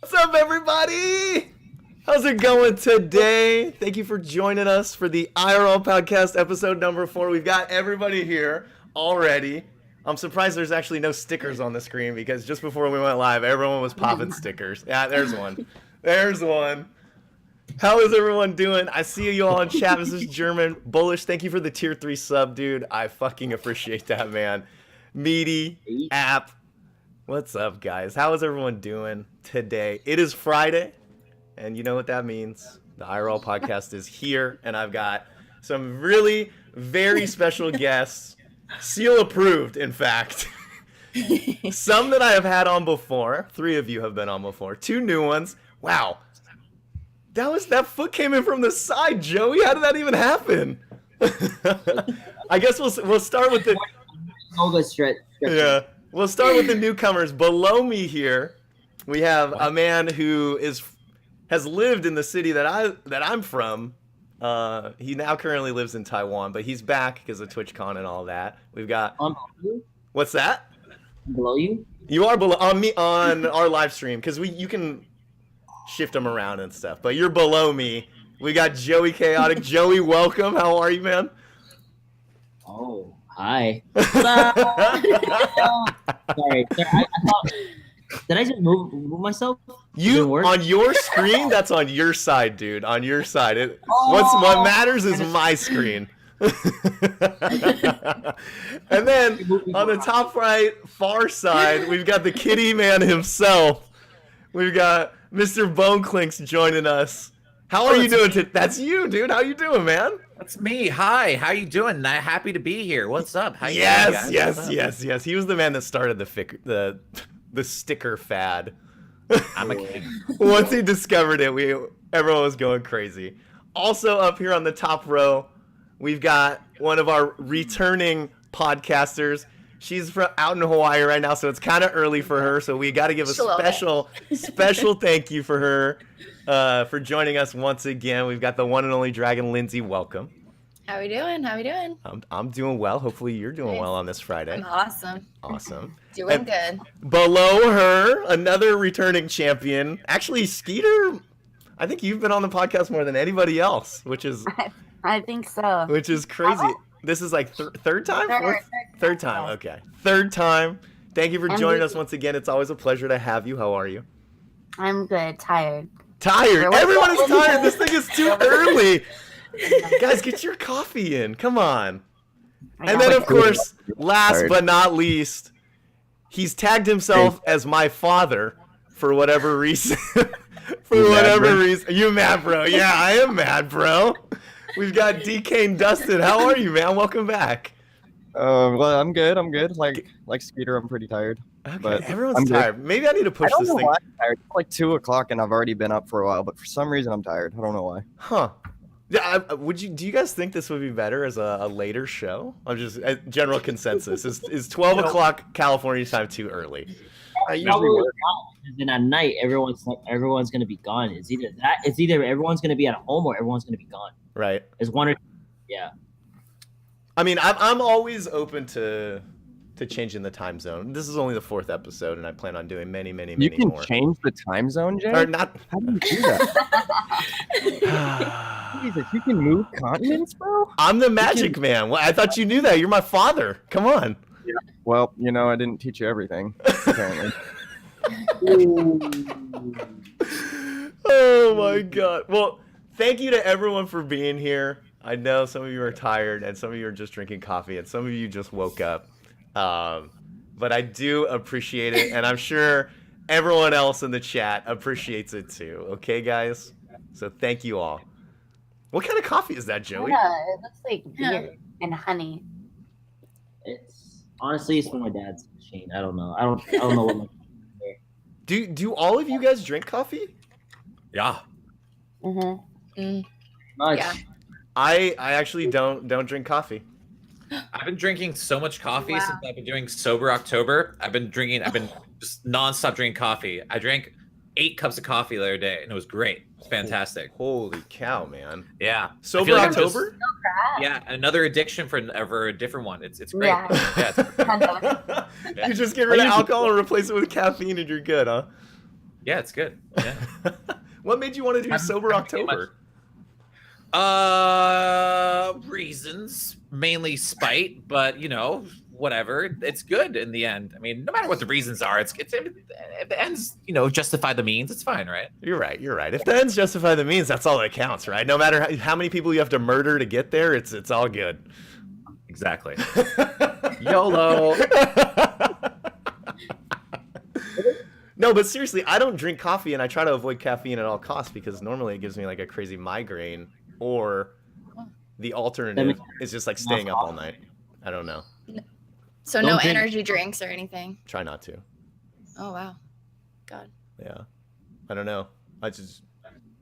What's up, everybody? How's it going today? Thank you for joining us for the IRL podcast episode number 4. We've got everybody here already. I'm surprised there's actually no stickers on the screen because just before we went live, everyone was popping stickers. Yeah, there's one. There's one. How is everyone doing? I see you all in chat. This is German. Bullish, thank you for the tier 3 sub, dude. I fucking appreciate that, man. Meaty, App. What's up, guys? How is everyone doing today? It is Friday, and you know what that means. The IRL podcast is here, and I've got some really very special guests. Seal approved, in fact. Some that I have had on before. 3 of you have been on before. 2 new ones. Wow. That foot came in from the side, Joey. How did that even happen? I guess we'll start with the yeah. We'll start with the newcomers. Below me here, we have a man who has lived in the city that I'm from. He now currently lives in Taiwan, but he's back because of TwitchCon and all that. We've got what's that? Below you? You are below on me on our live stream because you can shift them around and stuff. But you're below me. We got JOEYKAOTYK. Joey, welcome. How are you, man? Oh, hi. Sorry. I thought, did I just move myself? You on your screen? That's on your side, dude. On your side. What matters is my screen. And then on the top right, far side, we've got the kitty man himself. We've got Mr. Boneclinks joining us. How are you doing today? That's you, dude. How you doing, man? That's me. Hi. How you doing? Happy to be here. What's up? How you yes, doing, yes. He was the man that started the sticker fad. I'm a king. Once he discovered it, everyone was going crazy. Also up here on the top row, we've got one of our returning podcasters. She's out in Hawaii right now, so it's kind of early for her. So we got to give a special thank you for her for joining us once again. We've got the one and only Dragon, Lindsay. Welcome. How we doing? I'm doing well. Hopefully you're doing well on this Friday. I'm awesome. And Doing good. Below her, another returning champion. Actually, Skeeter, I think you've been on the podcast more than anybody else, which is I think so. Which is crazy. This is like third time? Third time. Okay. Third time. Thank you for joining us once again. It's always a pleasure to have you. How are you? I'm good. Tired. Everyone is tired. This thing is too early. Guys, get your coffee in. Come on. And then, of course, last but not least, he's tagged himself as my father for whatever reason. You mad, bro? Yeah, I am mad, bro. We've got DKane Dustin. How are you, man? Welcome back. Well, I'm good. Like Skeeter, I'm pretty tired. Okay, but everyone's tired. Maybe I need to push this thing. Why I'm tired. It's like 2 o'clock and I've already been up for a while, but for some reason I'm tired. I don't know why. Huh. Yeah, do you guys think this would be better as a later show? I'm just general consensus. Is 12 o'clock California time too early? I usually work out. Then at night, everyone's gonna be gone. It's either everyone's gonna be at home or everyone's gonna be gone. Right. It's one or yeah. I mean, I'm always open to changing the time zone. This is only the 4th episode, and I plan on doing many more. You can change the time zone, Jay? Or not? How do you do that? Jesus, you can move continents, bro? I'm the magic man. Well, I thought you knew that. You're my father. Come on. Yeah. Well, I didn't teach you everything, apparently. Oh my god. Well, thank you to everyone for being here. I know some of you are tired and some of you are just drinking coffee and some of you just woke up. But I do appreciate it, and I'm sure everyone else in the chat appreciates it too. Okay, guys? So thank you all. What kind of coffee is that, Joey? Yeah, it looks like beer and honey. Honestly, it's from my dad's machine. I don't know. I don't know what my Do all of you guys drink coffee? Yeah. Mm-hmm. much. Yeah. I actually don't drink coffee. I've been drinking so much coffee since I've been doing Sober October. I've been just nonstop drinking coffee. I drank 8 cups of coffee the other day, and it was great. It's fantastic. Holy cow, man! Yeah, Sober October. Yeah, another addiction for a different one. It's great. Yeah. You just get rid of alcohol and replace it with caffeine, and you're good, huh? Yeah, it's good. Yeah. What made you want to do sober October? Reasons, mainly spite, but whatever. It's good in the end. I mean, no matter what the reasons are, if the ends, justify the means, it's fine, right? You're right. If the ends justify the means, that's all that counts, right? No matter how many people you have to murder to get there, it's all good. Exactly. YOLO. No, but seriously, I don't drink coffee, and I try to avoid caffeine at all costs because normally it gives me like a crazy migraine, or the alternative is just like staying up all night. I don't know. So no energy drinks or anything. Try not to. Oh wow, God. Yeah, I don't know.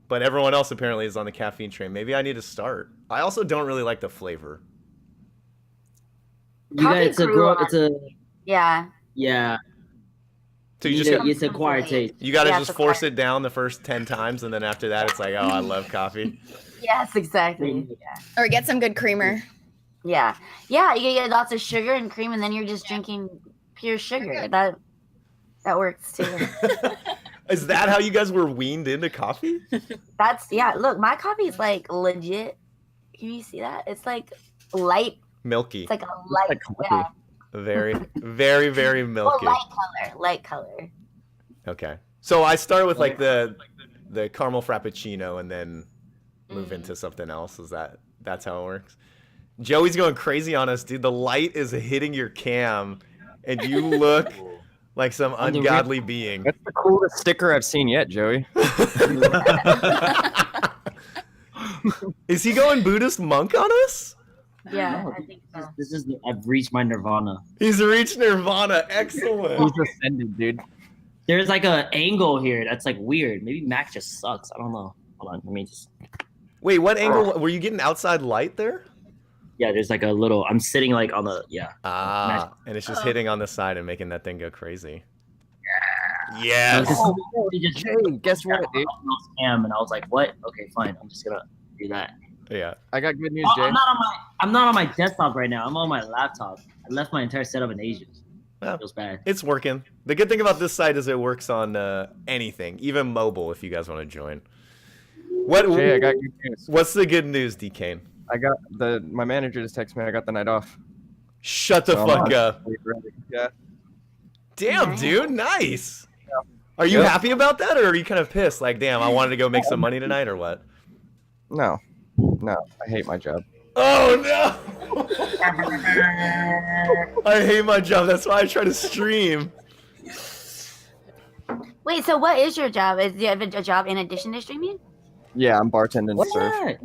But everyone else apparently is on the caffeine train. Maybe I need to start. I also don't really like the flavor. It's a Yeah. So it's acquired taste. You gotta just force it down the first 10 times, and then after that, it's like, oh, I love coffee. Yes, exactly. Yeah. Or get some good creamer. Yeah. You can get lots of sugar and cream, and then you're just drinking pure sugar. That works too. Is that how you guys were weaned into coffee? Look, my coffee is like legit. Can you see that? It's like light. Milky. It's like a light. Yeah. Very, very, very milky. Light color. Okay. So I start with like the caramel frappuccino and then move into something else. That's how it works? Joey's going crazy on us, dude. The light is hitting your cam, and you look like some ungodly being. That's the coolest sticker I've seen yet, Joey. Is he going Buddhist monk on us? Yeah, No, I think so. I've reached my nirvana. He's reached nirvana. Excellent. He's ascended, dude. There's like an angle here that's like weird. Maybe Mac just sucks. I don't know. Hold on, let me just. Wait, what angle? Were you getting outside light there? Yeah, there's like a little. I'm sitting like on the and it's just hitting on the side and making that thing go crazy. Yes. Hey, guess what, dude? And I was like, what? Okay, fine. I'm just gonna do that. Yeah. I got good news, Jay. I'm not on my desktop right now. I'm on my laptop. I left my entire setup in Asia. Well, Feels bad. it's working. The good thing about this site is it works on anything, even mobile. If you guys want to join. Jay, I got good news. What's the good news, DKane? I got my manager just texted me. I got the night off. Shut the fuck up. Yeah. Damn, dude, nice. Are you happy about that, or are you kind of pissed? Like, damn, I wanted to go make some money tonight, or what? No, I hate my job. Oh no! I hate my job. That's why I try to stream. Wait, so what is your job? Do you have a job in addition to streaming? Yeah, I'm bartending What's surf. that?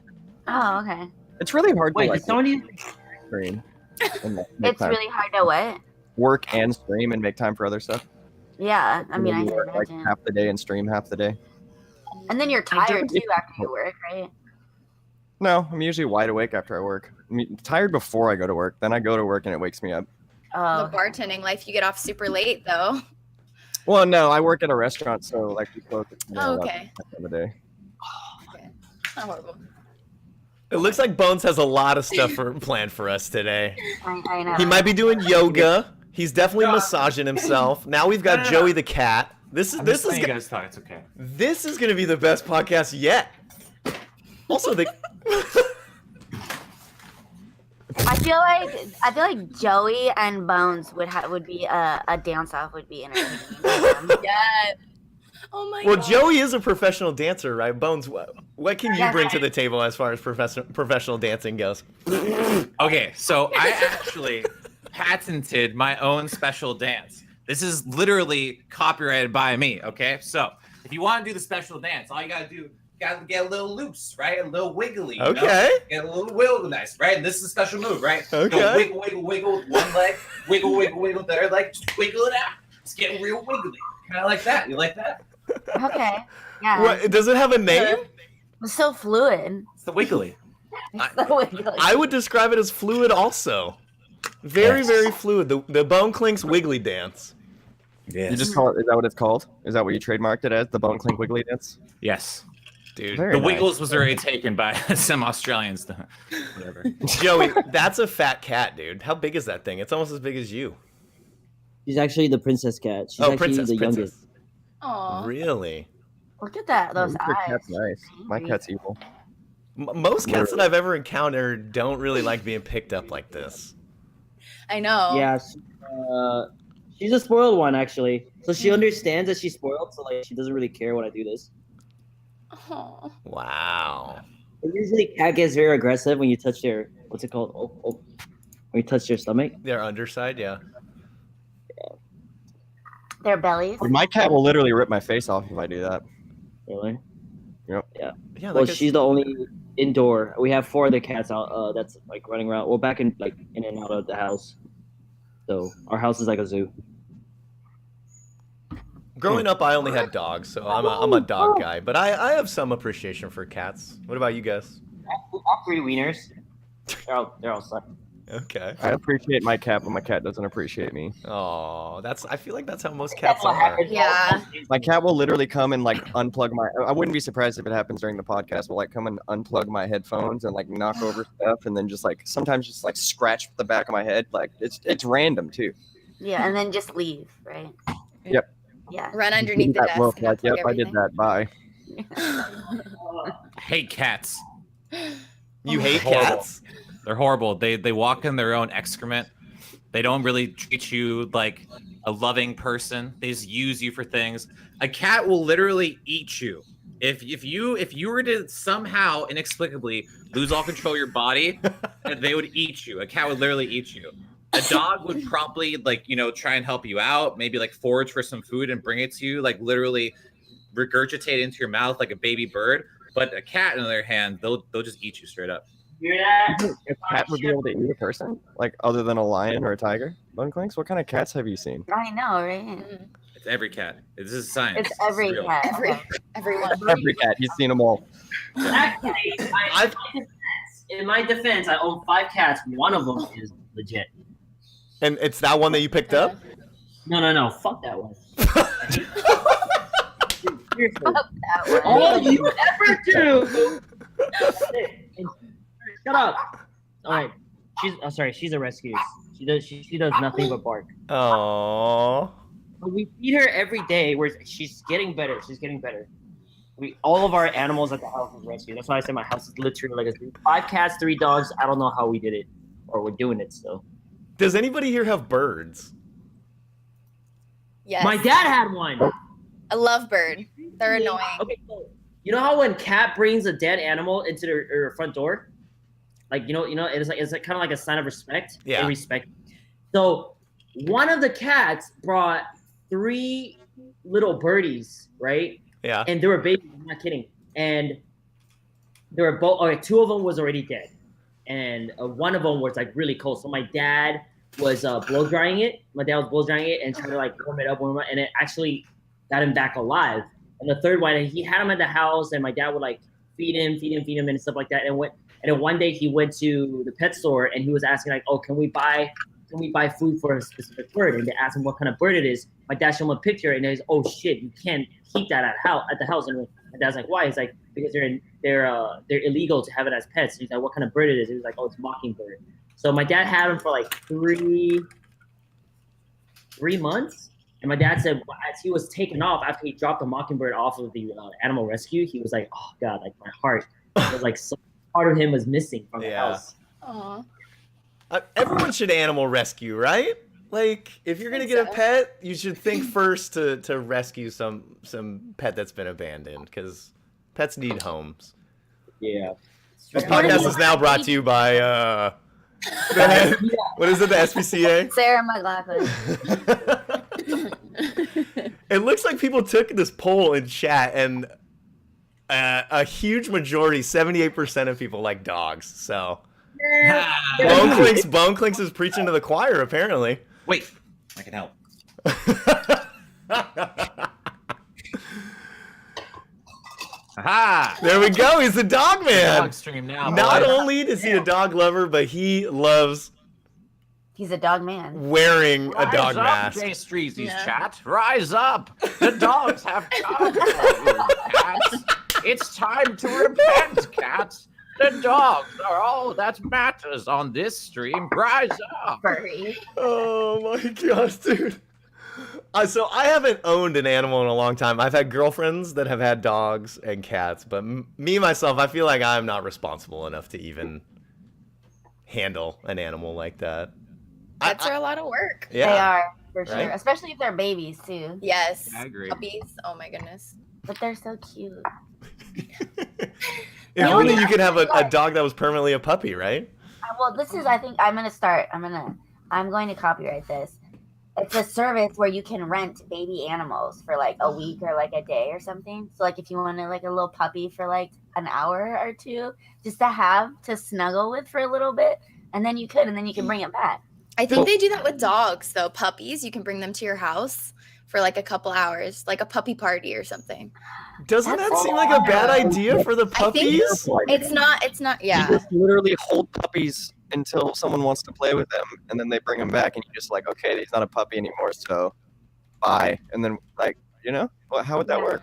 Oh, okay. It's really hard Wait, to did somebody? stream. And make It's time. really hard to what? Work and stream and make time for other stuff. Yeah, I mean, I You can work, like imagine. half the day and stream half the day. And then you're tired too after you work, right? No, I'm usually wide awake after I work. I'm tired before I go to work. Then I go to work and it wakes me up. Oh, The bartending life, you get off super late though. Well, no, I work at a restaurant, so like we close at Oh, 11 okay. of the day. Okay. Not horrible. It looks like Bones has a lot of stuff planned for us today. I know. He might be doing yoga. He's definitely massaging himself. Now we've got Joey the cat. This is You guys thought it's okay. this is gonna be the best podcast yet. Also, the I feel like Joey and Bones would be a dance off would be entertaining. Yeah. Oh my well, god. Joey is a professional dancer, right? Bones, what can you bring to the table as far as professional dancing goes? Okay, so I actually patented my own special dance. This is literally copyrighted by me, okay? So if you want to do the special dance, all you gotta do, gotta get a little loose, right? A little wiggly. You know? Okay. Get a little wiggle nice, right? And this is a special move, right? Okay. Go wiggle, wiggle, wiggle with one leg, wiggle, wiggle, wiggle with the other leg, just wiggle it out. It's getting real wiggly. Kind of like that. You like that? Okay. Yeah. What, does it have a name? It's so fluid. It's the wiggly. It's so wiggly. I would describe it as fluid also. Very, Yes. very fluid. The Boneclinks wiggly dance. Yes. You just call it? Is that what it's called? Is that what you trademarked it as? The Boneclink Wiggly Dance? Yes. Dude. Very The nice. Wiggles was already taken by some Australians. Whatever. Joey, that's a fat cat, dude. How big is that thing? It's almost as big as you. She's actually the princess cat. She's Oh, actually princess, the princess. youngest. Aw. Really? Look at that. Those Your eyes. cat's nice. My cat's evil. Most cats that I've ever encountered don't really like being picked up like this. I know. Yeah, she's a spoiled one actually. So she understands that she's spoiled, so like she doesn't really care when I do this. Aw. Wow. But usually, cat gets very aggressive when you touch their what's it called? When you touch their stomach. Their underside, yeah. Their bellies. My cat will literally rip my face off if I do that. Really? Yeah, Well, like she's the only indoor. We have 4 other cats out. That's like running around. Well, back in in and out of the house. So our house is like a zoo. growing up, I only had dogs, so I'm a dog guy. But I have some appreciation for cats. What about you guys? All 3 wieners. They're all stuck. Okay. I appreciate my cat, but my cat doesn't appreciate me. Oh, I feel like that's how most That's cats what are. happens. Yeah. My cat will literally come and like unplug my. I wouldn't be surprised if it happens during the podcast. Will like come and unplug my headphones and like knock over stuff, and then just like sometimes just like scratch the back of my head. Like it's random too. Yeah, and then just leave, right? Yep. Yeah. Run underneath the That desk. look, and like, unplug yep, I did everything. that. Bye. Hate cats. You hate Horrible. cats? They're horrible. They walk in their own excrement. They don't really treat you like a loving person. They just use you for things. A cat will literally eat you. If you were to somehow inexplicably lose all control of your body, they would eat you. A cat would literally eat you. A dog would probably try and help you out, maybe like forage for some food and bring it to you, like literally regurgitate into your mouth like a baby bird. But a cat, on the other hand, they'll just eat you straight up. Hear that? A cat would be able to eat a person, like other than a lion or a tiger. Boneclinks, what kind of cats have you seen? I know, right? Mm. It's every cat. This is science. It's every real. cat. Everyone. Every cat. You've seen them all. Actually, in my defense, I own 5 cats. One of them is legit. And it's that one that you picked up? No. Fuck that one. Seriously. That one. All you ever do. Shut up. All right. She's a rescue. She does nothing but bark. Oh. But we feed her every day. She's getting better. All of our animals at the house is rescued. That's why I said my house is literally like 5 cats, 3 dogs. I don't know how we did it, or we're doing it still. Does anybody here have birds? Yes. My dad had one. A lovebird. They're annoying. Okay, so you know how when cat brings a dead animal into their front door, like you know, it's like kind of like a sign of respect. Yeah. They respect. So one of the cats brought 3 little birdies, right? Yeah. And they were babies. I'm not kidding. And they were both. Okay, 2 of them was already dead, and one of them was like really cold. So my dad was blow drying it. My dad was blow drying it and trying to like warm it up, and it actually got him back alive. And the third one, he had him at the house, and my dad would like feed him, and stuff like that. And then one day he went to the pet store and he was asking like, "Oh, can we buy food for a specific bird?" And they asked him what kind of bird it is. My dad showed him a picture, and he's, "Oh shit, you can't keep that at the house." And my dad's like, "Why?" He's like, "Because they're illegal to have it as pets." And he's like, "What kind of bird it is?" He was like, "Oh, it's mockingbird." So my dad had him for like 3 months. And my dad said, as he was taken off after he dropped the mockingbird off of the animal rescue, he was like, "Oh God, like my heart." It was like so part of him was missing from the house. Aw. Everyone should animal rescue, right? Like, if you're gonna get a pet, you should think first to rescue some pet that's been abandoned, because pets need homes. Yeah. This podcast is now brought to you by what is it, the SPCA? Sarah McLachlan. It looks like people took this poll in chat, and a huge majority, 78% of people like dogs. So Boneclinks is preaching to the choir, apparently. Wait, I can help. Aha! There we go. He's a dog man. Dog stream now. Not boys. only is he a dog lover, but he loves He's a dog man. wearing a Rise dog up, mask. Jay Streezy's Yeah. chat. Rise up. The dogs have jobs for you, cats. It's time to repent, cats. The dogs are all that matters on this stream. Rise up. Furry. Oh my gosh, dude. So I haven't owned an animal in a long time. I've had girlfriends that have had dogs and cats, but me myself, I feel like I'm not responsible enough to even handle an animal like that. Pets are a lot of work. Yeah. They are, for sure. Right? Especially if they're babies, too. Yes. I agree. Puppies. Oh my goodness. But they're so cute. If only you could have a dog that was permanently a puppy, right? Well, this is, I think, I'm going to copyright this. It's a service where you can rent baby animals for like a week or like a day or something. So like if you wanted like a little puppy for like an hour or two, just to have to snuggle with for a little bit, and then you can bring it back. I think they do that with dogs, though. Puppies, you can bring them to your house for like a couple hours, like a puppy party or something. Doesn't that seem like a bad idea for the I think puppies? it's not. You Yeah. just literally hold puppies until someone wants to play with them, and then they bring them back, and you're just like, okay, he's not a puppy anymore, so bye. And then, like, how would that work?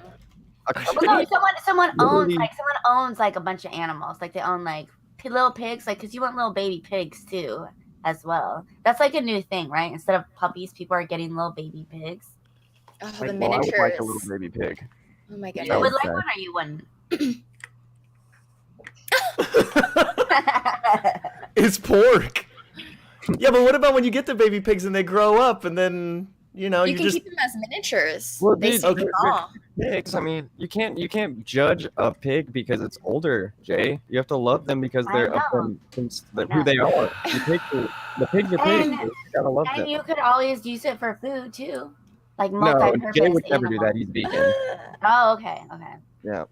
Well, no, someone owns like a bunch of animals. Like they own like little pigs, like because you want little baby pigs too, as well. That's like a new thing, right? Instead of puppies, people are getting little baby pigs. Oh, Like, the well, I miniatures. would like a little baby pig. Oh my You goodness. would like okay. one, or you wouldn't? It's pork. Yeah, but what about when you get the baby pigs and they grow up and then you You can just keep them as miniatures. Well, They these seem okay. small. pigs. I mean, you can't judge a pig because it's older, Jay. You have to love them because I they're know. who they are. The pigs are pigs. And- You gotta love them. And you could always use it for food too, like No, multi-purpose. Jay would never do animals. that. He's vegan. Oh, okay, okay. Yeah.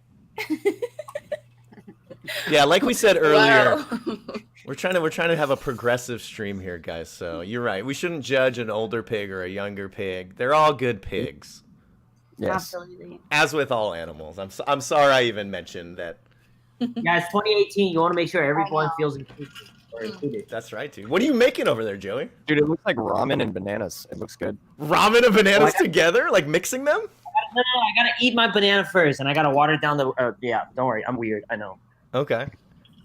yeah, like we said earlier, Wow. we're trying to have a progressive stream here, guys. So you're right. We shouldn't judge an older pig or a younger pig. They're all good pigs, Yes. Absolutely. as with all animals. I'm sorry I even mentioned that. Guys, 2018, you want to make sure everyone feels included. That's right, dude. What are you making over there, Joey? Dude, it looks like ramen and bananas. It looks good. Ramen and bananas together, like mixing them? No, I gotta eat my banana first, and I gotta water it down the. Yeah, don't worry, I'm weird. I know. Okay.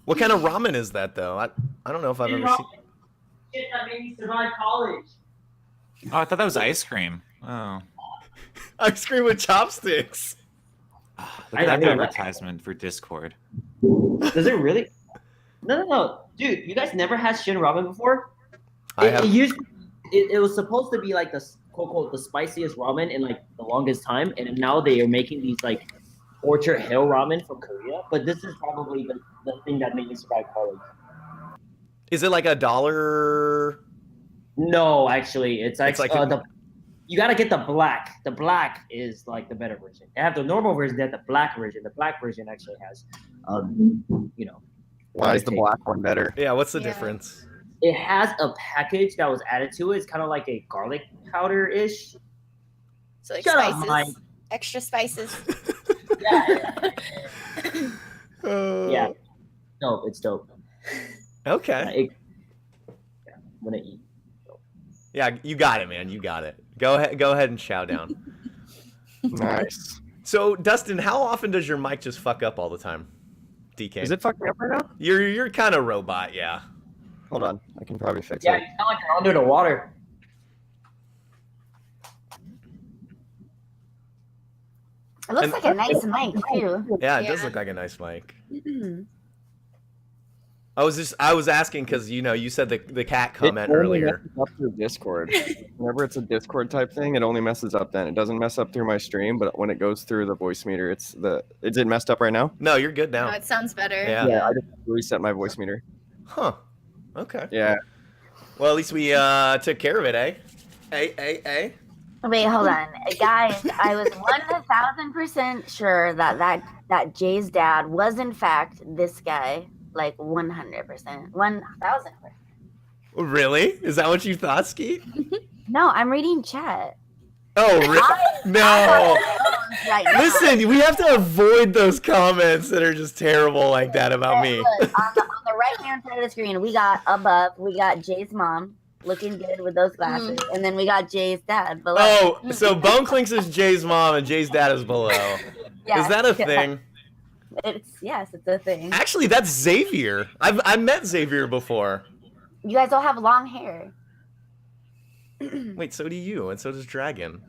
What kind of ramen is that, though? I don't know if I've ever seen. Shit that made me survive college. Oh, I thought that was ice cream. Oh. Ice cream with chopsticks. Look at that advertisement for Discord. Does it really? No, dude. You guys never had Shin ramen before? I have. It was supposed to be like the quote unquote the spiciest ramen in like the longest time, and now they are making these like Orchard Hill ramen from Korea. But this is probably the thing that made me survive college. Is it like $1? No, actually, it's actually like you gotta get the black. The black is like the better version. They have the normal version. They have the black version. The black version actually has, Why is the black one better? Yeah, what's the Yeah. difference? It has a package that was added to it. It's kind of like a garlic powder ish. So like Shut up, spices. Mike. Extra spices. Yeah. Oh. Yeah. No, it's dope. Okay. I'm gonna eat. Yeah, you got it, man. You got it. Go ahead and chow down. Nice. So, Dustin, how often does your mic just fuck up all the time? DK. Is it fucking up right now? You're kind of robot, yeah. Hold on. I can probably fix Yeah, it. you sound like you're under the water. It looks And- like a nice mic too. Yeah, it does Yeah. look like a nice mic. I was asking because you said the cat comment It only earlier. messes up through Discord. Whenever it's a Discord type thing, it only messes up then. It doesn't mess up through my stream, but when it goes through the voice meter, is it messed up right now? No, you're good No, now. it sounds better. Yeah. Yeah, I just reset my voice meter. Huh. Okay. Yeah. Well, at least we took care of it, eh? Hey. Wait, hold on, guys. I was 1,000% sure that Jay's dad was in fact this guy, like 100%, 1,000%. Really? Is that what you thought, Ski? No, I'm reading chat. Oh, no. Right now. Listen, we have to avoid those comments that are just terrible like that about me. Look, on the right hand side of the screen, we got Jay's mom looking good with those glasses, and then we got Jay's dad below. Oh, so Boneclinks is Jay's mom and Jay's dad is below. Yeah, Is that a yeah. thing? Yes, it's a thing. Actually, that's Xavier. I met Xavier before. You guys all have long hair. Wait, so do you, and so does Dragon.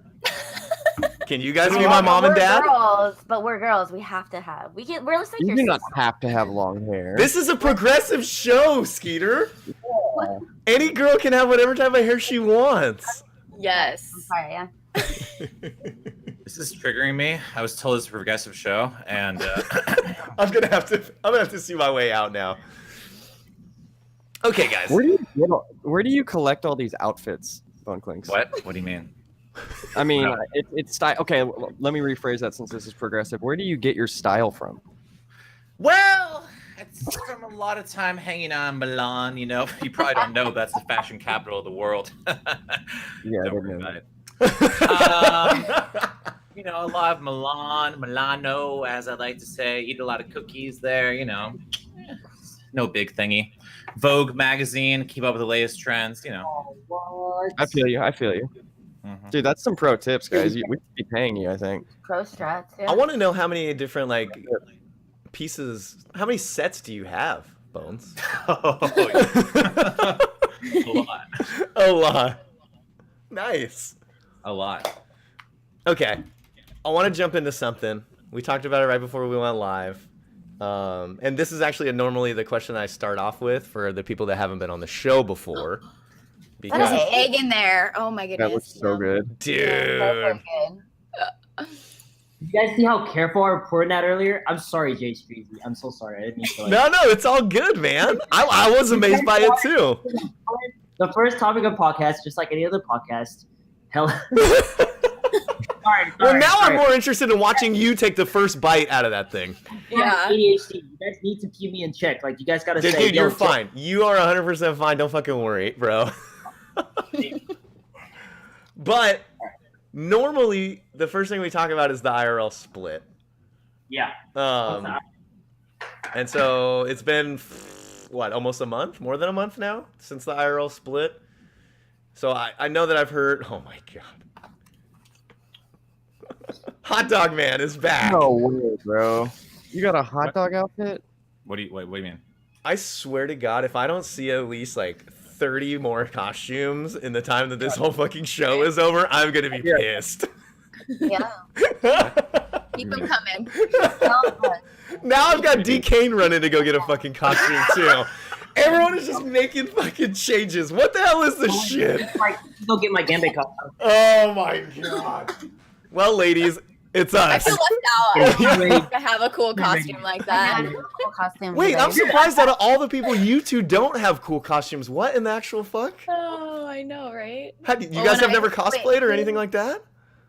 Can you guys be my mom and We're dad? girls, but we're girls. We have to have. We're just like You your do not sisters. have to have long hair. This is a progressive show, Skeeter. Any girl can have whatever type of hair she wants. Yes. I'm sorry, yeah. This is triggering me. I was told it's a progressive show, and I'm gonna have to see my way out now. Okay, guys. Where do you collect all these outfits, Boneclinks? what? What do you mean? I mean, No. it's style. Okay, let me rephrase that since this is progressive. Where do you get your style from? Well, it's from a lot of time hanging on Milan. You know, you probably don't know that's the fashion capital of the world. Yeah, I Don't didn't worry know about that. it. You know, a lot of Milano, as I like to say. Eat a lot of cookies there. You know, no big thingy. Vogue magazine, keep up with the latest trends. You know. Oh, what? I feel you. Mhm. Dude, that's some pro tips, guys. We could be paying you, I think. Pro strats. Yeah. I want to know how many different pieces. How many sets do you have, Bones? Oh, yeah. A lot. A lot. Nice. A lot. Okay, I want to jump into something. We talked about it right before we went live. And this is actually normally the question I start off with for the people that haven't been on the show before. That is Because, an egg in there. Oh my goodness. That looks so good. dude. Those are good. You guys see how careful I reported that earlier? I'm sorry, Jay Streezy. I'm so sorry. I didn't mean to. Like... No, it's all good, man. I was amazed by it too. The first topic of podcast, just like any other podcast. Hell. Sorry, Well, now I'm sorry. more interested in watching you take the first bite out of that thing. Yeah. ADHD. You guys need to keep me in check. Like you guys gotta Dude, say, dude, you're check. fine. You are 100% fine. Don't fucking worry, bro. But normally, the first thing we talk about is the IRL split. Yeah. And so it's been, what, almost a month? More than a month now since the IRL split. So I know that I've heard, oh my God. Hot Dog Man is back. No way, bro. You got a hot dog outfit? What do you mean? I swear to God, if I don't see at least like 30 more costumes in the time that this whole fucking show is over, I'm gonna be pissed. Yeah. Keep them coming. Now I've got DKane running to go get a fucking costume too. Everyone is just making fucking changes. What the hell is this shit? Like, go get my Gambit costume. Oh my God. Well, ladies, it's I us. feel left out. I have a cool costume like I that. had a cool costume Wait, today. I'm surprised that of all the people, you two don't have cool costumes. What in the actual fuck? Oh, I know, right? You Well, guys when have never wait, cosplayed or anything like that?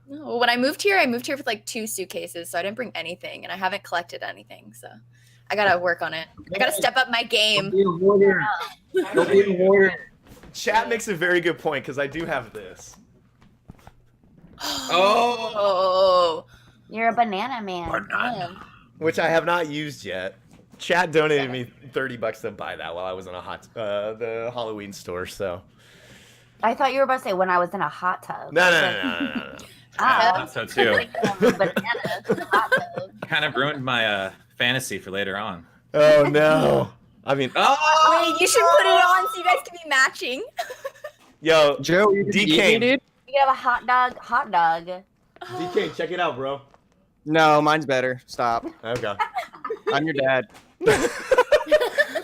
No, when I moved here with like 2 suitcases, so I didn't bring anything, and I haven't collected anything, so I gotta work on it. I gotta step up my game. Don't be a hoarder. Don't be a hoarder. Chat makes a very good point because I do have this. Oh, You're a banana man. Banana. Which I have not used yet. Chat donated me $30 to buy that while I was in the Halloween store. So I thought you were about to say when I was in a hot tub. no. Ah, That's so too. banana, hot tub. Kind of ruined my fantasy for later on. Oh no! I mean, Oh, wait, you should put it on so you guys can be matching. yo, Joe, you DKane. dude? You can have a hot dog. DK, check it out, bro. No, mine's better. Stop. Okay. I'm your dad.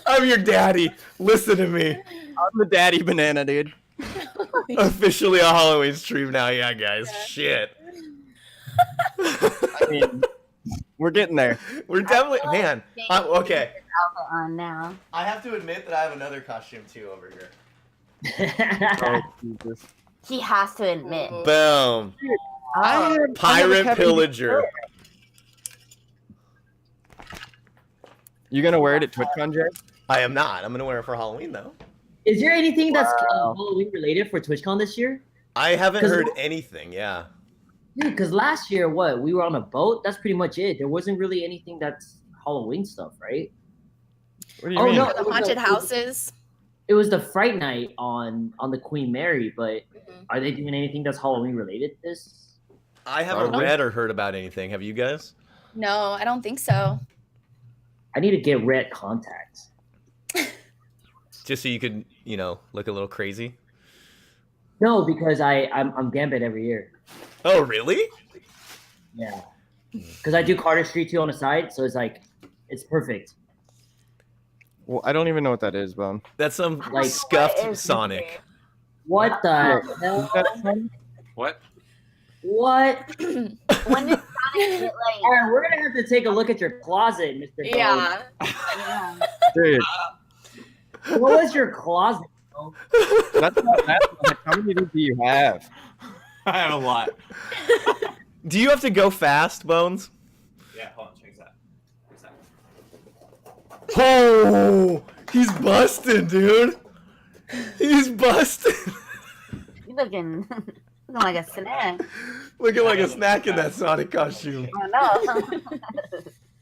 I'm your daddy. Listen to me. I'm the daddy banana, dude. Officially a Halloween stream now, yeah, guys. Shit. I mean, we're getting there. We're definitely, man. Okay. Outfit on now. I have to admit that I have another costume too over here. Oh, Jesus. He has to admit. Boom. Oh, Pirate Pillager. You gonna wear it at TwitchCon, Jay? I am not. I'm gonna wear it for Halloween though. Is there anything that's Wow. Halloween related for TwitchCon this year? I haven't 'Cause- heard anything. Yeah. Yeah, because last year, we were on a boat. That's pretty much it. There wasn't really anything that's Halloween stuff, right? What do you Oh, mean? no. The haunted houses. It was the Fright Night on the Queen Mary, but Mhm. are they doing anything that's Halloween related this? I haven't read or heard about anything. Have you guys? No, I don't think so. I need to get red contacts. Just so you could, look a little crazy. No, because I'm Gambit every year. Oh, really? Yeah, because I do cardistry too on the side, so it's like it's perfect. Well, I don't even know what that is, Bone. That's some Like- scuffed What is Sonic. What the Yeah. hell? Is that fun? What? What? When did Sonic get like? Aaron, we're gonna have to take a look at your closet, Mr. Bone. Yeah. Yeah. Dude, What was your closet? Bro? that's not bad. Like, how many do you have? I have a lot. Do you have to go fast, Bones? Yeah, hold on, check this out. Oh, he's busting, dude. He's busting. You looking like a snack. Looking like a snack in that Sonic costume. I know.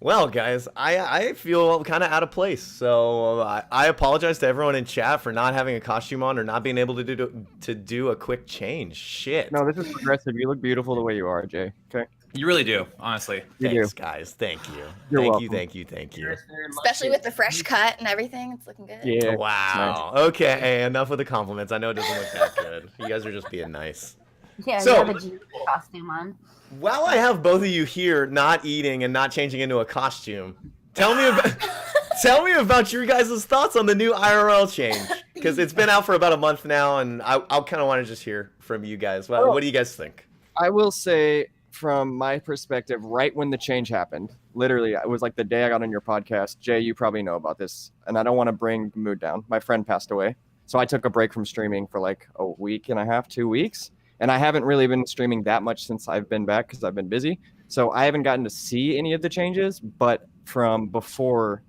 Well, guys, I feel kind of out of place, so I apologize to everyone in chat for not having a costume on or not being able to do a quick change. Shit. No, this is progressive. You look beautiful the way you are, Jay. Okay. You really do, honestly. You Thanks, do. guys. Thank you. You're Thank welcome. you. Thank you. Thank you. Especially with the fresh cut and everything. It's looking good. Yeah. Wow. Okay, enough with the compliments. I know it doesn't look that good. You guys are just being nice. Yeah, So- you have a Jesus costume on. While I have both of you here not eating and not changing into a costume, tell me about your guys' thoughts on the new IRL change. Because it's been out for about a month now, and I'll kind of want to just hear from you guys. What do you guys think? I will say, from my perspective, right when the change happened, literally, it was like the day I got on your podcast. Jay, you probably know about this, and I don't want to bring the mood down. My friend passed away, so I took a break from streaming for like a week and a half, 2 weeks, and I haven't really been streaming that much since I've been back because I've been busy. So I haven't gotten to see any of the changes, but from before,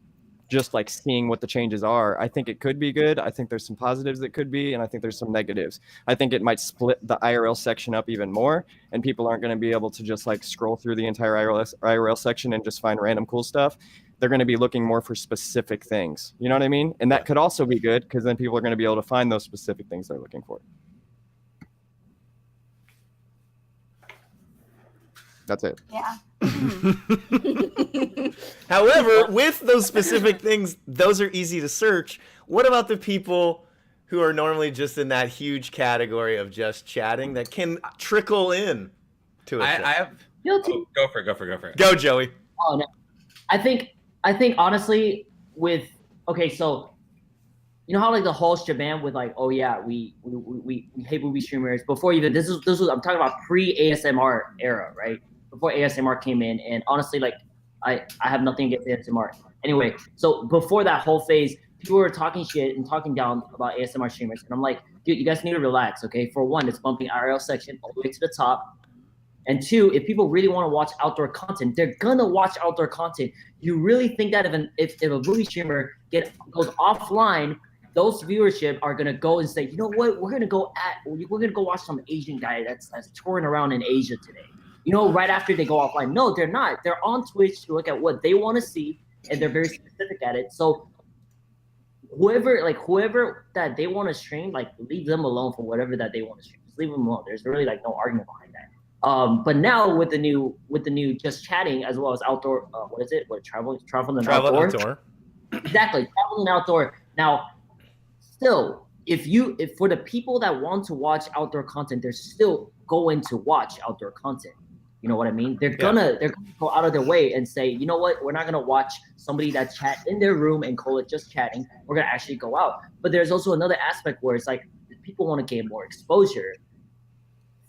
just like seeing what the changes are, I think it could be good. I think there's some positives that could be, and I think there's some negatives. I think it might split the IRL section up even more, and people aren't going to be able to just like scroll through the entire IRL section and just find random cool stuff. They're going to be looking more for specific things. You know what I mean? And that could also be good because then people are going to be able to find those specific things they're looking for. That's it. Yeah. However, with those specific things, those are easy to search. What about the people who are normally just in that huge category of just chatting that can trickle in to it? I have. Guilty. Oh, go for it. Go, Joey. Oh no. I think honestly with so you know how like the whole shebang with like, oh yeah, we hate movie streamers before even this was I'm talking about pre-ASMR era, right? Before ASMR came in, and honestly, like I have nothing against ASMR. Anyway, so before that whole phase, people were talking shit and talking down about ASMR streamers, and I'm like, dude, you guys need to relax, okay? For one, it's bumping IRL section all the way to the top. And two, if people really want to watch outdoor content, they're gonna watch outdoor content. You really think that if a movie streamer goes offline, those viewership are gonna go and say, you know what, we're gonna go watch some Asian guy that's touring around in Asia today. You know, right after they go offline. No, they're not. They're on Twitch to look at what they want to see, and they're very specific at it. So whoever that they want to stream, like leave them alone for whatever that they want to stream. Just leave them alone. There's really like no argument behind that. But now with the new just chatting as well as outdoor, what is it? What travel and outdoor? Exactly, travel and outdoor. Now, still, if for the people that want to watch outdoor content, they're still going to watch outdoor content. You know what I mean? They're gonna go out of their way and say, you know what? We're not gonna watch somebody that chat in their room and call it just chatting. We're gonna actually go out. But there's also another aspect where it's like people want to gain more exposure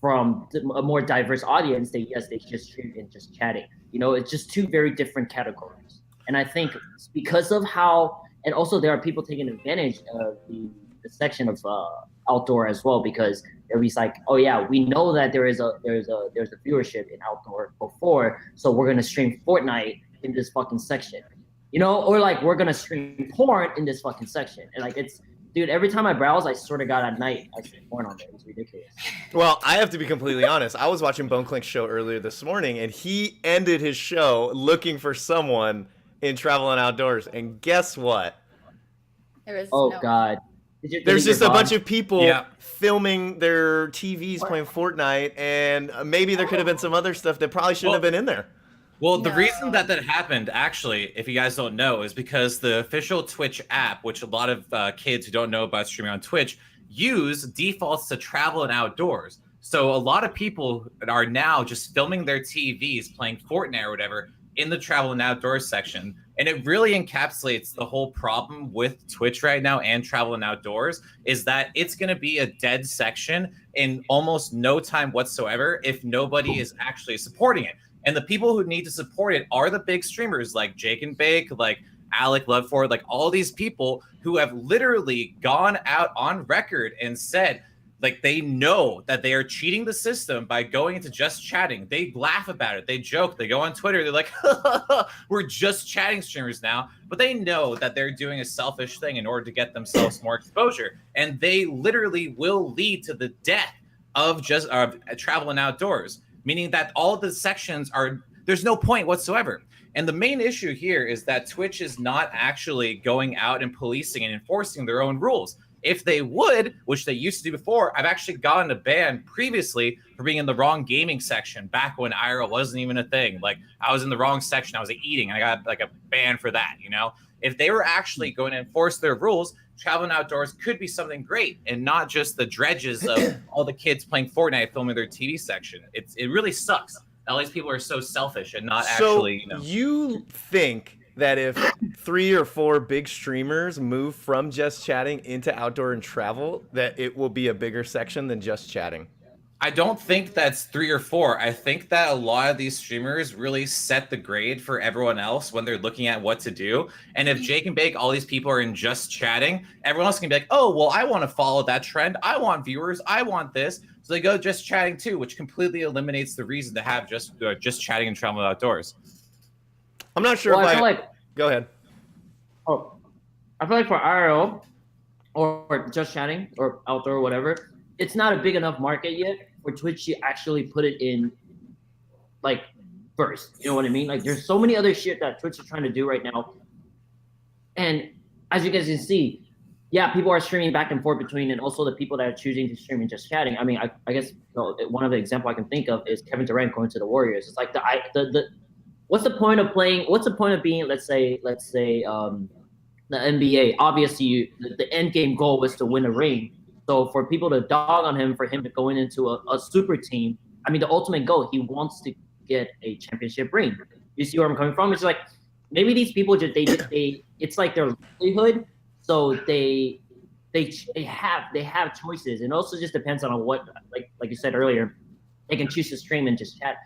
from a more diverse audience. They just stream and just chatting. You know, it's just two very different categories. And I think it's because of how, and also there are people taking advantage of the section of outdoor as well, because everybody's like, oh yeah, we know that there's a viewership in outdoor before, so we're gonna stream Fortnite in this fucking section, you know, or like we're gonna stream porn in this fucking section, and like it's, dude, every time I browse, I sort of got at night, I see porn on there. It's ridiculous. Well, I have to be completely honest. I was watching Boneclinks' show earlier this morning, and he ended his show looking for someone in travel and outdoors, and guess what? There was Oh no- God. There's just a bunch of people Yeah. filming their TVs playing Fortnite, and maybe there could have been some other stuff that probably shouldn't have been in there. Well, the No. reason that happened, actually, if you guys don't know, is because the official Twitch app, which a lot of kids who don't know about streaming on Twitch use, defaults to travel and outdoors. So a lot of people are now just filming their TVs playing Fortnite or whatever in the travel and outdoors section. And it really encapsulates the whole problem with Twitch right now and travel and outdoors is that it's going to be a dead section in almost no time whatsoever if nobody is actually supporting it. And the people who need to support it are the big streamers like Jake and Bake, like Alec Loveford, like all these people who have literally gone out on record and said, like, they know that they are cheating the system by going into just chatting. They laugh about it. They joke. They go on Twitter. They're like, we're just chatting streamers now. But they know that they're doing a selfish thing in order to get themselves more exposure. And they literally will lead to the death of just travel and outdoors, meaning that all the sections there's no point whatsoever. And the main issue here is that Twitch is not actually going out and policing and enforcing their own rules. If they would, which they used to do before, I've actually gotten a ban previously for being in the wrong gaming section back when IRL wasn't even a thing. Like, I was in the wrong section. I was eating, and I got like a ban for that, you know? If they were actually going to enforce their rules, travel and outdoors could be something great and not just the dredges of all the kids playing Fortnite filming their TV section. It really sucks. All these people are so selfish and not actually, you know. You think that if 3 or 4 big streamers move from just chatting into outdoor and travel, that it will be a bigger section than just chatting? I don't think that's 3 or 4. I think that a lot of these streamers really set the grade for everyone else when they're looking at what to do. And if Jake and Bake, all these people are in just chatting, everyone else can be like, oh, well, I want to follow that trend. I want viewers. I want this. So they go just chatting too, which completely eliminates the reason to have just chatting and travel outdoors. I'm not sure Well, if I feel like, Go ahead. oh, I feel like for IRL or just chatting or outdoor or whatever, it's not a big enough market yet for Twitch to actually put it in like first. You know what I mean? Like, there's so many other shit that Twitch is trying to do right now. And as you guys can see, yeah, people are streaming back and forth between, and also the people that are choosing to stream and just chatting. I mean, I guess one of the example I can think of is Kevin Durant going to the Warriors. It's like what's the point of playing? What's the point of being, let's say the NBA? Obviously, the end game goal was to win a ring. So for people to dog on him, for him to go into a super team, I mean, the ultimate goal, he wants to get a championship ring. You see where I'm coming from? It's like maybe these people it's like their livelihood. So they have choices, and also just depends on what, like you said earlier, they can choose to stream and just chat.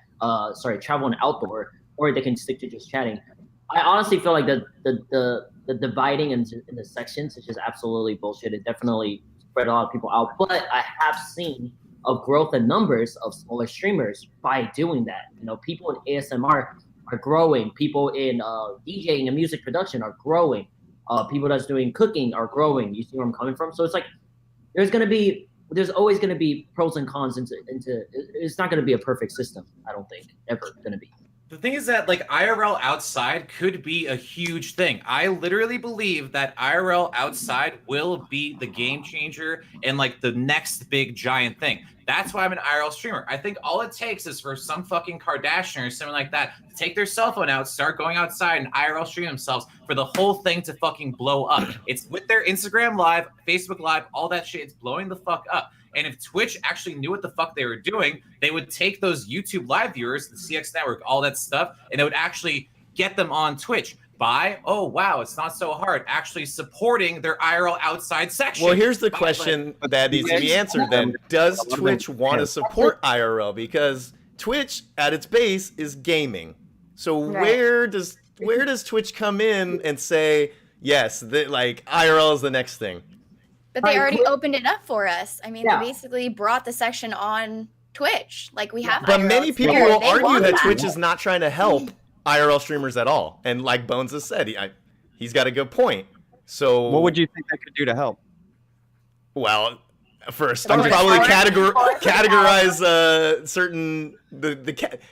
Travel and outdoor, or they can stick to just chatting. I honestly feel like the dividing in the sections is just absolutely bullshit. It definitely spread a lot of people out. But I have seen a growth in numbers of smaller streamers by doing that. You know, people in ASMR are growing. People in DJing and music production are growing. People that's doing cooking are growing. You see where I'm coming from? So it's like there's always going to be pros and cons into it's not going to be a perfect system. I don't think ever going to be. The thing is that, like, IRL outside could be a huge thing. I literally believe that IRL outside will be the game changer and, like, the next big giant thing. That's why I'm an IRL streamer. I think all it takes is for some fucking Kardashian or something like that to take their cell phone out, start going outside and IRL stream themselves for the whole thing to fucking blow up. It's with their Instagram Live, Facebook Live, all that shit. It's blowing the fuck up. And if Twitch actually knew what the fuck they were doing, they would take those YouTube Live viewers, the CX Network, all that stuff, and they would actually get them on Twitch by, oh, wow, it's not so hard, actually supporting their IRL outside section. Well, here's the question that needs to be answered then. Does Twitch want to support IRL? Because Twitch, at its base, is gaming. So where does Twitch come in and say, yes, like IRL is the next thing? But they already opened it up for us. I mean, they basically brought the section on Twitch. Like, we have But IRL many people there. will They argue want that Twitch is not trying to help IRL streamers at all. And like Bones has said, he's got a good point. So What would you think they could do to help? Well, for a start, probably categorize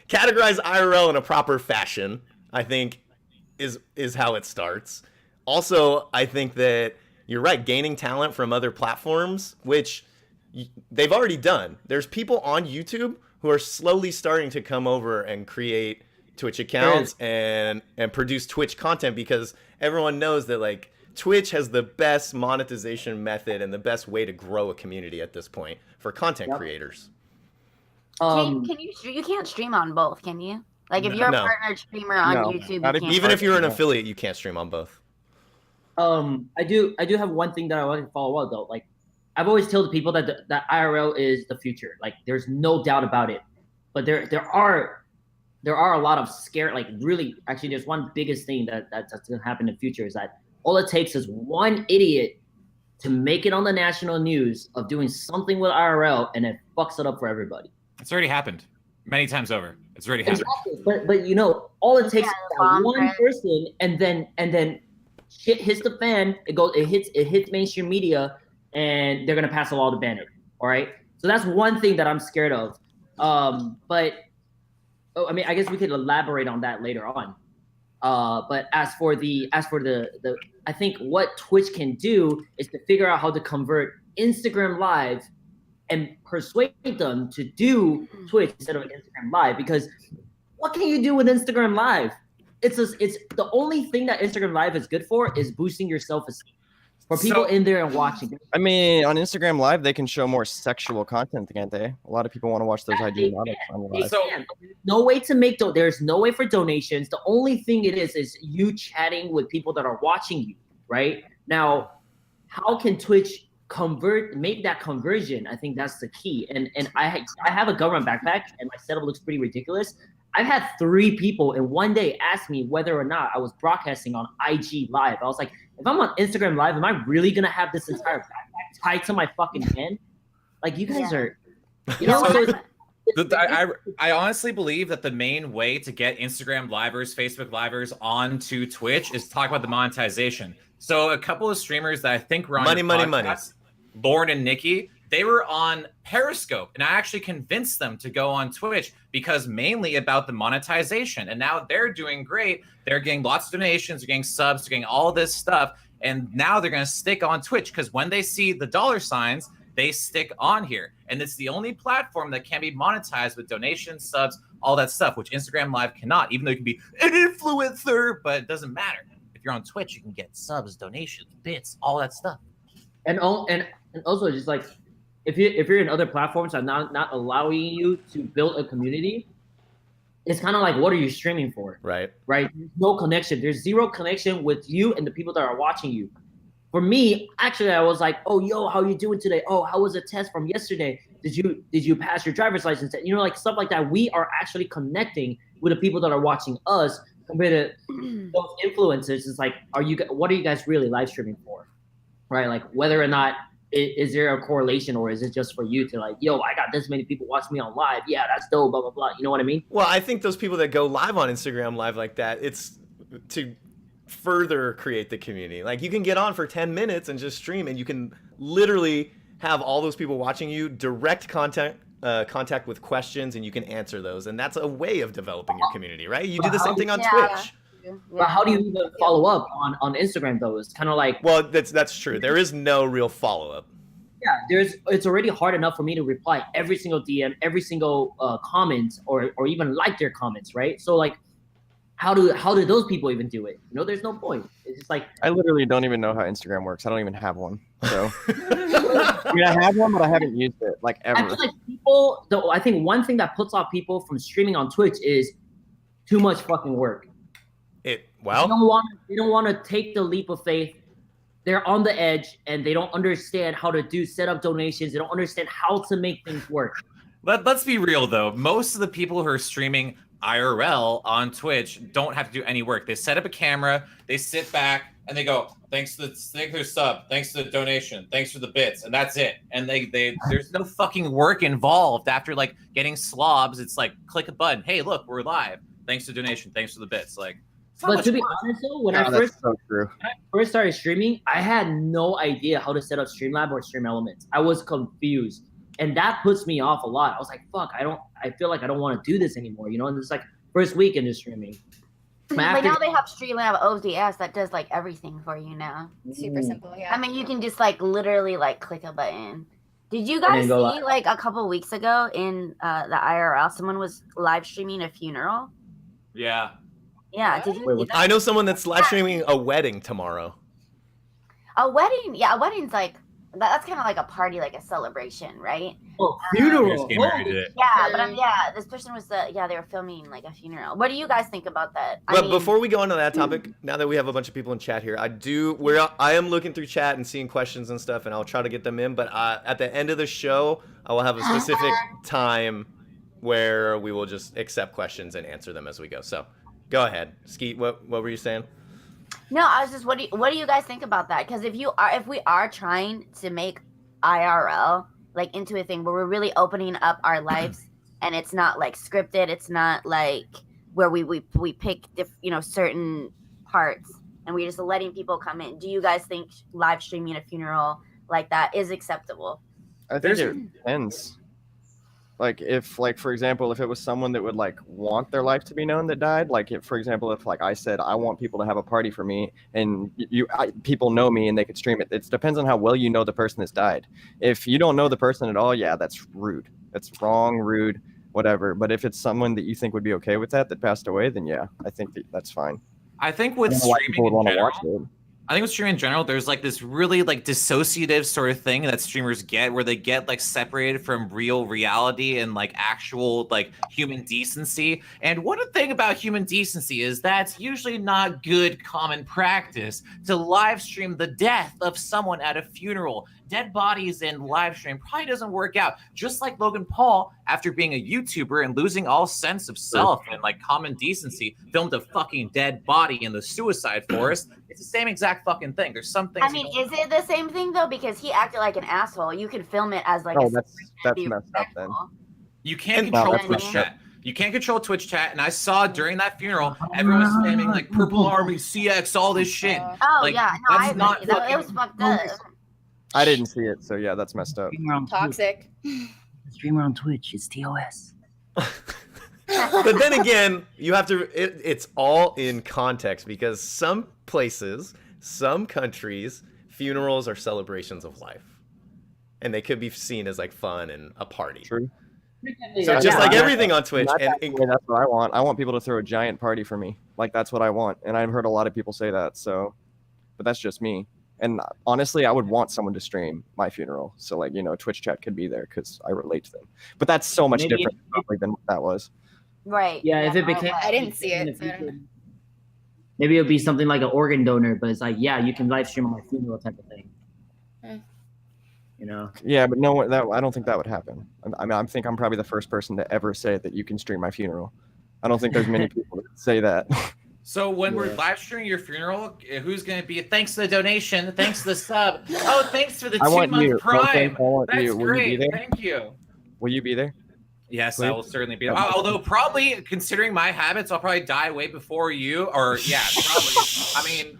categorize IRL in a proper fashion, I think is how it starts. Also, I think that you're right, gaining talent from other platforms, which they've already done. There's people on YouTube who are slowly starting to come over and create Twitch accounts and produce Twitch content, because everyone knows that, like, Twitch has the best monetization method and the best way to grow a community at this point for content creators. You can't stream on both, can you? Like if you're a No. partnered streamer on No, YouTube, not you if- can't. Even if you're an Yeah. affiliate, you can't stream on both. I do have one thing that I want to follow up though. Like, I've always told people that that IRL is the future. Like, there's no doubt about it. But there are a lot of actually there's one biggest thing that's gonna happen in the future is that all it takes is one idiot to make it on the national news of doing something with IRL, and it fucks it up for everybody. It's already happened many times over. It's already happened. Exactly. But you know, all it takes is that bomb one threat. person, and then shit hits the fan. It hits mainstream media, and they're gonna pass a law to ban it. All right. So that's one thing that I'm scared of. But I mean, I guess we could elaborate on that later on. But as for the I think what Twitch can do is to figure out how to convert Instagram Live and persuade them to do Twitch instead of Instagram Live, because what can you do with Instagram Live? It's the only thing that Instagram Live is good for is boosting your self-esteem for people in there and watching. I mean, on Instagram Live, they can show more sexual content, can't they? A lot of people want to watch those IG models on live. So- No way to make there's no way for donations. The only thing it is you chatting with people that are watching you, right? Now, how can Twitch make that conversion? I think that's the key. And I have a government backpack and my setup looks pretty ridiculous. I've had 3 people in one day ask me whether or not I was broadcasting on IG Live. I was like, if I'm on Instagram Live, am I really gonna have this entire backpack tied to my fucking hand? Like, you guys are, you know. I honestly believe that the main way to get Instagram Livers, Facebook Livers onto Twitch is to talk about the monetization. So a couple of streamers that I think were on Money, your money, podcast, Lauren and Nikki, they were on Periscope, and I actually convinced them to go on Twitch because mainly about the monetization. And now they're doing great. They're getting lots of donations, they're getting subs, they're getting all this stuff. And now they're going to stick on Twitch because when they see the dollar signs, they stick on here. And it's the only platform that can be monetized with donations, subs, all that stuff, which Instagram Live cannot, even though you can be an influencer, but it doesn't matter. If you're on Twitch, you can get subs, donations, bits, all that stuff. And also just like, if you're in other platforms that are not allowing you to build a community, it's kind of like, what are you streaming for? Right. Right? There's no connection. There's zero connection with you and the people that are watching you. For me, actually, I was like, oh, yo, how you doing today? Oh, how was the test from yesterday? Did you pass your driver's license? You know, like stuff like that. We are actually connecting with the people that are watching us compared to those influencers. It's like, what are you guys really live streaming for? Right? Like, whether or not is there a correlation, or is it just for you to like, yo, I got this many people watching me on live. Yeah, that's dope, blah, blah, blah. You know what I mean? Well, I think those people that go live on Instagram Live like that, it's to further create the community. Like, you can get on for 10 minutes and just stream, and you can literally have all those people watching you direct contact with questions, and you can answer those. And that's a way of developing your community, right? You do the same thing on Twitch. But how do you even follow up on Instagram though? It's kind of like, Well, that's true. There is no real follow-up. yeah, it's already hard enough for me to reply every single DM, every single comment, or even like their comments, right? So like, how do those people even do it? You know, there's no point. It's just like, I literally don't even know how Instagram works. I don't even have one. So I mean, I have one, but I haven't used it like I ever. feel like people, though, I think one thing that puts off people from streaming on Twitch is too much fucking work. They don't want to take the leap of faith. They're on the edge and they don't understand how to set up donations. They don't understand how to make things work. Let's be real though. Most of the people who are streaming IRL on Twitch don't have to do any work. They set up a camera, they sit back, and they go, thanks for the sub, thanks for the donation, thanks for the bits, and that's it. And they there's no fucking work involved after like getting slobs. It's like click a button. Hey, look, we're live. Thanks for the donation, thanks for the bits. Like, But to be honest though, when I That's so true. first started streaming, I had no idea how to set up Streamlab or Stream Elements. I was confused. And that puts me off a lot. I was like, fuck, I feel like I don't want to do this anymore, you know? And it's like first week into streaming. Like now they have Streamlab OBS that does like everything for you now. Super simple, yeah. I mean, you can just like literally like click a button. Did you guys see like a couple weeks ago in the IRL, someone was live streaming a funeral? yeah. Yeah, did you see that? I know someone that's live streaming a wedding tomorrow. A wedding? Yeah, a wedding's like that's kind of like a party, like a celebration, right? Oh, You're funeral. just getting married to it. Yeah, but this person was they were filming like a funeral. What do you guys think about that? But before we go on to that topic, now that we have a bunch of people in chat here, I am looking through chat and seeing questions and stuff, and I'll try to get them in. But at the end of the show, I will have a specific time where we will just accept questions and answer them as we go. So, go ahead, Skeet. What were you saying? No, I was just what do you guys think about that? Because if we are trying to make IRL like into a thing where we're really opening up our lives and it's not like scripted, it's not like where we pick certain parts and we're just letting people come in. Do you guys think live streaming a funeral like that is acceptable? I think it depends. Like for example, if it was someone that would like want their life to be known that died, like for example, if like I said, I want people to have a party for me and people know me and they could stream it. It depends on how well you know the person that's died. If you don't know the person at all, yeah, that's rude. That's wrong, rude, whatever. But if it's someone that you think would be okay with that passed away, then yeah, I think that's fine. I think with streaming in general, there's like this really like dissociative sort of thing that streamers get where they get like separated from real reality and like actual like human decency. And one thing about human decency is that's usually not good common practice to live stream the death of someone at a funeral. Dead bodies in live stream probably doesn't work out. Just like Logan Paul, after being a YouTuber and losing all sense of self and like common decency, filmed a fucking dead body in the suicide forest. It's the same exact fucking thing. There's some things. I mean, is it the same thing though? Because he acted like an asshole. You can film it as like that's messed up then. You can't control Twitch chat. You can't control Twitch chat, and I saw during that funeral, everyone was spamming like Purple Army, CX, all this shit. Oh like, yeah, no, I that's agree. not It was fucked up. I didn't see it, so yeah, that's messed up. Toxic. The streamer on Twitch is TOS. But then again, you have to. It's all in context because some places, some countries, funerals are celebrations of life, and they could be seen as like fun and a party. True. So just like everything on Twitch, that's what I want. I want people to throw a giant party for me. Like that's what I want, and I've heard a lot of people say that. So, but that's just me. And honestly, I would want someone to stream my funeral. So like, Twitch chat could be there because I relate to them. But that's so much different probably than what that was. Right. Yeah, if it became, I didn't see it. So I don't know. Maybe it would be something like an organ donor, but it's like, yeah, you can live stream on my funeral type of thing. Yeah, but no, I don't think that would happen. I think I'm probably the first person to ever say that you can stream my funeral. I don't think there's many people that say that. So when we're live streaming your funeral, who's going to be? Thanks for the donation. Thanks for the sub. Oh, thanks for the 2-month Prime. That's great. Thank you. Will you be there? Yes, I will certainly be there. Although probably, considering my habits, I'll probably die way before you. Or yeah, probably. I mean,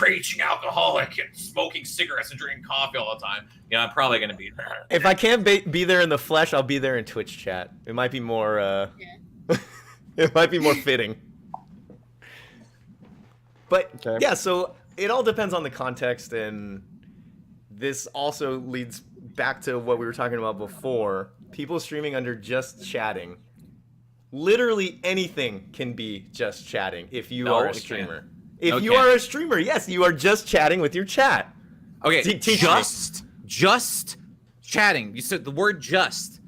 raging alcoholic and smoking cigarettes and drinking coffee all the time. Yeah, I'm probably going to be there. If I can't be there in the flesh, I'll be there in Twitch chat. It might be more. It might be more fitting. But yeah, so it all depends on the context, and this also leads back to what we were talking about before. People streaming under just chatting. Literally anything can be just chatting if you are a streamer. If you are a streamer, yes, you are just chatting with your chat. Okay, just chatting. You said the word just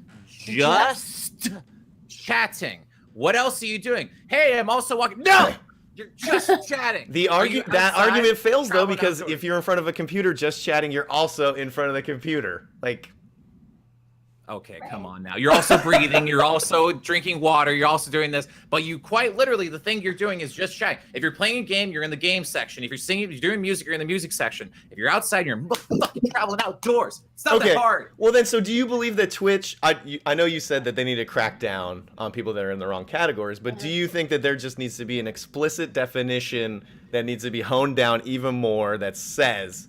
chatting. What else are you doing? Hey, I'm also walking. No, you're just chatting. That argument fails though, because if you're in front of a computer just chatting, you're also in front of the computer. Like, okay, come on now. You're also breathing. You're also drinking water. You're also doing this. But you quite literally, the thing you're doing is just chatting. If you're playing a game, you're in the game section. If you're singing, if you're doing music, you're in the music section. If you're outside, you're fucking traveling outdoors. It's not that hard. Well, then, so do you believe that Twitch, I know you said that they need to crack down on people that are in the wrong categories, but do you think that there just needs to be an explicit definition that needs to be honed down even more that says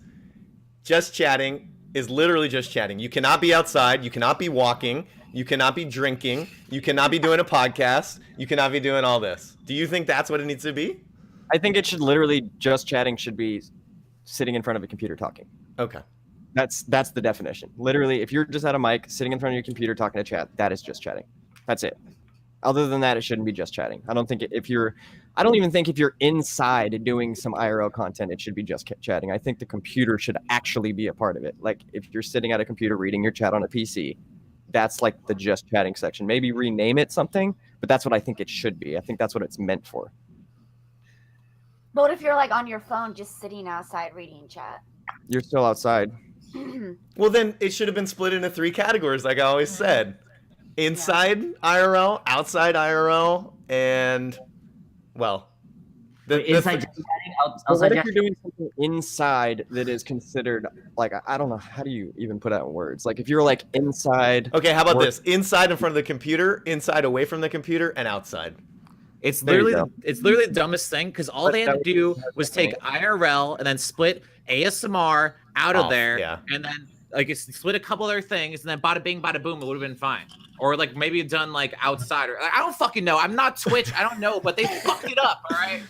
just chatting is literally just chatting? You cannot be outside. You cannot be walking. You cannot be drinking. You cannot be doing a podcast. You cannot be doing all this. Do you think that's what it needs to be? I think it should literally just chatting should be sitting in front of a computer talking. Okay. That's the definition. Literally, if you're just at a mic, sitting in front of your computer talking to chat, that is just chatting. That's it. Other than that, it shouldn't be just chatting. I don't think if you're I don't even think if you're inside doing some IRL content, it should be just chatting. I think the computer should actually be a part of it. Like if you're sitting at a computer reading your chat on a PC, that's like the just chatting section. Maybe rename it something, but that's what I think it should be. I think that's what it's meant for. But what if you're like on your phone just sitting outside reading chat? You're still outside. Well, then it should have been split into 3 categories, like I always said. Inside IRL, outside IRL, and, well... inside just chatting, So outside what if chat- you're doing something inside that is considered, like, I don't know, how do you even put out words? Like if you're like inside... Okay, how about Or- this? Inside in front of the computer, inside away from the computer, and outside. It's There you literally go. the dumbest thing because all But they had that to do was- was take IRL and then split ASMR out of Off, there, yeah. and then like split a couple other things, and then bada bing, bada boom, it would have been fine. Or like maybe done like outside, or I don't fucking know. I'm not Twitch, I don't know, but they fucked it up. All right.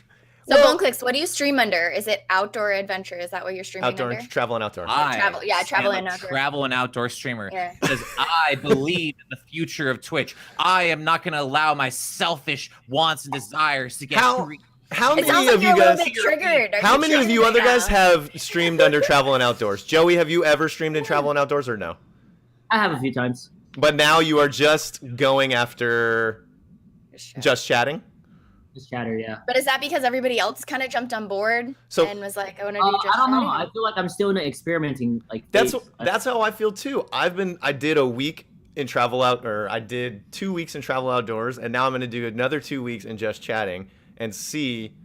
So Well- Boneclinks, what do you stream under? Is it outdoor adventure? Is that what you're streaming Outdoor, under? travel, and outdoor. Travel- yeah, travel am and a outdoor. travel and outdoor streamer Yeah. because I believe in the future of Twitch. I am not going to allow my selfish wants and desires to get How It many sounds like of you're you a little guys... bit triggered. Are How many of triggered you right other guys now? have streamed under travel and outdoors? Joey, have you ever streamed in travel and outdoors or no? I have a few times. But now you are just going after just chatting? Just chatter, yeah. But is that because everybody else kind of jumped on board So- and was like, I want to do just I don't know. chatting? I feel like I'm still in the experimenting like That's phase. that's how I feel too. I did a week in travel out, or I did 2 weeks in travel outdoors, and now I'm going to do another 2 weeks in just chatting and see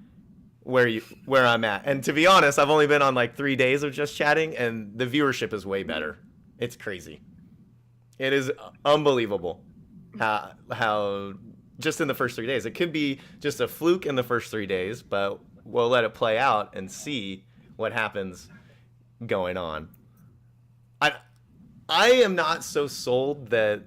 where I'm at. And to be honest, I've only been on like 3 days of just chatting, and the viewership is way better. It's crazy. It is unbelievable how just in the first 3 days. It could be just a fluke in the first 3 days, but we'll let it play out and see what happens going on. I am not so sold that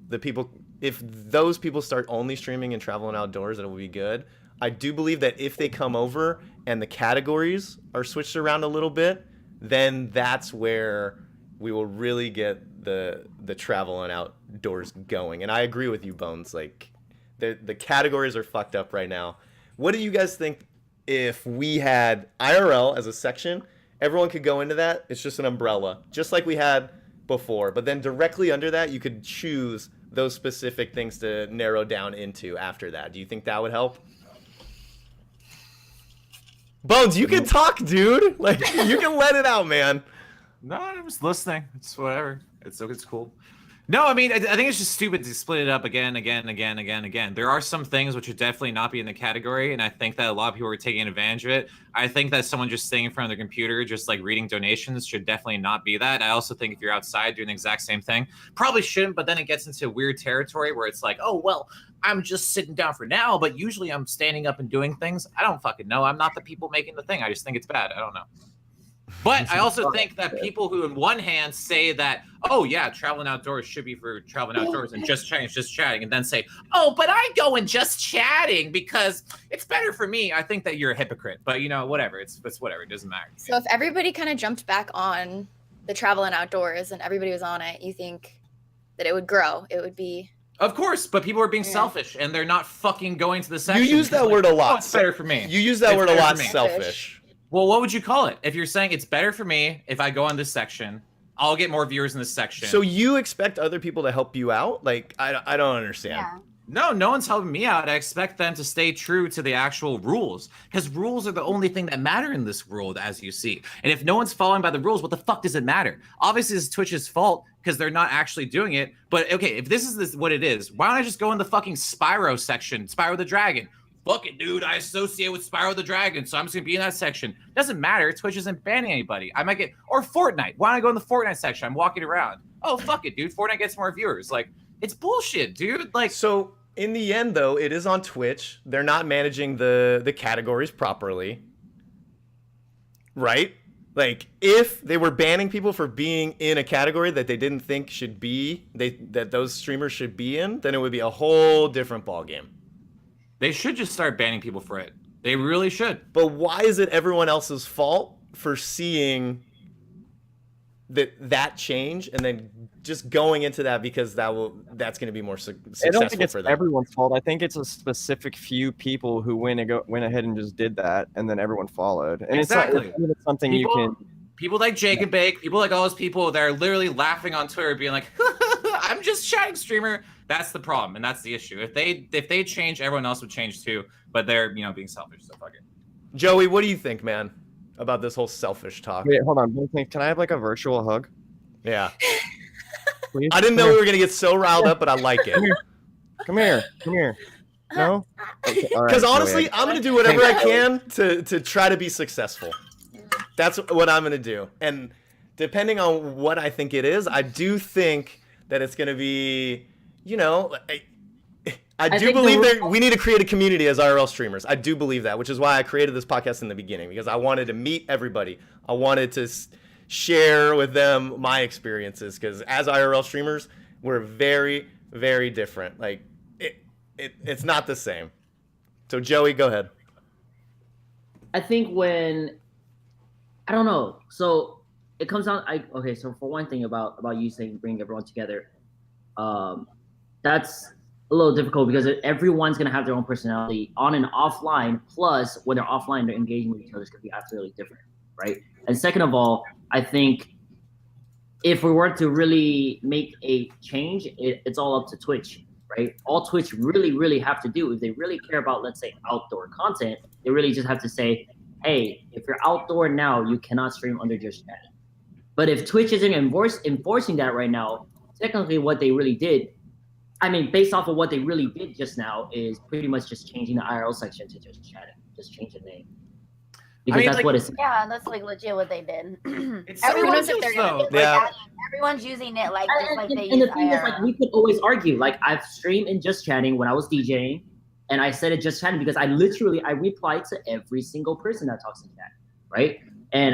the people, if those people start only streaming and travel and outdoors, it will be good. I do believe that if they come over and the categories are switched around a little bit, then that's where we will really get the travel and outdoors going. And I agree with you, Bones. Like the categories are fucked up right now. What do you guys think if we had IRL as a section? Everyone could go into that. It's just an umbrella, just like we had before. But then directly under that, you could choose those specific things to narrow down into after that. Do you think that would help? Bones, you can talk, dude. Like, you can let it out, man. No, I'm just listening. It's whatever. It's cool. No, I mean, I think it's just stupid to split it up again. There are some things which would definitely not be in the category, and I think that a lot of people are taking advantage of it. I think that someone just sitting in front of their computer, just like reading donations, should definitely not be that. I also think if you're outside doing the exact same thing, probably shouldn't, but then it gets into weird territory where it's like, oh, well, I'm just sitting down for now, but usually I'm standing up and doing things. I don't fucking know. I'm not the people making the thing. I just think it's bad. I don't know. But I also think that people who, in one hand, say that, oh, yeah, traveling outdoors should be for traveling outdoors and just chatting, and then say, oh, but I go and just chatting because it's better for me. I think that you're a hypocrite. But, you know, whatever. It's whatever. It doesn't matter. So if everybody kind of jumped back on the travel and outdoors and everybody was on it, you think that it would grow? It would be... Of course, but people are being Yeah. selfish, and they're not fucking going to the section. You use that because, word a lot. Oh, it's better for me. You use that It's word a better lot, for me. selfish. Well, what would you call it? If you're saying it's better for me if I go on this section, I'll get more viewers in this section. So you expect other people to help you out? Like, I don't understand. Yeah. No one's helping me out. I expect them to stay true to the actual rules, because rules are the only thing that matter in this world, as you see. And if no one's following by the rules, what the fuck does it matter? Obviously, it's Twitch's fault because they're not actually doing it. But okay, if this is what it is, why don't I just go in the fucking Spyro section, Spyro the Dragon? Fuck it, dude. I associate with Spyro the Dragon, so I'm just gonna be in that section. Doesn't matter. Twitch isn't banning anybody. I might get, or Fortnite. Why don't I go in the Fortnite section? I'm walking around. Oh, fuck it, dude. Fortnite gets more viewers. Like, it's bullshit, dude. Like, So in the end, though, it is on Twitch. They're not managing the categories properly, right? Like, if they were banning people for being in a category that they didn't think should be, that those streamers should be in, then it would be a whole different ballgame. they should just start banning people for it. They really should. But why is it everyone else's fault for seeing that change, and then just going into that because that's going to be more I don't think successful it's for them. everyone's fault. I think it's a specific few people who went ahead and just did that, and then everyone followed. And Exactly. it's not it's something you can. People like Jake and Bake, people like all those people that are literally laughing on Twitter, being like, "I'm just chatting streamer." That's the problem, and that's the issue. If they change, everyone else would change too. But they're being selfish. So fuck it. Joey, what do you think, man, about this whole selfish talk? Wait, hold on. Can I have like a virtual hug? Yeah. Please? I didn't know we were gonna get so riled up, but I like it. Come here. No? Okay, all right, Because honestly, Joey. I'm gonna do whatever I can to try to be successful. That's what I'm gonna do. And depending on what I think it is, I do think that it's gonna be, I do think believe the- that we need to create a community as IRL streamers. I do believe that, which is why I created this podcast in the beginning, because I wanted to meet everybody. I wanted to share with them my experiences, because as IRL streamers, we're very, very different. Like, it's not the same. So Joey, go ahead. I think I don't know. So it comes down. Okay. So for one thing about you saying bring everyone together, that's a little difficult because everyone's gonna have their own personality on and offline. Plus, when they're offline, they're engaging with each other is gonna be absolutely different, right? And second of all, I think if we were to really make a change, it's all up to Twitch, right? All Twitch really have to do, if they really care about, let's say, outdoor content, they really just have to say, hey, if you're outdoor now, you cannot stream under just chatting. But if Twitch isn't enforcing that right now, technically what they really did, I mean, based off of what they really did just now, is pretty much just changing the IRL section to just chatting, just change the name. Because that's what it's. Yeah, that's like legit what they did. It's so Everyone's ridiculous, though. Yeah. Everyone's using it like just like they And use the thing is, IRL. like, we could always argue. Like, I've streamed in just chatting when I was DJing, and I said it just chatting because I replied to every single person that talks in chat, right? And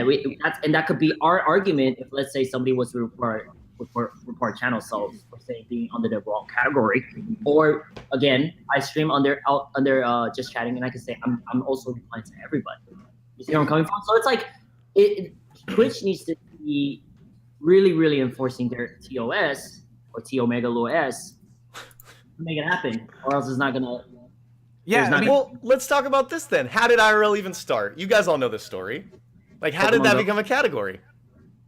that could be our argument if, let's say, somebody was to report channel self for saying being under the wrong category, or again, I stream under just chatting, and I can say I'm also replying to everybody. You see where I'm coming from? So it's like Twitch needs to be really enforcing their TOS or TOS to make it happen, or else it's not gonna. Yeah. Well, let's talk about this then. How did IRL even start? You guys all know this story. Like, how did that become a category?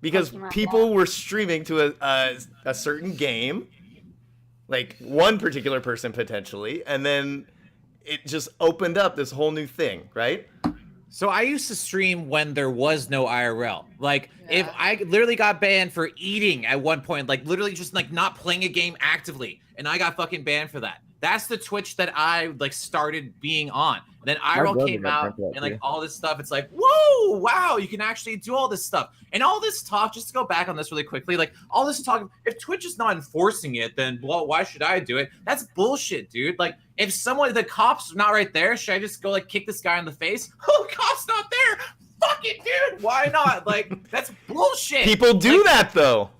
Because people were streaming to a certain game, like one particular person potentially, and then it just opened up this whole new thing, right? So I used to stream when there was no IRL. Like, if I literally got banned for eating at one point, like literally just like not playing a game actively, and I got fucking banned for that. That's the Twitch that I like started being on. And then IRL came out and like all this stuff. It's like, whoa, wow, you can actually do all this stuff. And all this talk, just to go back on this really quickly, like all this talk, if Twitch is not enforcing it, then well, why should I do it? That's bullshit, dude. Like, if the cop's not right there, should I just go like kick this guy in the face? Oh, cop's not there. Fuck it, dude. Why not? Like, that's bullshit. People do that though.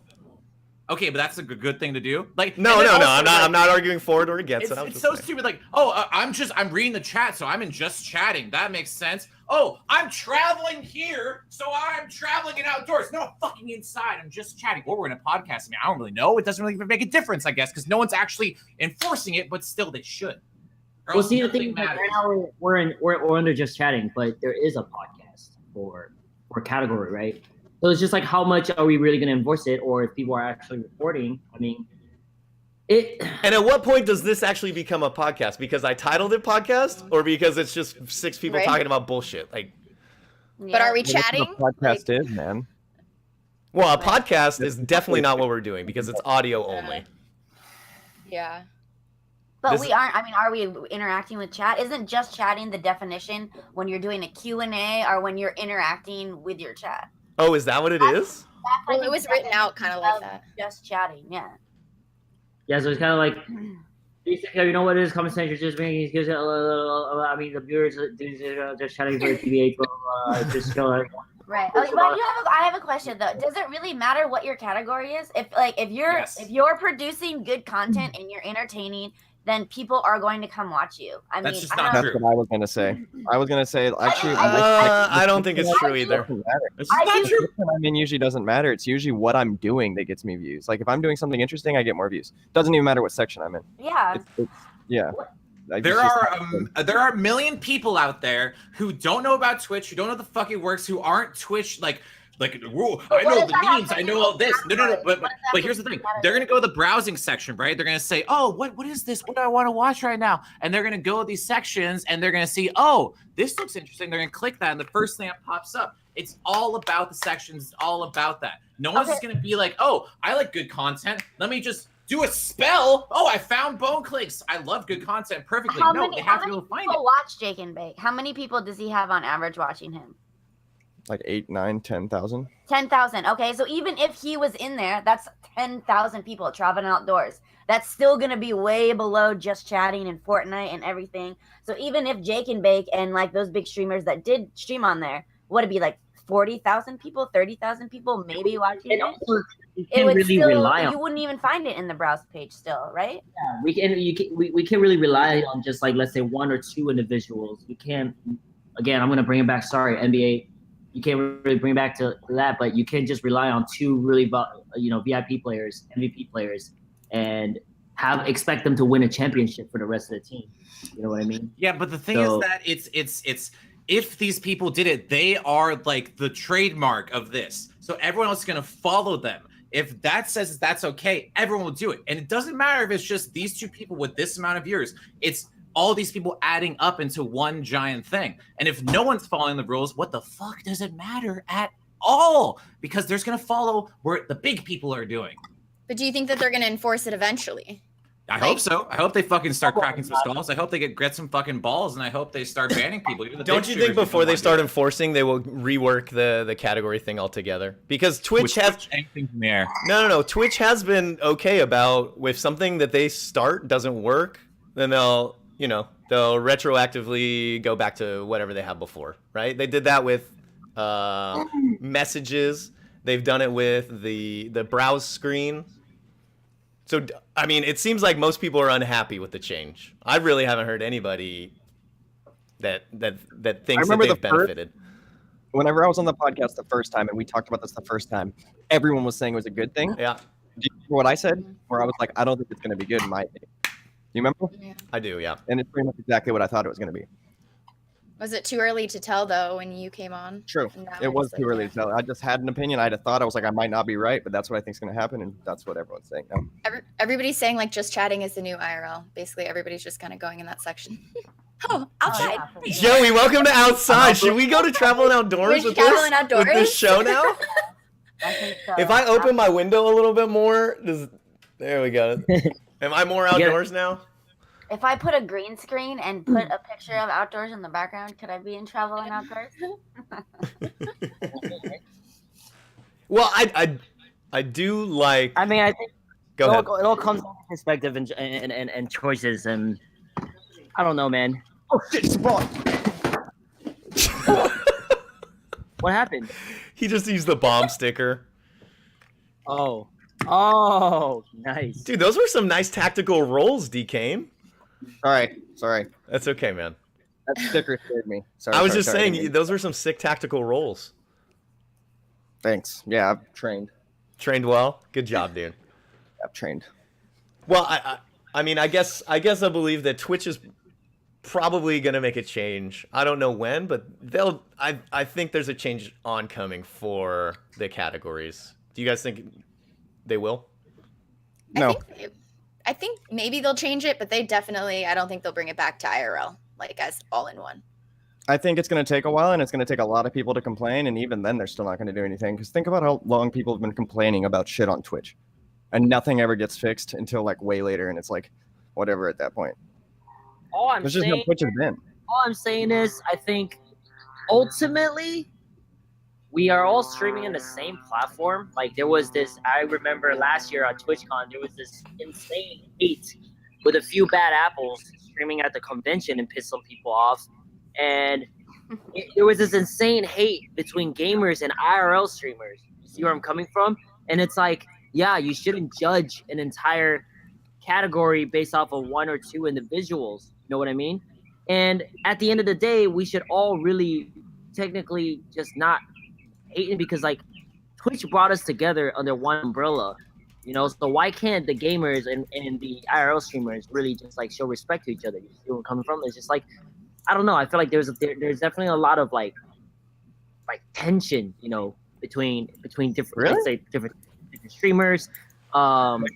Okay, but that's a good thing to do. Like, no. I'm not arguing for it or against it. It's so stupid. Like, oh, I'm reading the chat, so I'm in just chatting. That makes sense. Oh, I'm traveling here, so I'm traveling in outdoors. No, I'm fucking inside. I'm just chatting. Or we're in a podcast. I mean, I don't really know. It doesn't really make a difference, I guess, because no one's actually enforcing it, but still they should. Well, see, the thing is, like, right now we're under just chatting, but there is a podcast for category, right? So it's just like, how much are we really going to enforce it, or if people are actually reporting? I mean, it. And at what point does this actually become a podcast? Because I titled it podcast, or because it's just six people talking about bullshit? Like, But are we chatting? What a podcast is, man. well, a podcast is definitely not what we're doing because it's audio only. Yeah. But This- we aren't. I mean, are we interacting with chat? Isn't just chatting the definition when you're doing a Q&A or when you're interacting with your chat? Oh, is that what it is? Well, it was written out kind of like that. Just chatting, yeah. Yeah, so it's kind of like, basically, you know what it is? Conversation just making. I mean, the viewers just chatting for TBH. Just go. Right. Okay, but I have a question though. Does it really matter what your category is? If you're producing good content and you're entertaining, then people are going to come watch you. I That's mean, just I not don't- true. That's what I was gonna say. I was gonna say actually. I don't think it's true either. Doesn't matter. It's just I not do- The true. section I'm in usually doesn't matter. It's usually what I'm doing that gets me views. Like if I'm doing something interesting, I get more views. Doesn't even matter what section I'm in. Yeah. Yeah. There are a million people out there who don't know about Twitch, who don't know the fuck it works, who aren't Twitch whoa, I what know if the that memes, happens I know all in this. No, categories? but What if that but here's the thing. happens in They're gonna go to the browsing section, right? They're gonna say, oh, what is this? What do I want to watch right now? And they're gonna go to these sections and they're gonna see, oh, this looks interesting. They're gonna click that, and the first thing that pops up. It's all about the sections. It's all about that. No one's just gonna be like, oh, I like good content. Let me just do a spell. Oh, I found Boneclinks. I love good content perfectly. How No, many, they how have to many go find people it. watch Jake and Bake? How many people does he have on average watching him? Like 8, 9, 10,000. 10,000. Okay, so even if he was in there, that's 10,000 people traveling outdoors. That's still gonna be way below just chatting and Fortnite and everything. So even if Jake and Bake and like those big streamers that did stream on there, would it be like 40,000 people, 30,000 people maybe watching And it? also, you It can't would really still, rely on. you wouldn't even find it in the browse page still, right? We can't really rely on just like, let's say, one or two individuals. You can't. Again, I'm gonna bring it back. Sorry, NBA. You can't really bring it back to that, but you can't just rely on two really, VIP players, MVP players, and expect them to win a championship for the rest of the team. You know what I mean? Yeah, but the thing So- is that it's if these people did it, they are like the trademark of this. So everyone else is gonna follow them. If that says that's okay, everyone will do it. And it doesn't matter if it's just these two people with this amount of viewers. It's all these people adding up into one giant thing. And if no one's following the rules, what the fuck does it matter at all? Because there's gonna follow where the big people are doing. But do you think that they're going to enforce it eventually? I hope so. I hope they fucking start cracking some skulls. I hope they get some fucking balls, and I hope they start banning people. Even the Don't big you streamers think who before don't they want to start do it. enforcing, they will rework the category thing altogether? Because Twitch has anything from the air. no. Twitch has been okay about if something that they start doesn't work, then they'll retroactively go back to whatever they have before, right? They did that with messages. They've done it with the browse screen. So I mean, it seems like most people are unhappy with the change. I really haven't heard anybody that thinks that remember they've the first- benefited. Whenever I was on the podcast the first time and we talked about this the first time, everyone was saying it was a good thing. Yeah, Do you remember what I said? Where I was like, I don't think it's going to be good in my opinion. Do you remember? I do. Yeah. And it's pretty much exactly what I thought it was going to be. Was it too early to tell though when you came on? True. And now It we're was just too like, early to tell. I just had an opinion. I had a thought. I was like, I might not be right, but that's what I think is going to happen, and that's what everyone's saying now. Everybody's saying like just chatting is the new IRL. Basically, everybody's just kind of going in that section. Oh, outside. yeah. Joey, welcome to Outside. Should we go to Traveling Outdoors We're with traveling this outdoors? with this show now? I think so. If I open my window a little bit more, there we go. Am I more outdoors now? If I put a green screen and put a picture of outdoors in the background, could I be in traveling outdoors? Well, I do like. I mean, I think Go ahead. it all comes down to perspective and choices, and I don't know, man. Oh shit, spawn. What happened? He just used the bomb sticker. Oh, nice. Dude, those were some nice tactical rolls, DKane. Sorry. That's okay, man. That sticker scared me. Sorry. I was sorry, just sorry. saying, those were some sick tactical rolls. Thanks. Yeah, I've trained. Trained well. Good job, dude. I've trained. Well, I mean, I guess I believe that Twitch is probably gonna make a change. I don't know when, but I think there's a change oncoming for the categories. Do you guys think they will? No. I think maybe they'll change it, but I don't think they'll bring it back to IRL, like as all in one. I think it's going to take a while, and it's going to take a lot of people to complain, and even then, they're still not going to do anything. Because think about how long people have been complaining about shit on Twitch, and nothing ever gets fixed until like way later, and it's like whatever at that point. All I'm That's just how saying, Twitch has been. all I'm saying is, I think ultimately we are all streaming in the same platform. Like there was this, I remember last year on TwitchCon, there was this insane hate with a few bad apples streaming at the convention and pissed some people off. And there was this insane hate between gamers and IRL streamers. You see where I'm coming from? And it's like, yeah, you shouldn't judge an entire category based off of 1 or 2 individuals. You know what I mean? And at the end of the day, we should all really technically just not hate it, because like Twitch brought us together under one umbrella. You know, so why can't the gamers and the IRL streamers really just like show respect to each other? You see where I'm coming from? It's just like, I don't know. I feel like there's definitely a lot of like tension, you know, between different, let's say different streamers, and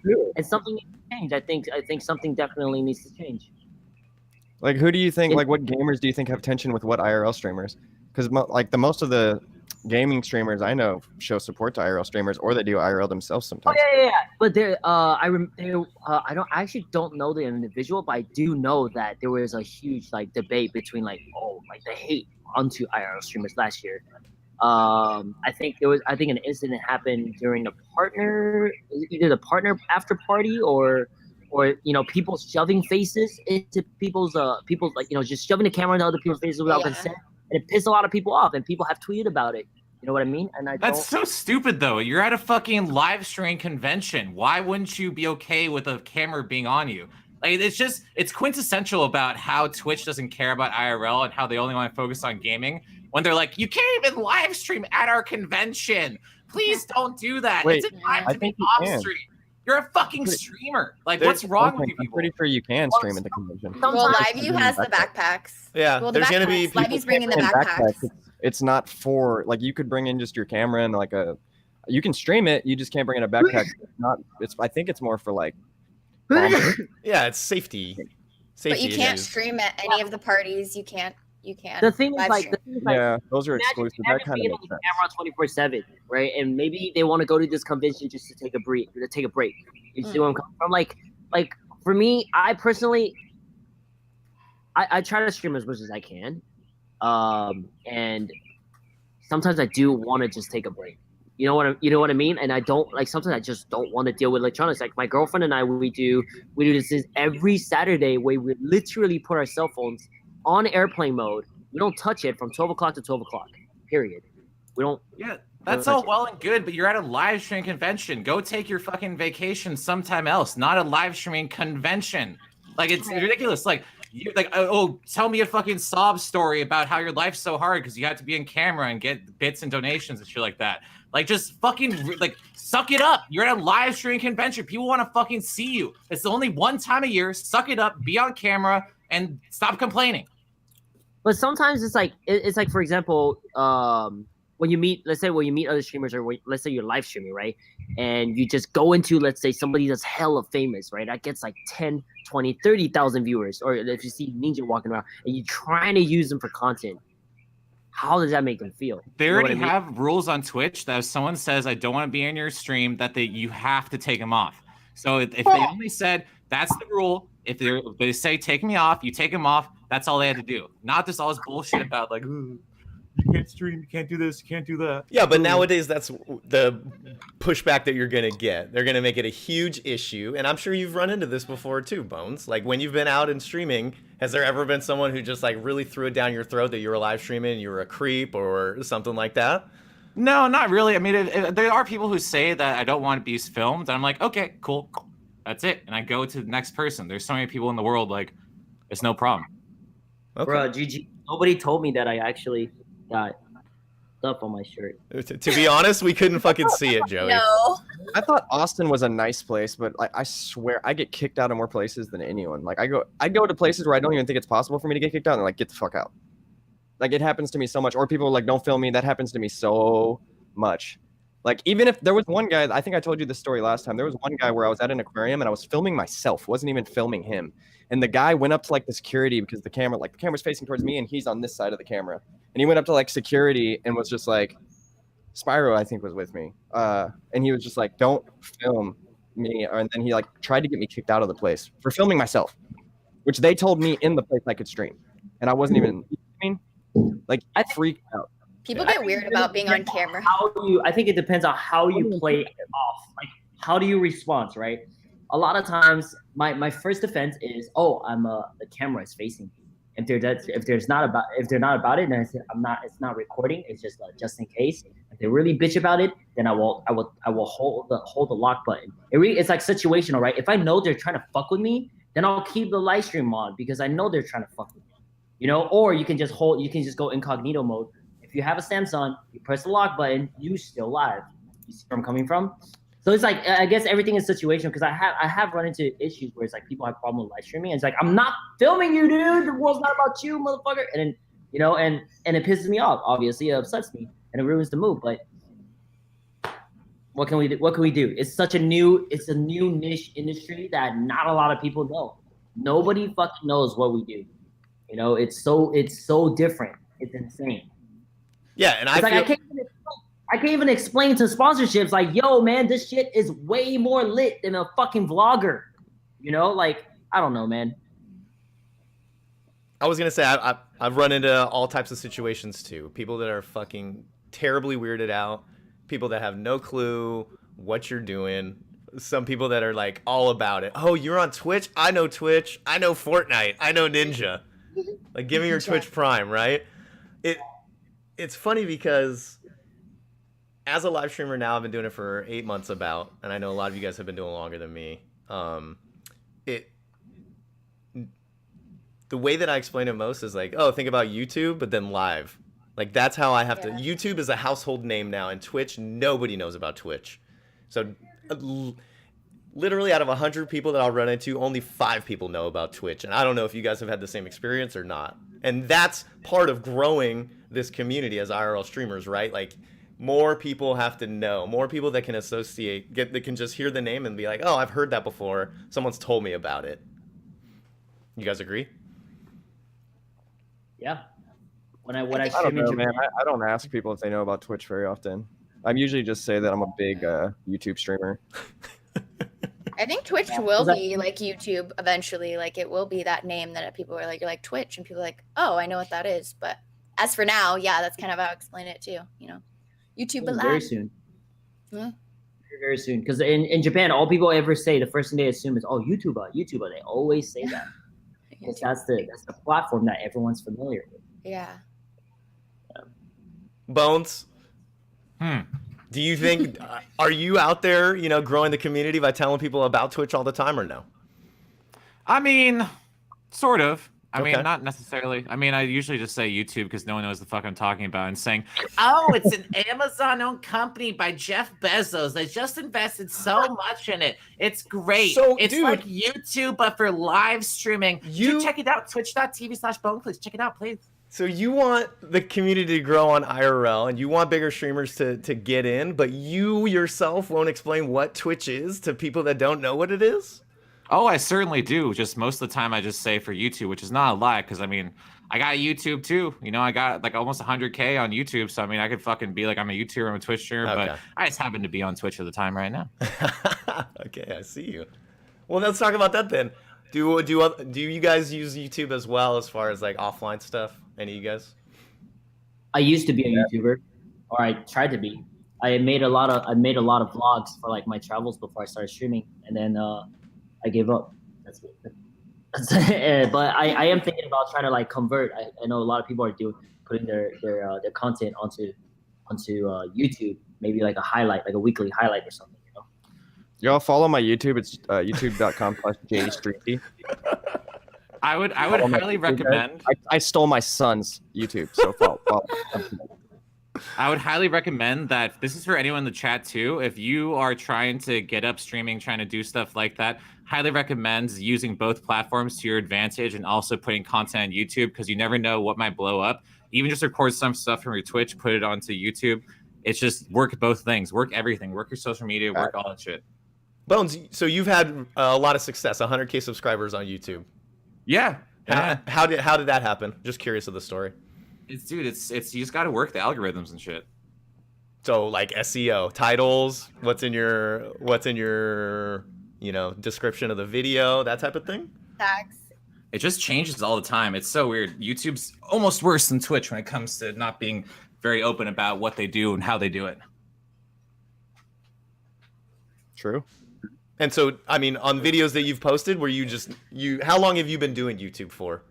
something needs to change. I think something definitely needs to change. Like, who do you think? Like, what gamers do you think have tension with what IRL streamers? Because like the most of the gaming streamers I know show support to IRL streamers, or they do IRL themselves sometimes. Oh yeah. But there, I actually don't know the individual, but I do know that there was a huge like debate between like the hate onto IRL streamers last year. I think an incident happened during either the partner after party or you know, people shoving faces into people's like, you know, just shoving the camera into other people's faces without consent. And it pissed a lot of people off, and people have tweeted about it. You know what I mean? And That's so stupid, though. You're at a fucking live stream convention. Why wouldn't you be okay with a camera being on you? Like, it's quintessential about how Twitch doesn't care about IRL and how they only want to focus on gaming. When they're like, you can't even live stream at our convention. Please don't do that. Wait, it's a time I to think be you off can. stream. You're a fucking streamer. Like, what's wrong with you I'm people? pretty sure you can stream at the convention. Well, LiveView has the backpacks. Yeah, Well, the there's gonna be backpacks. LiveView's bringing the And backpacks. It's not for like, you could bring in just your camera and like you can stream it. You just can't bring in a backpack. I think it's more for like. Yeah, it's safety. But you can't issues. stream at any of the parties. You can't. The thing is, live like, stream. Yeah, those are exclusive. That kind of being makes on the sense. camera 24/7, right? And maybe they want to go to this convention just to take a break. You see where I'm coming from? Like for me, I personally, I try to stream as much as I can, and sometimes I do want to just take a break. You know what I mean? And I don't like, sometimes I just don't want to deal with electronics. Like my girlfriend and I, we do this every Saturday, where we literally put our cell phones on airplane mode. We don't touch it from 12 o'clock to 12 o'clock, period. We don't. Yeah, that's all well and good, but you're at a live stream convention. Go take your fucking vacation sometime else, not a live streaming convention. Like, it's ridiculous. Like, tell me a fucking sob story about how your life's so hard because you have to be in camera and get bits and donations and shit like that. Like, just fucking, like, suck it up. You're at a live streaming convention. People want to fucking see you. It's only one time a year. Suck it up, be on camera, and stop complaining. But sometimes it's like for example, when you meet other streamers, or let's say you're live streaming, right? And you just go into, let's say, somebody that's hella famous, right? That gets like 10, 20, 30,000 viewers. Or if you see Ninja walking around and you're trying to use them for content, how does that make them feel? They You know what already I mean? have rules on Twitch that if someone says, I don't want to be in your stream, that you have to take them off. So if they only said, that's the rule, if they say, take me off, you take them off, that's all they had to do. Not this all this bullshit about like, ooh, you can't stream, you can't do this, you can't do that. Yeah, but nowadays that's the pushback that you're gonna get. They're gonna make it a huge issue, and I'm sure you've run into this before too, Bones. Like, when you've been out and streaming, has there ever been someone who just like really threw it down your throat that you were live streaming and you were a creep or something like that? No, not really. I mean, there are people who say that I don't want to be filmed, and I'm like, okay, cool, that's it, and I go to the next person. There's so many people in the world, like, it's no problem. Okay. Bro, GG. Nobody told me that I actually got stuff on my shirt. To be honest, we couldn't fucking see it, Joey. No. I thought Austin was a nice place, but I swear I get kicked out of more places than anyone. Like, I go to places where I don't even think it's possible for me to get kicked out, and they're like, get the fuck out. Like, it happens to me so much. Or people are like, don't film me. That happens to me so much. Like, even if there was one guy, I think I told you this story last time. There was one guy where I was at an aquarium and I was filming myself. Wasn't even filming him. And the guy went up to like the security, because the camera's facing towards me and he's on this side of the camera. And he went up to like security and was just like, Spyro, I think, was with me. And he was just like, don't film me. And then he like tried to get me kicked out of the place for filming myself, which they told me in the place I could stream. And I wasn't even, you know what I mean? Like, I freaked out. People get weird about being on camera. I think it depends on how you play it off. Like, how do you respond, right? A lot of times, my first defense is, the camera is facing me. If they're not about it, then it's not recording. It's just in case. If they really bitch about it, then I will hold the lock button. It's like situational, right? If I know they're trying to fuck with me, then I'll keep the live stream on because I know they're trying to fuck with me. You know, or you can just go incognito mode. If you have a Samsung, you press the lock button, you still live. You see where I'm coming from? So it's like, I guess everything is situational because I have run into issues where it's like people have problem with live streaming. And it's like, I'm not filming you, dude. The world's not about you, motherfucker. And then, you know, and it pisses me off. Obviously, it upsets me and it ruins the mood. But what can we do? What can we do? It's a new niche industry that not a lot of people know. Nobody fucking knows what we do. You know, it's so different. It's insane. Yeah, and I can't even explain to sponsorships like, yo, man, this shit is way more lit than a fucking vlogger. You know, like, I don't know, man. I was gonna say I've run into all types of situations too. People that are fucking terribly weirded out. People that have no clue what you're doing. Some people that are like all about it. Oh, you're on Twitch? I know Twitch. I know Fortnite. I know Ninja. Like, give me your Twitch Prime, right? It's funny because as a live streamer now, I've been doing it for 8 months about, and I know a lot of you guys have been doing longer than me. The way that I explain it most is like, oh, think about YouTube, but then live. Like, that's how I have to. YouTube is a household name now, and Twitch, nobody knows about Twitch. So, literally out of 100 people that I'll run into, only 5 people know about Twitch. And I don't know if you guys have had the same experience or not. And that's part of growing this community as IRL streamers, right? Like, more people have to know. More people that can associate, that can just hear the name and be like, oh, I've heard that before. Someone's told me about it. You guys agree? Yeah. When I I stream don't know, in man. Japan, I don't ask people if they know about Twitch very often. I usually just say that I'm a big YouTube streamer. I think Twitch will be like YouTube eventually. Like, it will be that name that people are like, you're like Twitch, and people are like, oh, I know what that is. But as for now, yeah, that's kind of how I explain it too. You know, YouTube but very live. soon. Yeah. Very soon. Because in Japan, all people ever say, the first thing they assume is, oh, YouTuber. They always say that. Because that's the platform that everyone's familiar with. Yeah. Bones. Do you think, are you out there, you know, growing the community by telling people about Twitch all the time or no? I mean, sort of. I Okay. mean, not necessarily. I mean, I usually just say YouTube because no one knows the fuck I'm talking about and saying, oh, it's an Amazon-owned company by Jeff Bezos. They just invested so much in it. It's great. So, it's dude, like YouTube, but for live streaming. You check it out, twitch.tv/Boneclinks. Check it out, please. So you want the community to grow on IRL, and you want bigger streamers to get in, but you yourself won't explain what Twitch is to people that don't know what it is? Oh, I certainly do. Just most of the time I just say for YouTube, which is not a lie, because I mean, I got YouTube too. You know, I got like almost 100K on YouTube. So I mean, I could fucking be like, I'm a YouTuber, I'm a Twitch streamer, Okay. but I just happen to be on Twitch at the time right now. Okay, I see you. Well, let's talk about that then. Do you guys use YouTube as well as far as like offline stuff? Any of you guys? I used to be a YouTuber, or I tried to be. I made a lot of vlogs for like my travels before I started streaming, and then I gave up. That's it. But I am thinking about trying to like convert. I know a lot of people are putting their content onto YouTube, maybe like a highlight, like a weekly highlight or something. You know. Y'all follow my YouTube. It's youtube.com/jstreety. I would highly recommend. I stole my son's YouTube, so follow. I would highly recommend that. This is for anyone in the chat too. If you are trying to get up streaming, trying to do stuff like that, highly recommend using both platforms to your advantage and also putting content on YouTube, because you never know what might blow up. Even just record some stuff from your Twitch, put it onto YouTube. It's just work both things, work everything, work your social media, work all that shit. Bones, so you've had a lot of success, 100K subscribers on YouTube. Yeah. How did that happen? Just curious of the story. It's you just got to work the algorithms and shit. So like SEO, titles, what's in your description of the video, that type of thing. Tags. It just changes all the time. It's so weird. YouTube's almost worse than Twitch when it comes to not being very open about what they do and how they do it. True. And so, I mean, on videos that you've posted, where how long have you been doing YouTube for?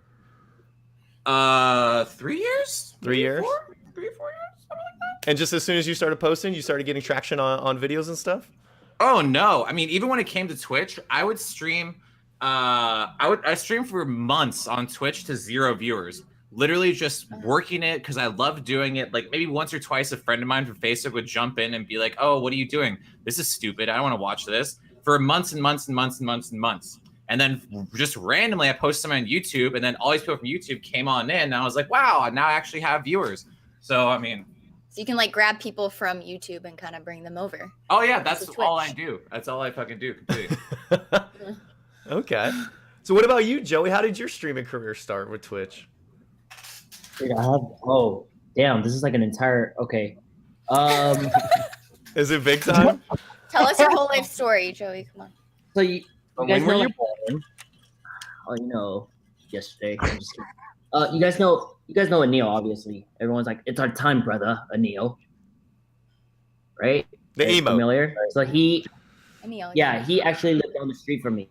3 years? 3 years? 3 or 4 years? Something like that. And just as soon as you started posting, you started getting traction on videos and stuff? Oh no! I mean, even when it came to Twitch, I would stream. I streamed for months on Twitch to 0 viewers. Literally just working it because I loved doing it. Like maybe once or twice, a friend of mine from Facebook would jump in and be like, "Oh, what are you doing? This is stupid. I don't want to watch this." For months and months and months and months and months. And then just randomly, I posted them on YouTube, and then all these people from YouTube came on in, and I was like, "Wow! Now I actually have viewers." So I mean. So you can like grab people from YouTube and kind of bring them over. Oh yeah, that's to all I Twitch. do. That's all I fucking do. Completely. Okay. So what about you, Joey? How did your streaming career start with Twitch? Dude, oh damn, this is like an entire okay. Is it big time? Tell us your whole life story, Joey. Come on. So you When guys were know you like, oh, you know, yesterday. I'm just kidding. You guys know Anil, obviously. Everyone's like, it's our time, brother, Anil. Right? The Very emo. familiar. So he Anil, he actually lived down the street from me.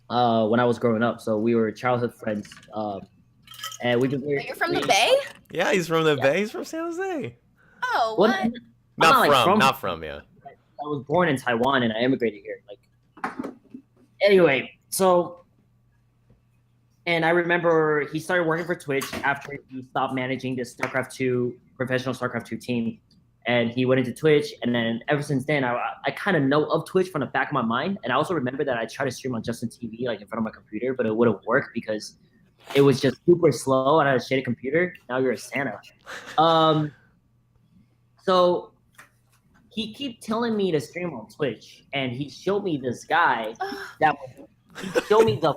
When I was growing up. So we were childhood friends. And we just But you're from the Bay? Yeah, he's from the Bay. He's from San Jose. Oh, What? what? Not from, yeah. I was born in Taiwan and I immigrated here. Like, anyway, so, and I remember he started working for Twitch after he stopped managing this professional StarCraft 2 team, and he went into Twitch. And then ever since then, I kind of know of Twitch from the back of my mind. And I also remember that I tried to stream on Justin TV, like in front of my computer, but it wouldn't work because it was just super slow and I had a shitty computer. Now you're a Santa. So he keep telling me to stream on Twitch, and he showed me this guy he showed me the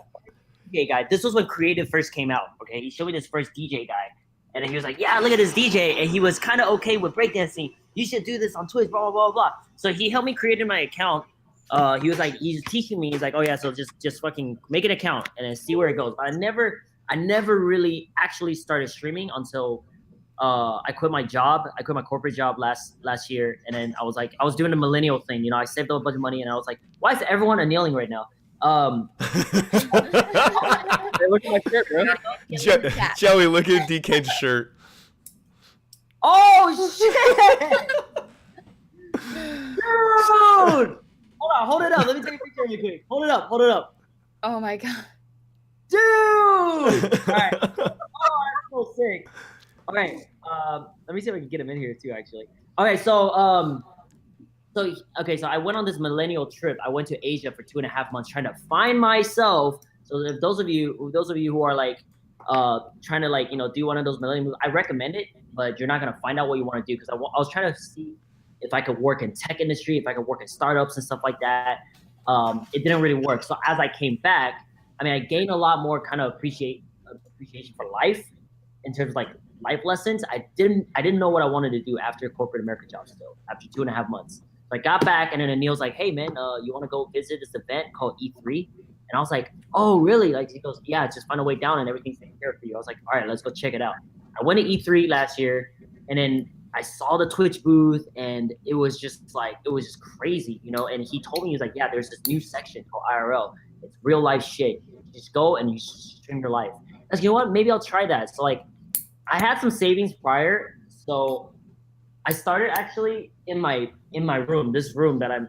DJ guy. This was when Creative first came out. Okay, he showed me this first DJ guy, and then he was like, "Yeah, look at this DJ," and he was kind of okay with breakdancing. You should do this on Twitch, blah blah blah blah. So he helped me create my account. He was like, he's teaching me. He's like, "Oh yeah, so just fucking make an account and then see where it goes." But I never really actually started streaming until I quit my job. I quit my corporate job last year, and then I was doing the millennial thing. You know, I saved up a bunch of money, and I was like, why is everyone kneeling right now? Hey, look at my shirt, bro. Joey, look at DKane's shirt. Oh shit! Dude! Hold it up. Let me take a picture really quick. Hold it up. Oh my god. Dude! All right. Oh, that's so sick. All right. Let me see if I can get him in here too, actually. Okay, so I went on this millennial trip. I went to Asia for 2.5 months trying to find myself. So if those of you who are like trying to like, you know, do one of those millennial moves, I recommend it, but you're not gonna find out what you want to do because I was trying to see if I could work in tech industry, if I could work in startups and stuff like that. It didn't really work. So as I came back, I mean, I gained a lot more kind of appreciation for life in terms of like life lessons. I didn't know what I wanted to do after corporate America job still, after 2.5 months. So I got back, and then Anil's like, "Hey man, you want to go visit this event called E3?" And I was like, "Oh really?" Like he goes, "Yeah, just find a way down and everything's taken care of for you." I was like, "All right, let's go check it out." I went to E3 last year, and then I saw the Twitch booth, and it was just crazy, you know. And he told me, he was like, "Yeah, there's this new section called IRL. It's real life shit. You just go and you stream your life." I was like, "You know what? Maybe I'll try that." So like, I had some savings prior, so I started actually in my room, this room that I'm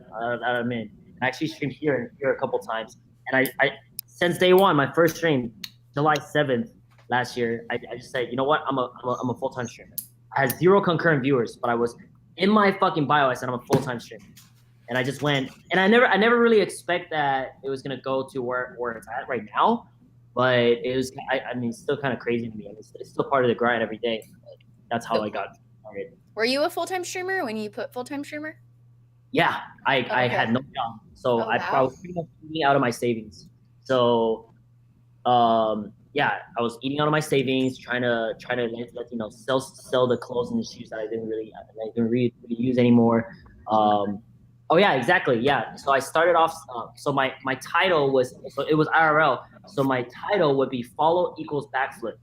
in. I actually streamed here a couple times, and I since day one, my first stream, July 7th last year, I just said, you know what, I'm a full-time streamer. I had 0 concurrent viewers, but I was in my fucking bio. I said I'm a full-time streamer, and I just went. And I never really expect that it was gonna go to where it's at right now. But it was, I mean, it's still kind of crazy to me. I mean, it's still part of the grind every day. But that's how I got started. Were you a full-time streamer when you put full-time streamer? Yeah, I had no job, so I was pretty much eating out of my savings. So, yeah, I was eating out of my savings, trying to let you know sell the clothes and the shoes that I didn't really use anymore. Oh yeah, exactly. Yeah. So I started off. So my title was, so it was IRL. So my title would be follow equals backflip.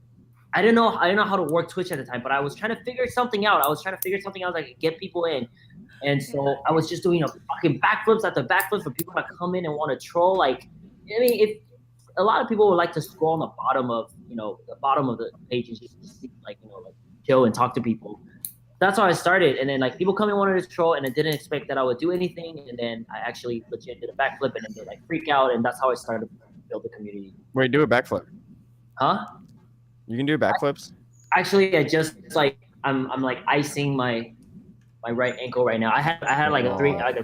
I didn't know how to work Twitch at the time, but I was trying to figure something out. I could get people in, and so I was just doing fucking backflips after backflips for people that come in and want to troll. Like, I mean, if a lot of people would like to scroll on the bottom of the bottom of the page and just like chill and talk to people. That's how I started, and then like people come in wanted to troll, and I didn't expect that I would do anything, and then I actually legit did a backflip, and then they like freak out, and that's how I started to build the community. Wait, do a backflip. Huh? You can do backflips? Actually, I just like I'm like icing my right ankle right now. I had like a 2.5 hour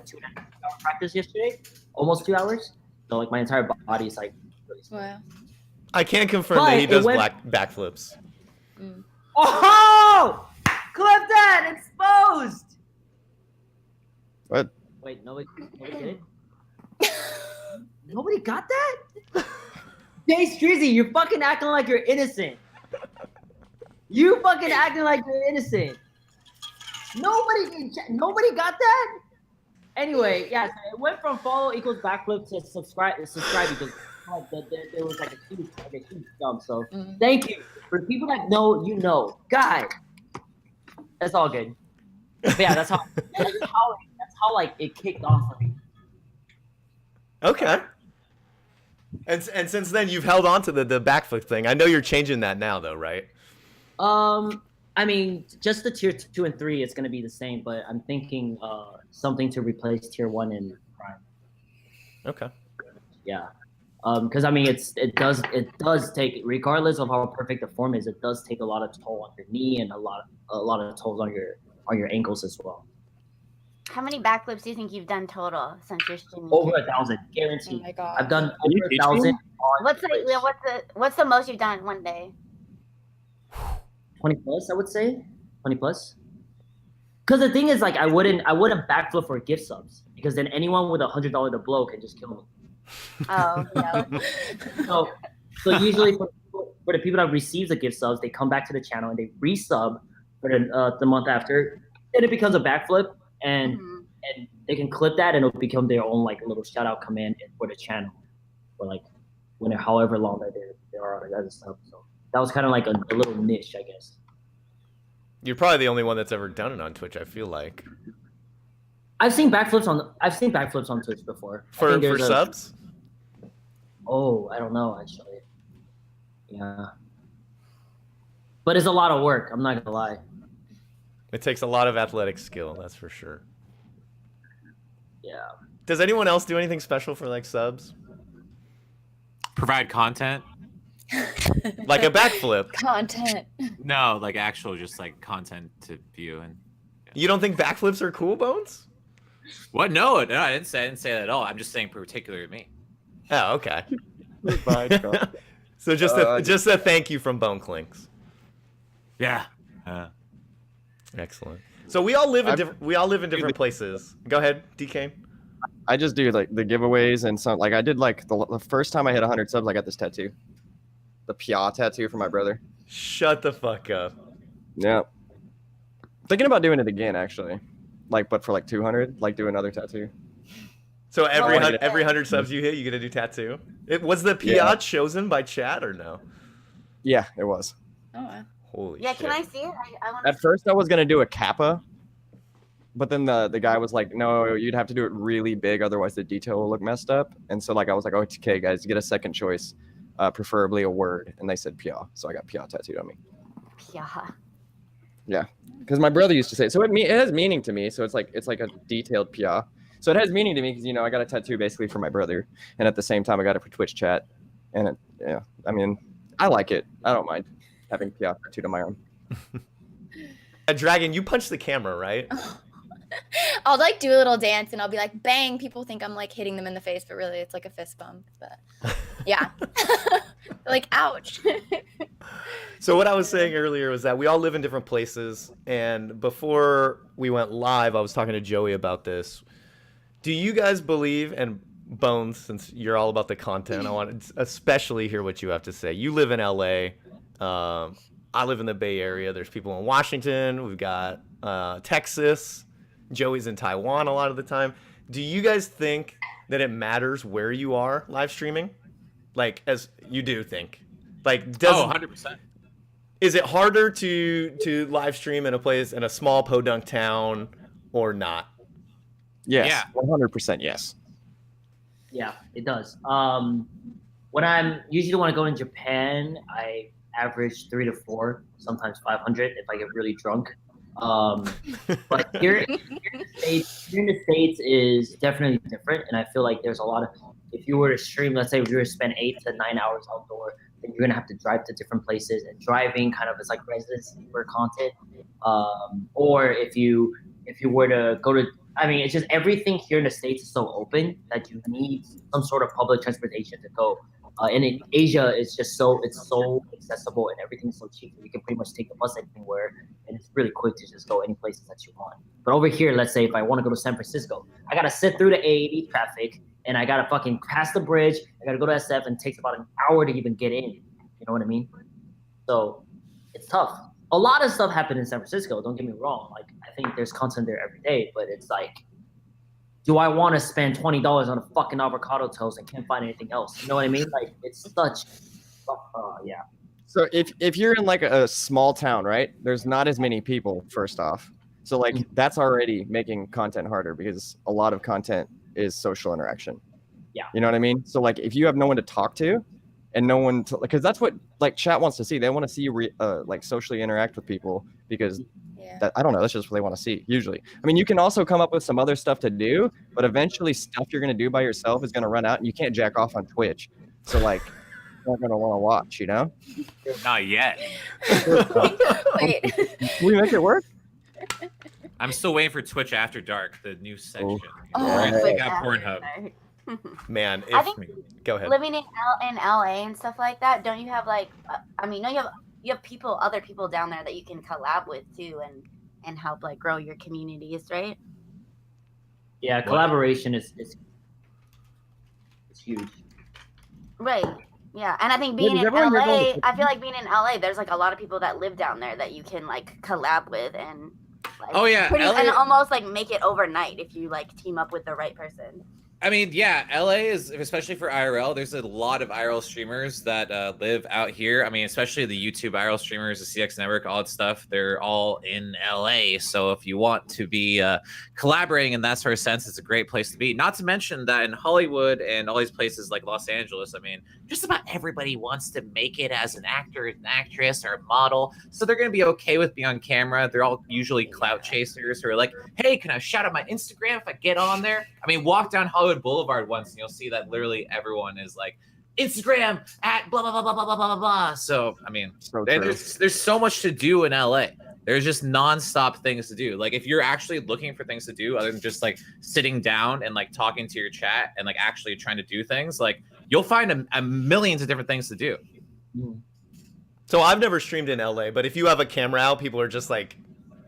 practice yesterday, almost 2 hours. So like my entire body is like really sore. Wow. I can confirm that he does backflips. Mm. Oh! Clip that! Exposed! What? Wait, nobody did it? Nobody got that? Jay Strizzy, you're fucking acting like you're innocent. You fucking acting like you're innocent. Nobody got that? Anyway, yeah, so it went from follow equals backflip to subscribe because like there was like a huge jump. So thank you. For the people that know, you know. God. That's all good. But yeah, that's how like it kicked off for me. Okay. And since then you've held on to the backflip thing. I know you're changing that now though, right? I mean, just the tier 2 and 3 is gonna be the same, but I'm thinking something to replace tier 1 and prime. Okay. Yeah. Because I mean, it does take, regardless of how perfect the form is, it does take a lot of toll on your knee and a lot of tolls on your ankles as well. How many backflips do you think you've done total since you're streaming? Over 1,000, guaranteed. Oh my God. I've done over 1,000. What's the most you've done in one day? 20 plus, I would say. 20 plus. Because the thing is, like, I wouldn't backflip for gift subs because then anyone with $100 to blow can just kill me. Oh, yeah. So usually for the people that receive the gift subs, they come back to the channel and they resub for the month after, and it becomes a backflip, and they can clip that and it'll become their own like little shout out command for the channel, for like however long that they are as a sub. So that was kind of like a little niche, I guess. You're probably the only one that's ever done it on Twitch, I feel like. I've seen backflips on Twitch before. For subs? Oh, I don't know actually. Yeah. But it's a lot of work, I'm not gonna lie. It takes a lot of athletic skill, that's for sure. Yeah. Does anyone else do anything special for like subs? Provide content? Like a backflip? Content. No, like actual just like content to view. And you don't think backflips are cool, Bones? What? No, I didn't say that at all. I'm just saying particular to me. Oh, okay. So just a thank you from Boneclinks. Yeah. Excellent. So we all live in different places. Go ahead, DKane. I just do like the giveaways and some, like I did like the first time I hit 100 subs, I got this tattoo. The Pia tattoo for my brother. Shut the fuck up. Yeah. Thinking about doing it again, actually. Like, but for like 200, like do another tattoo. So every 100 subs you hit, you get a new tattoo? Was the Pia chosen by chat or no? Yeah, it was. Oh, wow. Holy Yeah, shit. can I see it? I want At first, I was going to do a kappa. But then the guy was like, no, you'd have to do it really big, otherwise the detail will look messed up. And so like I was like, okay, guys, get a second choice, preferably a word. And they said Pia, so I got Pia tattooed on me. Pia. Yeah, because my brother used to say it. So it has meaning to me. So it's like a detailed Pia. So it has meaning to me because, you know, I got a tattoo basically for my brother. And at the same time, I got it for Twitch chat. And yeah, I mean, I like it. I don't mind having Pia tattooed on my arm. Dragon, you punch the camera, right? I'll like do a little dance and I'll be like, bang. People think I'm like hitting them in the face, but really it's like a fist bump. But yeah, like, ouch. So what I was saying earlier was that we all live in different places. And before we went live, I was talking to Joey about this. Do you guys believe, and Bones, since you're all about the content, I want to especially hear what you have to say. You live in LA. I live in the Bay Area. There's people in Washington. We've got Texas. Joey's in Taiwan a lot of the time. Do you guys think that it matters where you are live streaming? Like, as you do think. Like, does 100%. Is it harder to live stream in a small podunk town or not? Yes, Yeah. 100% yes. Yeah, it does. when I'm usually when I go in Japan, I average 3 to 4, sometimes 500 if I get really drunk. But here in the States is definitely different, and I feel like there's a lot of. If you were to stream, let's say if you were to spend 8 to 9 hours outdoor, then you're gonna have to drive to different places, and driving kind of is like residency for content. Or if you were to go to, I mean, it's just everything here in the States is so open that you need some sort of public transportation to go. And in Asia, it's so accessible and everything's so cheap. You can pretty much take the bus anywhere, and it's really quick to just go any places that you want. But over here, let's say if I want to go to San Francisco, I gotta sit through the A80 traffic, and I gotta fucking pass the bridge. I gotta go to SF, and it takes about an hour to even get in. You know what I mean? So it's tough. A lot of stuff happened in San Francisco. Don't get me wrong. Like I think there's content there every day, but it's like, do I want to spend $20 on a fucking avocado toast and can't find anything else? You know what I mean? Like it's such, yeah. So if you're in like a small town, right? There's not as many people. First off, so like that's already making content harder because a lot of content is social interaction. Yeah. You know what I mean? So like if you have no one to talk to, and no one to, because that's what like chat wants to see. They want to see you like socially interact with people because. That, I don't know. That's just what they want to see. Usually, I mean, you can also come up with some other stuff to do, but eventually, stuff you're going to do by yourself is going to run out, and you can't jack off on Twitch. So, like, you're not going to want to watch, you know? Not yet. Wait. Can we make it work? I'm still waiting for Twitch After Dark, the new section. Oh, They got Pornhub. Man, I think go ahead. living in LA and stuff like that, don't you have like? I mean, don't you have other people down there that you can collab with too, and help like grow your communities, right? Yeah, collaboration is huge. Right. Yeah, and I think being in LA, I feel like being in LA, there's like a lot of people that live down there that you can like collab with and. Like, Oh yeah, LA... and almost like make it overnight if you like team up with the right person. I mean, yeah, LA is, especially for IRL, there's a lot of IRL streamers that live out here. I mean, especially the YouTube IRL streamers, the CX Network, all that stuff, they're all in LA. So if you want to be collaborating in that sort of sense, it's a great place to be. Not to mention that in Hollywood and all these places like Los Angeles, I mean, just about everybody wants to make it as an actor, an actress, or a model. So they're going to be okay with being on camera. They're all usually clout chasers who are like, hey, can I shout out my Instagram if I get on there? I mean, walk down Hollywood Boulevard once and you'll see that literally everyone is like Instagram at blah blah blah blah blah blah blah blah. So I mean, there's so much to do in LA. There's just nonstop things to do. Like if you're actually looking for things to do other than just like sitting down and like talking to your chat and like actually trying to do things, like you'll find a millions of different things to do. So I've never streamed in LA, but if you have a camera out, people are just like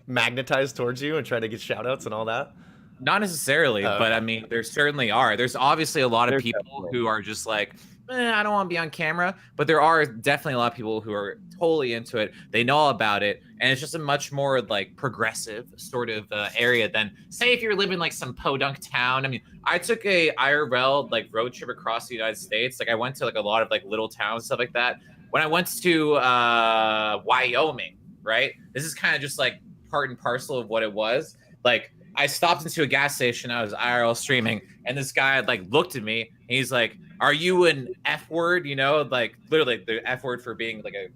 magnetized towards you and try to get shout outs and all that. Not necessarily, but I mean, there certainly are. There's obviously a lot of people who are just like, I don't want to be on camera, but there are definitely a lot of people who are totally into it. They know all about it, and it's just a much more like progressive sort of area than say if you're living like some podunk town. I mean, I took a IRL like road trip across the United States. Like I went to like a lot of like little towns, stuff like that. When I went to Wyoming, right? This is kind of just like part and parcel of what it was. Like I stopped into a gas station. I was IRL streaming, and this guy like looked at me. And he's like, "Are you an F word?" You know, like literally the F word for being like a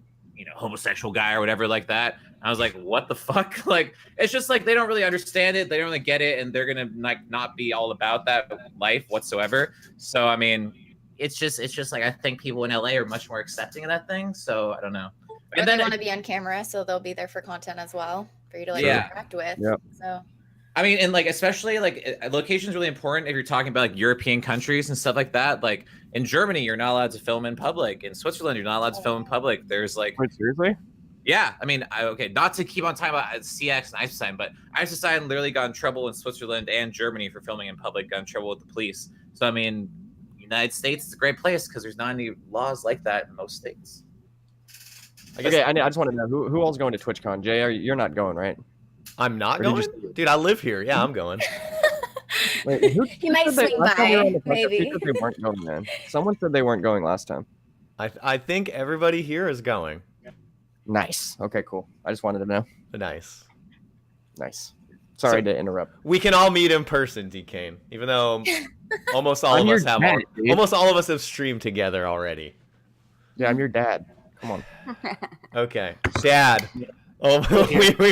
homosexual guy or whatever like that. And I was like, "What the fuck?" Like it's just like they don't really understand it. They don't really get it, and they're gonna like not be all about that life whatsoever. So I mean, it's just like I think people in LA are much more accepting of that thing. So I don't know. And then they want to be on camera, so they'll be there for content as well for you to like interact with. Yep. So. I mean, and like especially like location is really important if you're talking about like European countries and stuff like that. Like in Germany, you're not allowed to film in public. In Switzerland, you're not allowed to film in public. There's like, wait, seriously? Yeah, I mean, okay, not to keep on talking about CX and Einstein, but Einstein literally got in trouble in Switzerland and Germany for filming in public. Got in trouble with the police. So I mean, United States is a great place because there's not any laws like that in most states. Okay, I just want to know who all's going to TwitchCon. Jay, you're not going, right? I'm not going? Dude, I live here. Yeah, I'm going. Wait, he might swing by, maybe. They weren't going, man. Someone said they weren't going last time. I think everybody here is going. Nice. Okay, cool. I just wanted to know. Nice. Sorry to interrupt. We can all meet in person, DKane, even though almost all I'm of your us have dad, dude. almost all of us have streamed together already. Yeah, I'm your dad. Come on. Okay, Dad. Oh,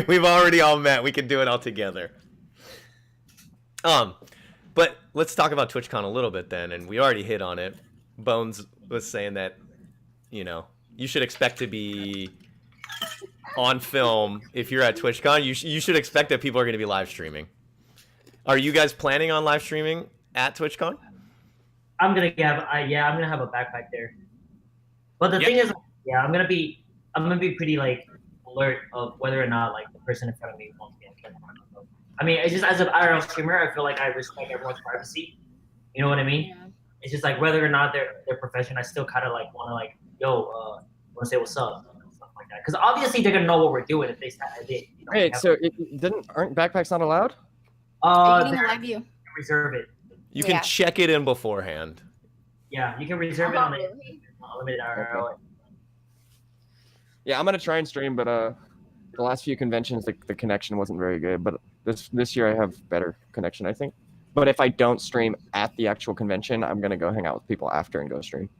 we've already all met. We can do it all together. But let's talk about TwitchCon a little bit then, and we already hit on it. Bones was saying that, you know, you should expect to be on film if you're at TwitchCon. You should expect that people are going to be live streaming. Are you guys planning on live streaming at TwitchCon? I'm gonna have a backpack there. But the thing is, yeah, I'm gonna be pretty like alert of whether or not like the person in front of me wants me to. I mean, it's just as an IRL streamer, I feel like I respect everyone's privacy. You know what I mean? Yeah. It's just like whether or not their profession, I still kind of like want to like, yo, want to say what's up, stuff like that. Because obviously they're gonna know what we're doing if they you know, Wait, so aren't backpacks not allowed? Are you getting a they live view? reserve it. You can check it in beforehand. Yeah, you can reserve it on the Really? unlimited IRL. Yeah, I'm gonna try and stream, but the last few conventions the connection wasn't very good. But this year I have better connection, I think. But if I don't stream at the actual convention, I'm gonna go hang out with people after and go stream.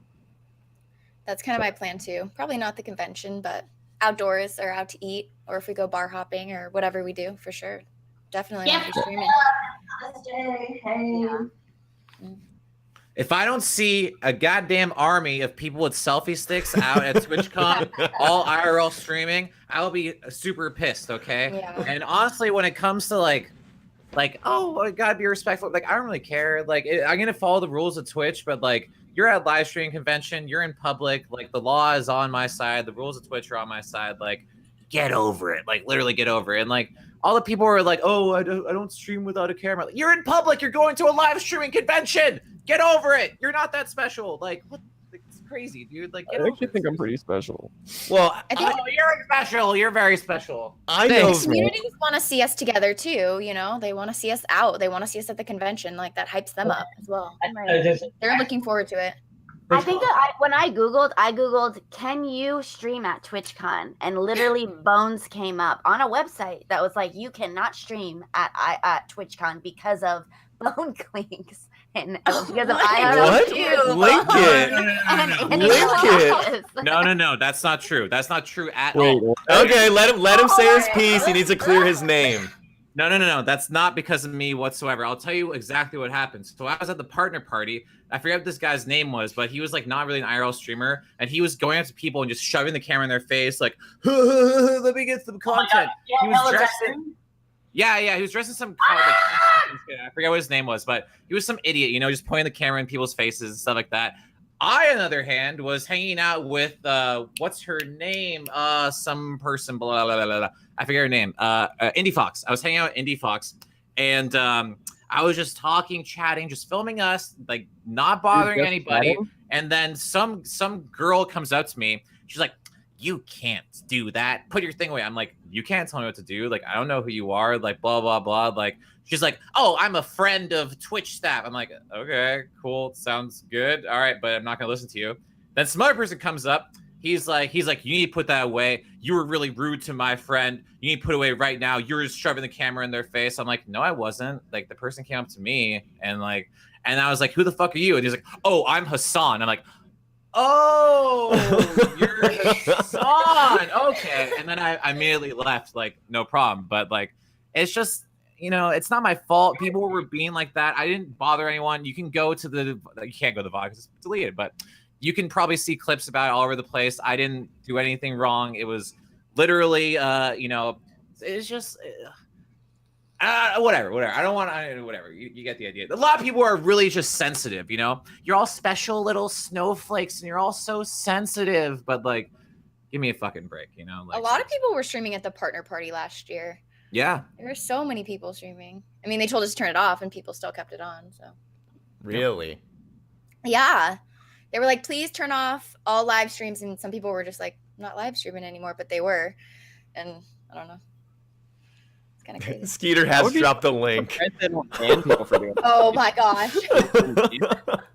That's kind of my plan too. Probably not the convention, but outdoors or out to eat, or if we go bar hopping or whatever we do, for sure. Definitely want to be streaming. Yeah. If I don't see a goddamn army of people with selfie sticks out at TwitchCon, all IRL streaming, I'll be super pissed, okay? Yeah. And honestly, when it comes to like, oh, I gotta be respectful. Like, I don't really care. Like, I'm gonna follow the rules of Twitch, but like, you're at a live stream convention, you're in public. Like, the law is on my side. The rules of Twitch are on my side. Like, get over it. Like, literally get over it. And like, all the people are like, oh, I don't stream without a camera. Like, you're in public. You're going to a live streaming convention. Get over it. You're not that special. Like, what? It's crazy, dude. Like, I actually think I'm pretty special. Well, I think you're special. You're very special. I the know. communities want to see us together too. You know, they want to see us out. They want to see us at the convention. Like that hypes them up as well. They're looking forward to it. I think that when I googled, can you stream at TwitchCon? And literally Bones came up on a website that was like, you cannot stream at TwitchCon because of Boneclinks and because of IRL. What? Link it. Link it. No. That's not true. That's not true at all. Okay, let him say his piece. He needs to clear his name. No. That's not because of me whatsoever. I'll tell you exactly what happened. So I was at the partner party. I forget what this guy's name was, but he was like not really an IRL streamer, and he was going up to people and just shoving the camera in their face, like, let me get some content. He was dressed in, he was dressed in some I forget what his name was, but he was some idiot, you know, just pointing the camera in people's faces and stuff like that. I, on the other hand, was hanging out with what's her name? Some person, blah blah blah blah. I forget her name. Indie Fox. I was hanging out with Indie Fox, and I was just talking, chatting, just filming us, like not bothering anybody. Chatting? And then some girl comes up to me. She's like, "You can't do that. Put your thing away." I'm like, "You can't tell me what to do. Like, I don't know who you are. Like, blah blah blah." Like, she's like, "Oh, I'm a friend of Twitch staff." I'm like, "Okay, cool. Sounds good. All right, but I'm not gonna listen to you." Then some other person comes up. He's like, "You need to put that away. You were really rude to my friend. You need to put it away right now. You're just shoving the camera in their face." I'm like, "No, I wasn't." Like, the person came up to me and I was like, "Who the fuck are you?" And he's like, "Oh, I'm Hassan." I'm like, "Oh, you're Hassan. Okay." And then I immediately left, like, no problem. But like, it's just, you know, it's not my fault. People were being like that. I didn't bother anyone. You can go to you can't go to the VOD because it's deleted, but you can probably see clips about it all over the place. I didn't do anything wrong. It was literally, you know, it's just whatever. I don't want to, whatever. You get the idea. A lot of people are really just sensitive, you know? You're all special little snowflakes and you're all so sensitive, but like, give me a fucking break, you know? Like, A lot of people were streaming at the partner party last year. Yeah. There were so many people streaming. I mean, they told us to turn it off and people still kept it on, so. Really? Yeah. They were like, please turn off all live streams. And some people were just like, not live streaming anymore, but they were. And I don't know. It's kind of crazy. Skeeter has dropped the link. Oh my gosh.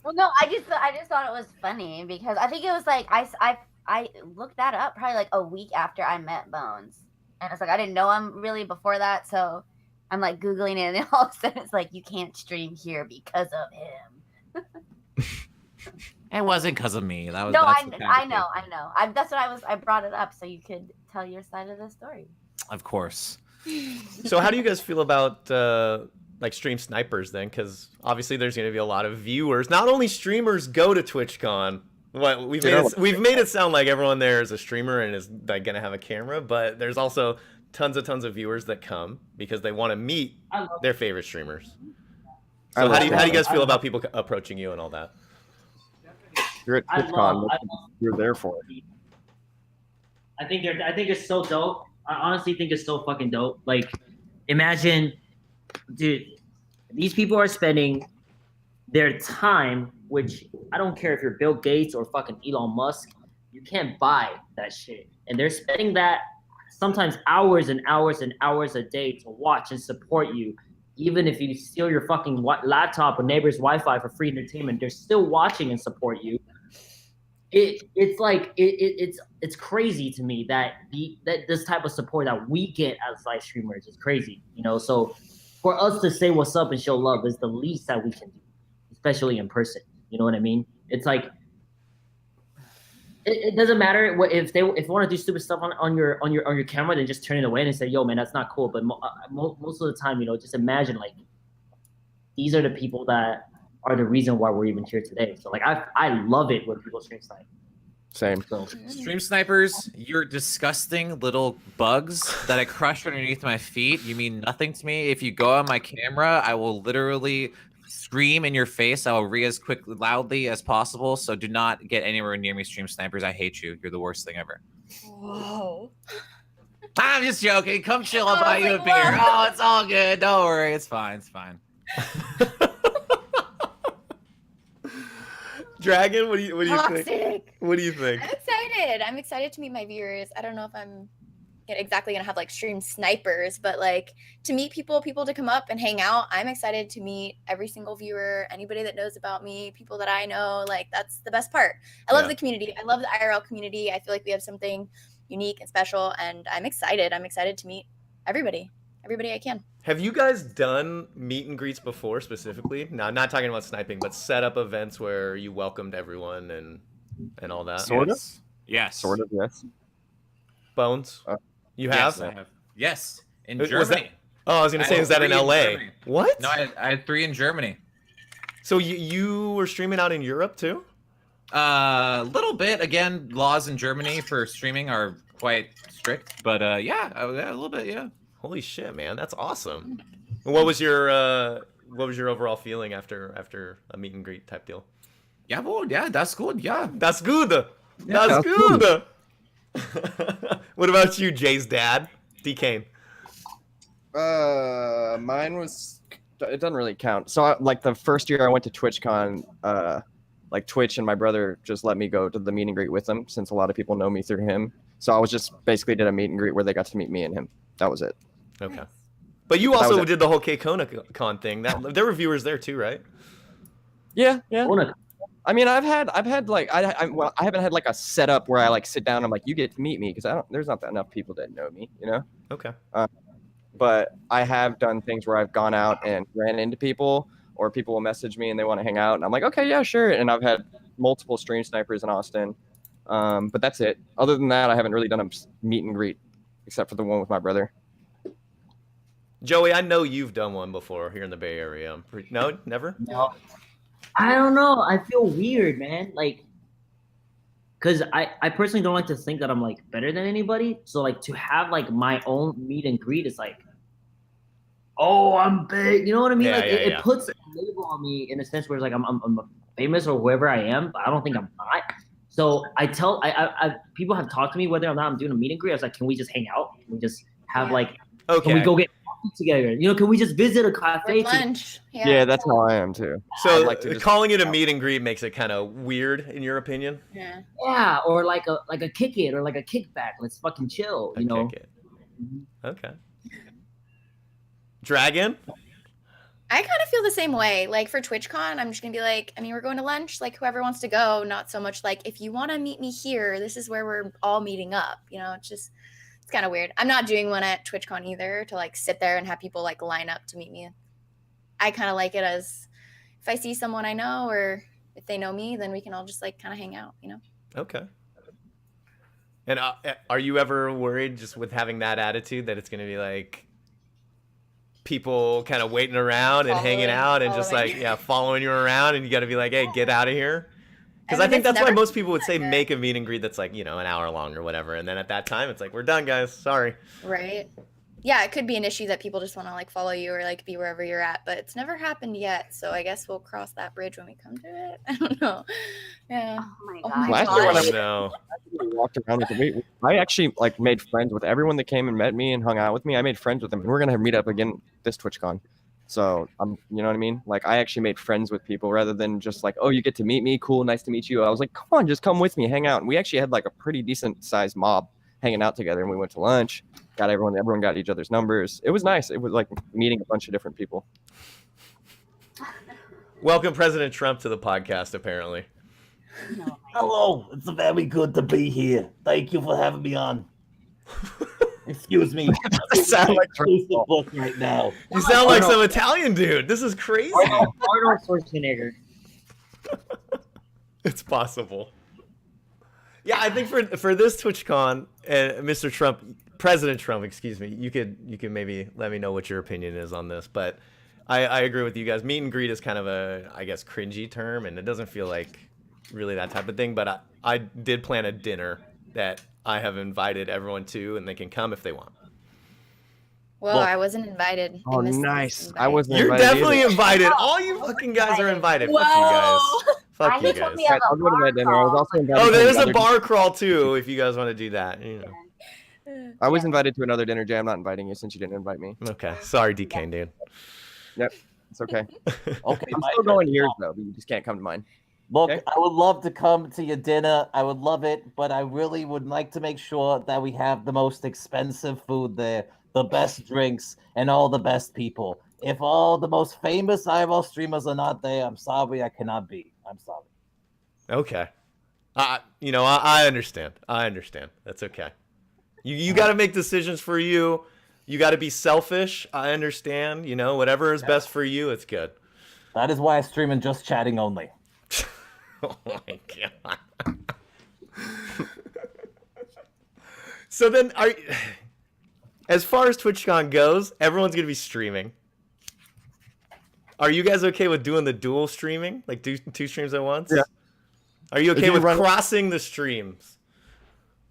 Well, no, I just thought it was funny because I think it was like I looked that up probably like a week after I met Bones, and it's like I didn't know him really before that, so I'm like Googling it, and then all of a sudden it's like, you can't stream here because of him. It wasn't because of me. That was No, that's I the know. fabrication. That's what I brought it up so you could tell your side of the story. Of course. So how do you guys feel about like stream snipers then? Because obviously there's going to be a lot of viewers. Not only streamers go to TwitchCon. What we've made it sound like everyone there is a streamer and is like going to have a camera, but there's also tons of viewers that come because they want to meet their favorite streamers. So how do you guys feel about people approaching you and all that? You're at TwitchCon. You're there for it. I think it's so dope. I honestly think it's so fucking dope. Like, imagine, dude, these people are spending their time, which I don't care if you're Bill Gates or fucking Elon Musk, you can't buy that shit. And they're spending that sometimes hours and hours and hours a day to watch and support you. Even if you steal your fucking laptop or neighbor's Wi-Fi for free entertainment, they're still watching and support you. It's crazy to me that this type of support that we get as live streamers is crazy, you know. So for us to say what's up and show love is the least that we can do, especially in person. You know what I mean? It's like it doesn't matter if they want to do stupid stuff on your camera, then just turn it away and say, "Yo, man, that's not cool." But most of the time, you know, just imagine like these are the people that are the reason why we're even here today. So like I love it when people stream snipe. Same. So Stream snipers, you're disgusting little bugs that I crush underneath my feet. You mean nothing to me. If you go on my camera, I will literally scream in your face. I will as loudly as possible. So do not get anywhere near me, stream snipers. I hate you. You're the worst thing ever. Whoa. I'm just joking. Come chill. I'll buy you a beer. Oh, it's all good. Don't worry. It's fine. It's fine. Dragon, what do you Toxic. think? What do you think? I'm excited to meet my viewers. I don't know if I'm exactly gonna have like stream snipers, but like to meet people to come up and hang out. I'm excited to meet every single viewer, anybody that knows about me, people that I know. Like that's the best part. I love the community. I love the IRL community. I feel like we have something unique and special, and I'm excited. I'm excited to meet everybody I can. Have you guys done meet and greets before specifically? No, I'm not talking about sniping, but set up events where you welcomed everyone and all that. Sort of. Yes. Sort of. Yes. Bones. You have? Yes, I have. Yes. In Was Germany. Oh, I was gonna say, is that in LA? Germany. What? No, I had 3 in Germany. So you were streaming out in Europe too? A little bit. Again, laws in Germany for streaming are quite strict, but yeah, a little bit, yeah. Holy shit, man, that's awesome. What was your overall feeling after a meet and greet type deal? Yeah, well, yeah, that's good. Yeah, that's good. Yeah, that's good. What about you, Jay's dad, DKane? Mine was. It doesn't really count. So, like the first year I went to TwitchCon, like Twitch and my brother just let me go to the meet and greet with them since a lot of people know me through him. So I was just basically did a meet and greet where they got to meet me and him. That was it. Okay. But you also did the whole KCONA thing. There were viewers there too, right? Yeah. I mean, I've had like I haven't had like a setup where I like sit down and I'm like, you get to meet me, because there's not enough people that know me, you know. Okay. But I have done things where I've gone out and ran into people, or people will message me and they want to hang out, and I'm like, okay, yeah, sure. And I've had multiple stream snipers in Austin, but that's it. Other than that, I haven't really done a meet and greet, except for the one with my brother. Joey, I know you've done one before here in the Bay Area. No, never? No. I don't know. I feel weird, man. Like, because I personally don't like to think that I'm like better than anybody. So like to have like my own meet and greet is like, oh, I'm big. You know what I mean? Yeah, like yeah, it puts a label on me in a sense where it's like I'm famous or whoever I am, but I don't think I'm not. So I people have talked to me whether or not I'm doing a meet and greet. I was like, can we just hang out? Can we just have like, can we go get coffee together? You know, can we just visit a cafe? Lunch. Yeah, that's how I am too. So like to calling it a meet and greet makes it kind of weird, in your opinion? Yeah. Yeah, or like a kick it or like a kickback. Let's fucking chill. You know. Kick it. Okay. Dragon? I kind of feel the same way. Like for TwitchCon, I'm just gonna be like, I mean, we're going to lunch. Like whoever wants to go. Not so much like if you want to meet me here, this is where we're all meeting up. You know, it's It's kind of weird. I'm not doing one at TwitchCon either to like sit there and have people like line up to meet me. I kind of like it as if I see someone I know or if they know me, then we can all just like kind of hang out, you know? Okay. And are you ever worried just with having that attitude that it's going to be like people kind of waiting around and hanging out and just like, yeah, following you around and you got to be like, hey, get out of here? Because I think that's why most people would say make a meet and greet that's like, you know, an hour long or whatever. And then at that time, it's like, we're done, guys. Sorry. Right. Yeah, it could be an issue that people just want to like follow you or like be wherever you're at, but it's never happened yet. So I guess we'll cross that bridge when we come to it. I don't know. Yeah. Oh my Last year when No. I walked around with the I actually like made friends with everyone that came and met me and hung out with me. I made friends with them, and we're gonna meet up again this TwitchCon. So you know what I mean? Like I actually made friends with people rather than just like, oh, you get to meet me, cool, nice to meet you. I was like, come on, just come with me, hang out. And we actually had like a pretty decent sized mob hanging out together, and we went to lunch. Got everyone got each other's numbers. It was nice. It was like meeting a bunch of different people. Welcome President Trump to the podcast, apparently. Hello, it's very good to be here. Thank you for having me on. Excuse me. Sound like Facebook book right now. You sound like some Italian dude. This is crazy. Arnold Schwarzenegger. It's possible. Yeah, I think for this TwitchCon, Mr. Trump, President Trump, excuse me, you could maybe let me know what your opinion is on this. But I agree with you guys. Meet and greet is kind of a, I guess, cringy term, and it doesn't feel like really that type of thing. But I did plan a dinner that I have invited everyone to, and they can come if they want. Whoa, I wasn't invited. I Oh, missed this nice. invite. I wasn't You're invited definitely either. invited. All you fucking guys are invited. Fuck you guys. Fuck you He told guys. me of I'll a go to that dinner. I was also invited Oh, to there's a another- bar crawl too if you guys want to do that. You know. I was invited to another dinner, Jay. I'm not inviting you since you didn't invite me. Okay. Sorry, DKane, dude. Yep, it's okay. Okay, I'm my still turn. going yours though, but you just can't come to mine. Look, Okay. I would love to come to your dinner. I would love it, but I really would like to make sure that we have the most expensive food there, the best drinks, and all the best people. If all the most famous IRL streamers are not there, I'm sorry, I cannot be. I'm sorry. Okay. You know, I understand. I understand. That's okay. You got to make decisions for you. You got to be selfish. I understand. You know, whatever is best for you, it's good. That is why I stream in just chatting only. Oh my god. So then, as far as TwitchCon goes, everyone's gonna be streaming. Are you guys okay with doing the dual streaming, like do two streams at once? Yeah. Are you okay you with run- crossing the streams?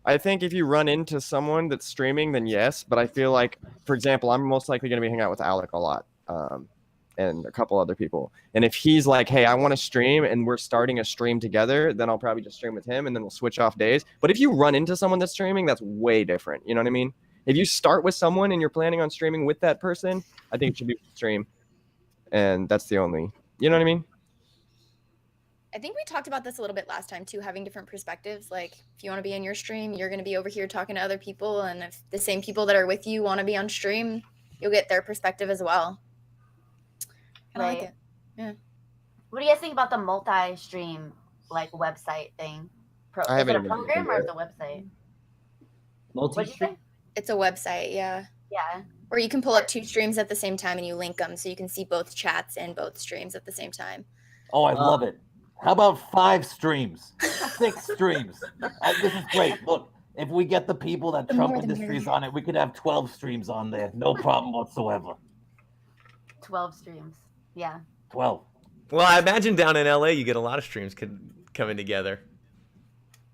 I think if you run into someone that's streaming, then yes. But I feel like, for example, I'm most likely going to be hanging out with Alec a lot, and a couple other people. And if he's like, "Hey, I want to stream," and we're starting a stream together, then I'll probably just stream with him, and then we'll switch off days. But if you run into someone that's streaming, that's way different. You know what I mean? If you start with someone and you're planning on streaming with that person, I think it should be stream, and that's the only. You know what I mean? I think we talked about this a little bit last time too, having different perspectives. Like if you want to be in your stream, you're going to be over here talking to other people. And if the same people that are with you want to be on stream, you'll get their perspective as well. I like it. Yeah. What do you guys think about the multi-stream like website thing? I Is haven't it a even program looked or into is it a website? What'd you Multi-stream? say? It's a website, yeah. Yeah. Or you can pull up two streams at the same time and you link them so you can see both chats and both streams at the same time. Oh, I love it. How about 5 streams? 6 streams? This is great. Look, if we get the people that The Trump more the Industries merrier. on it, we could have 12 streams on there. No problem whatsoever. 12 streams. Yeah. 12. Well, I imagine down in LA, you get a lot of streams coming together.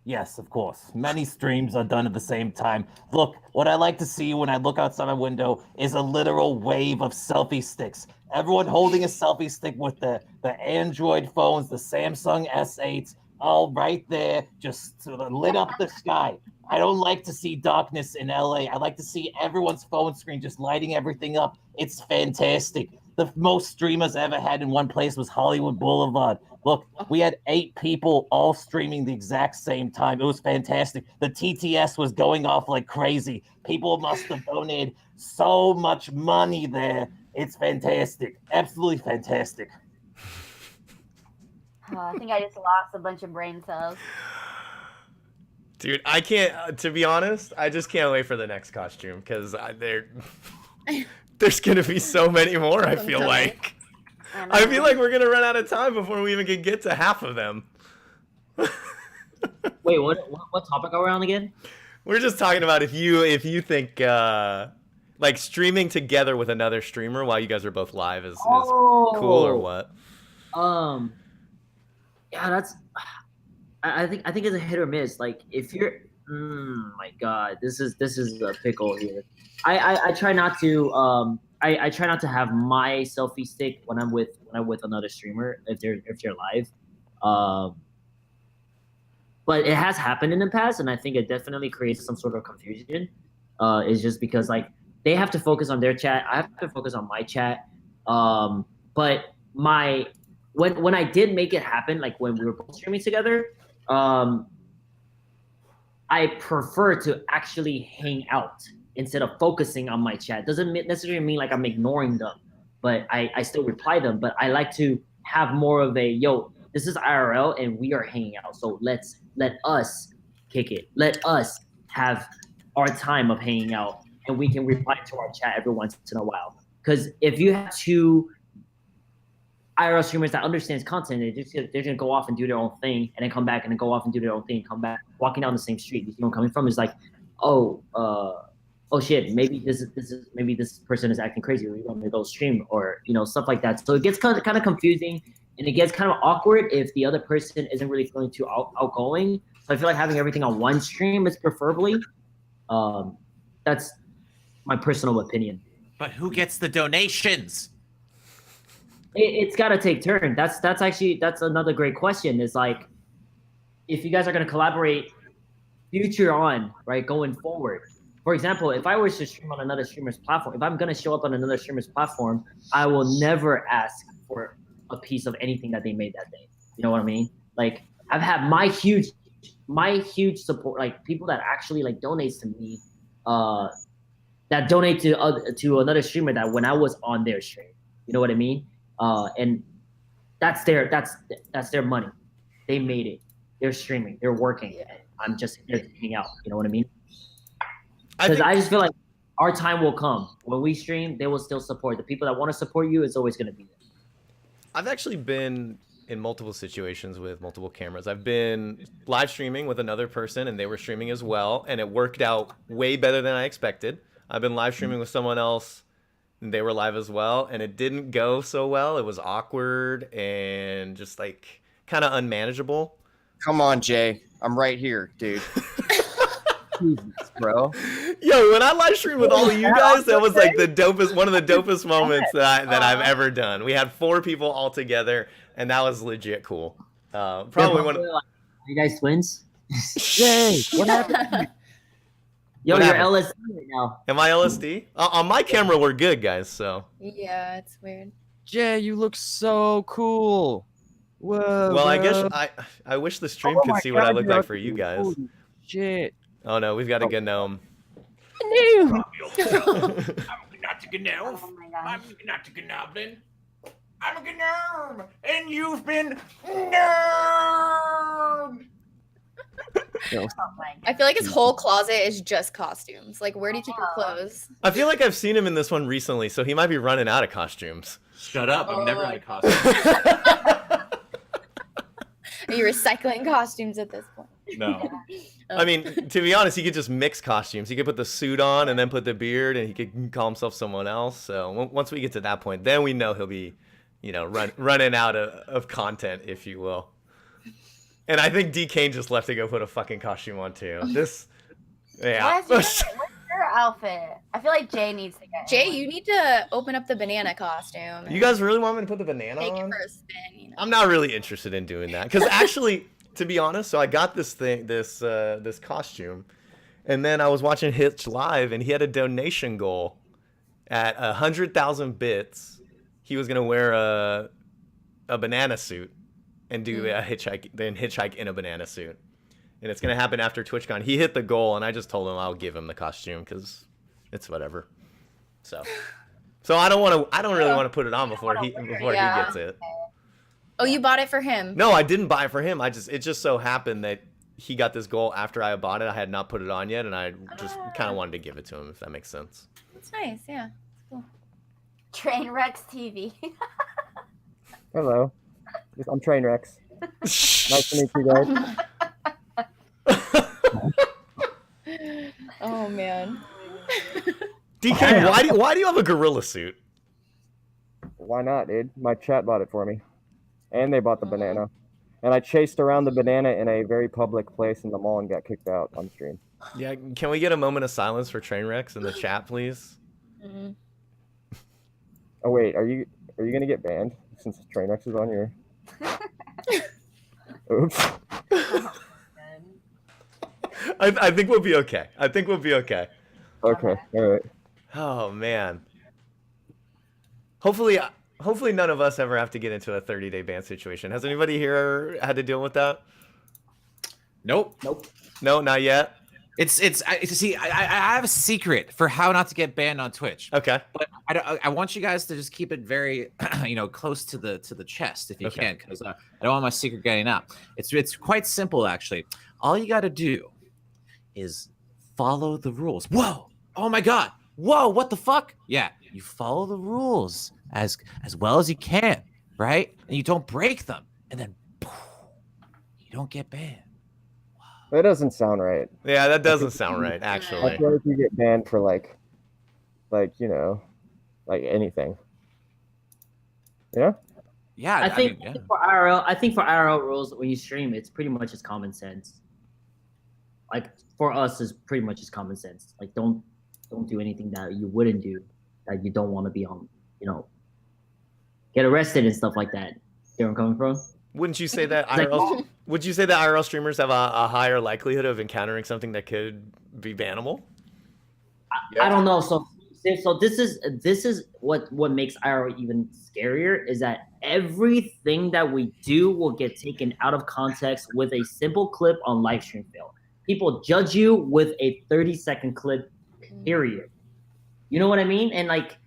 Yes, of course. Many streams are done at the same time. Look, what I like to see when I look outside my window is a literal wave of selfie sticks. Everyone holding a selfie stick with the Android phones, the Samsung S8s, all right there, just sort of lit up the sky. I don't like to see darkness in LA. I like to see everyone's phone screen just lighting everything up. It's fantastic. The most streamers I ever had in one place was Hollywood Boulevard. Look, we had 8 people all streaming the exact same time. It was fantastic. The TTS was going off like crazy. People must have donated so much money there. It's fantastic. Absolutely fantastic. I think I just lost a bunch of brain cells. Dude, I can't. To be honest, I just can't wait for the next costume because there's gonna be so many more. I feel like. I feel like we're gonna run out of time before we even can get to half of them. Wait, what topic are we on again? We're just talking about if you think like streaming together with another streamer while you guys are both live is cool or what? Yeah, that's. I think it's a hit or miss. Like if you're, my God, this is a pickle here. I try not to I try not to have my selfie stick when I'm with another streamer if they're live. But it has happened in the past, and I think it definitely creates some sort of confusion. It's just because like they have to focus on their chat, I have to focus on my chat. But when I did make it happen, like when we were both streaming together, I prefer to actually hang out instead of focusing on my chat. Doesn't necessarily mean like I'm ignoring them, but I still reply them. But I like to have more of a, yo, this is IRL and we are hanging out. So let us kick it. Let us have our time of hanging out and we can reply to our chat every once in a while. Because if you have two IRL streamers that understands content, they're gonna go off and do their own thing and then come back and then go off and do their own thing, come back, walking down the same street. You see where I'm coming from? Is like, oh shit, maybe this person is acting crazy. We want to go stream or stuff like that. So it gets kind of confusing and it gets kind of awkward if the other person isn't really feeling too outgoing. So I feel like having everything on one stream is preferably. That's my personal opinion. But who gets the donations? It's got to take turn. That's another great question. Is like, if you guys are going to collaborate future on, right, going forward. For example, if I was to stream on another streamer's platform, if I'm going to show up on another streamer's platform, I will never ask for a piece of anything that they made that day. You know what I mean? Like, I've had my huge support, like people that actually like donates to me, that donate to another streamer that when I was on their stream. You know what I mean? And that's their money. They made it. They're streaming. They're working. I'm just here to hang out. You know what I mean? Because I just feel like our time will come. When we stream, they will still support. The people that want to support you, it's always going to be there. I've actually been in multiple situations with multiple cameras. I've been live streaming with another person, and they were streaming as well, and it worked out way better than I expected. I've been live streaming with someone else, and they were live as well, and it didn't go so well. It was awkward and just like kind of unmanageable. Come on, Jay. I'm right here, dude. Jesus, bro. Yo, when I live streamed with all of you guys, that was like one of the dopest moments that I've ever done. We had 4 people all together, and that was legit cool. Probably one. Are you guys twins? Jay, what happened? Yo, What you're happened? LSD right now. Am I LSD? On my camera, we're good, guys. So. Yeah, it's weird. Jay, you look so cool. Whoa. Well, I bro. guess I wish the stream Oh could my see what I God, look you're like for you guys. Holy shit. Oh no, we've got a gnome. I'm not a gnome. Oh my God. I'm not a goblin. I'm a gnome, and you've been gnomed. Oh my I feel like his whole closet is just costumes. Like, where do you keep your clothes? I feel like I've seen him in this one recently, so he might be running out of costumes. Shut up! I'm never in a Oh. costume. Are you recycling costumes at this point? No. I mean, to be honest, he could just mix costumes. He could put the suit on and then put the beard, and he could call himself someone else. So once we get to that point, then we know he'll be, running out of content, if you will. And I think DKane just left to go put a fucking costume on too. Yeah. What's your outfit? I feel like Jay needs to get Jay, one. you need to open up the banana costume. You guys really want me to put the banana take on? it for a spin. I'm not really interested in doing that because actually, to be honest, so I got this costume, and then I was watching Hitch live, and he had a donation goal at 100,000 bits. He was gonna wear a banana suit and do a hitchhike in a banana suit, and it's gonna happen after TwitchCon. He hit the goal, and I just told him I'll give him the costume because it's whatever. So I don't really want to put it on before he Yeah. gets it. Oh, you bought it for him? No, I didn't buy it for him. It just so happened that he got this goal after I bought it. I had not put it on yet, and I just kind of wanted to give it to him, if that makes sense. That's nice. Yeah. Cool. Trainwrecks TV. Hello. I'm Trainwrecks. Nice to meet you guys. Oh man. DK, why do you have a gorilla suit? Why not, dude? My chat bought it for me. And they bought the banana. And I chased around the banana in a very public place in the mall and got kicked out on stream. Yeah, can we get a moment of silence for Trainwrecks in the chat, please? Mm-hmm. Oh wait, are you gonna get banned since Trainwrecks is on your? Oops. I think we'll be okay. I think we'll be okay. Okay, all right. Oh man. Hopefully none of us ever have to get into a 30-day ban situation. Has anybody here had to deal with that? Nope. No, not yet. I have a secret for how not to get banned on Twitch. Okay. But I want you guys to just keep it very, close to the chest if you can, because I don't want my secret getting out. It's quite simple actually. All you got to do is follow the rules. Whoa! Oh my God! Whoa! What the fuck? Yeah, you follow the rules as well as you can, right? And you don't break them, and then poof, you don't get banned. That doesn't sound right. Yeah, that doesn't sound right, I actually. feel like you get banned for like anything. Yeah. Yeah, I think for IRL rules, when you stream, it's pretty much just common sense. Like for us, it's pretty much just common sense. Like don't do anything that you wouldn't do, that you don't want to be on. Get arrested and stuff like that. You know where I'm coming from? Wouldn't you say that IRL? Would you say that IRL streamers have a higher likelihood of encountering something that could be bannable? I don't know. So this is what makes IRL even scarier is that everything that we do will get taken out of context with a simple clip on Livestream fail. People judge you with a 30-second clip, period. You know what I mean? And like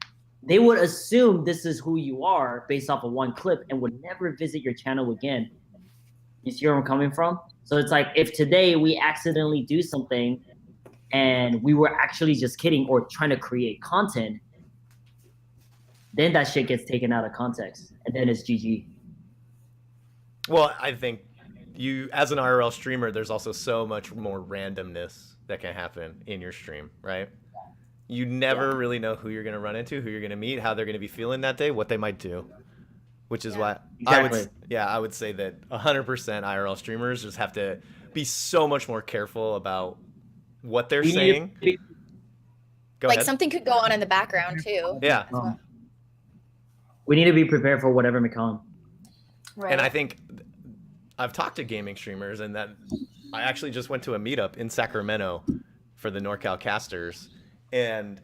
they would assume this is who you are based off of one clip and would never visit your channel again. You see where I'm coming from? So it's like if today we accidentally do something and we were actually just kidding or trying to create content, then that shit gets taken out of context and then it's GG. Well, I think you, as an IRL streamer, there's also so much more randomness that can happen in your stream, right? You never really know who you're going to run into, who you're going to meet, how they're going to be feeling that day, what they might do. Which is why I would say that 100% IRL streamers just have to be so much more careful about what they're saying. Go ahead. Something could go on in the background too. Yeah. We need to be prepared for whatever may come. Right. And I think I've talked to gaming streamers, and that I actually just went to a meetup in Sacramento for the NorCal casters, and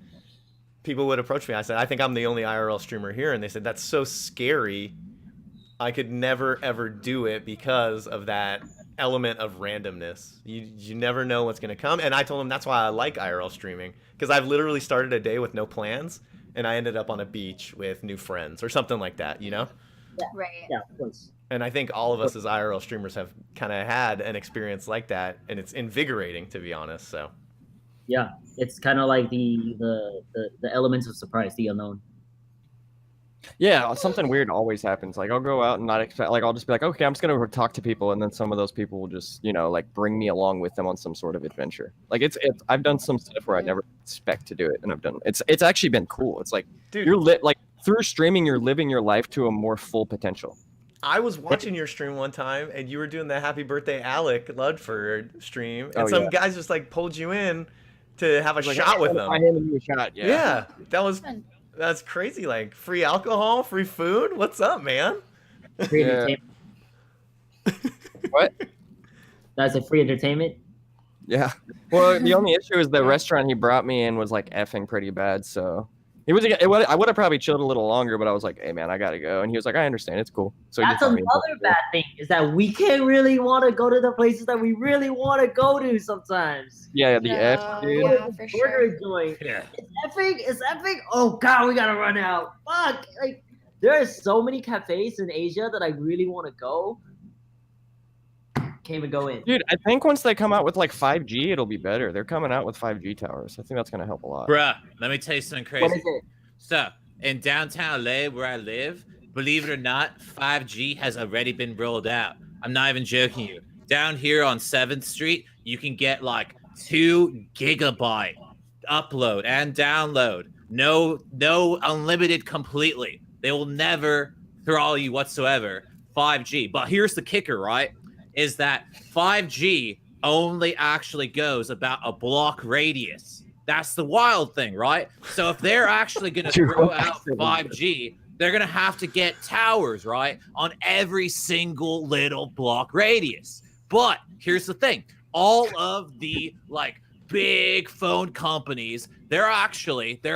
people would approach me. I said, I think I'm the only IRL streamer here. And they said, that's so scary. I could never, ever do it because of that element of randomness. You never know what's going to come. And I told them that's why I like IRL streaming, because I've literally started a day with no plans and I ended up on a beach with new friends or something like that, Yeah. Right. Yeah, of course. And I think all of us as IRL streamers have kind of had an experience like that, and it's invigorating, to be honest. So yeah, it's kind of like the elements of surprise, the unknown. Yeah, something weird always happens. Like I'll go out and not expect, like I'll just be like, okay, I'm just gonna talk to people, and then some of those people will just, like bring me along with them on some sort of adventure. Like it's I've done some stuff where I never expect to do it, and I've done it's actually been cool. It's like, dude, you're like through streaming, you're living your life to a more full potential. I was watching your stream one time, and you were doing the Happy Birthday Alec Ludford stream, and some guys just like pulled you in to have a shot with them. I handed you a shot. Yeah, that's crazy. Like free alcohol, free food. What's up, man? Free entertainment. What? That's a free entertainment. Yeah. Well, the only issue is the restaurant he brought me in was like effing pretty bad, so. I would have probably chilled a little longer, but I was like, hey, man, I got to go. And he was like, I understand. It's cool. So that's another bad thing is that we can't really want to go to the places that we really want to go to sometimes. Yeah, the F, dude. Yeah, for sure. Yeah. It's epic. Oh, God, we got to run out. Fuck. Like, there are so many cafes in Asia that I really want to go. can't even go in. Dude, I think once they come out with like 5G, it'll be better. They're coming out with 5G towers. I think that's gonna help a lot. Bruh, let me tell you something What crazy. is it? So, in downtown LA, where I live, believe it or not, 5G has already been rolled out. I'm not even joking you. Down here on 7th Street, you can get like 2 gigabyte upload and download. No unlimited completely. They will never throttle you whatsoever. 5G. But here's the kicker, right? Is that 5G only actually goes about a block radius. That's the wild thing, right? So if they're actually going to throw out 5G, they're going to have to get towers, right, on every single little block radius. But here's the thing. All of the, like, big phone companies, they're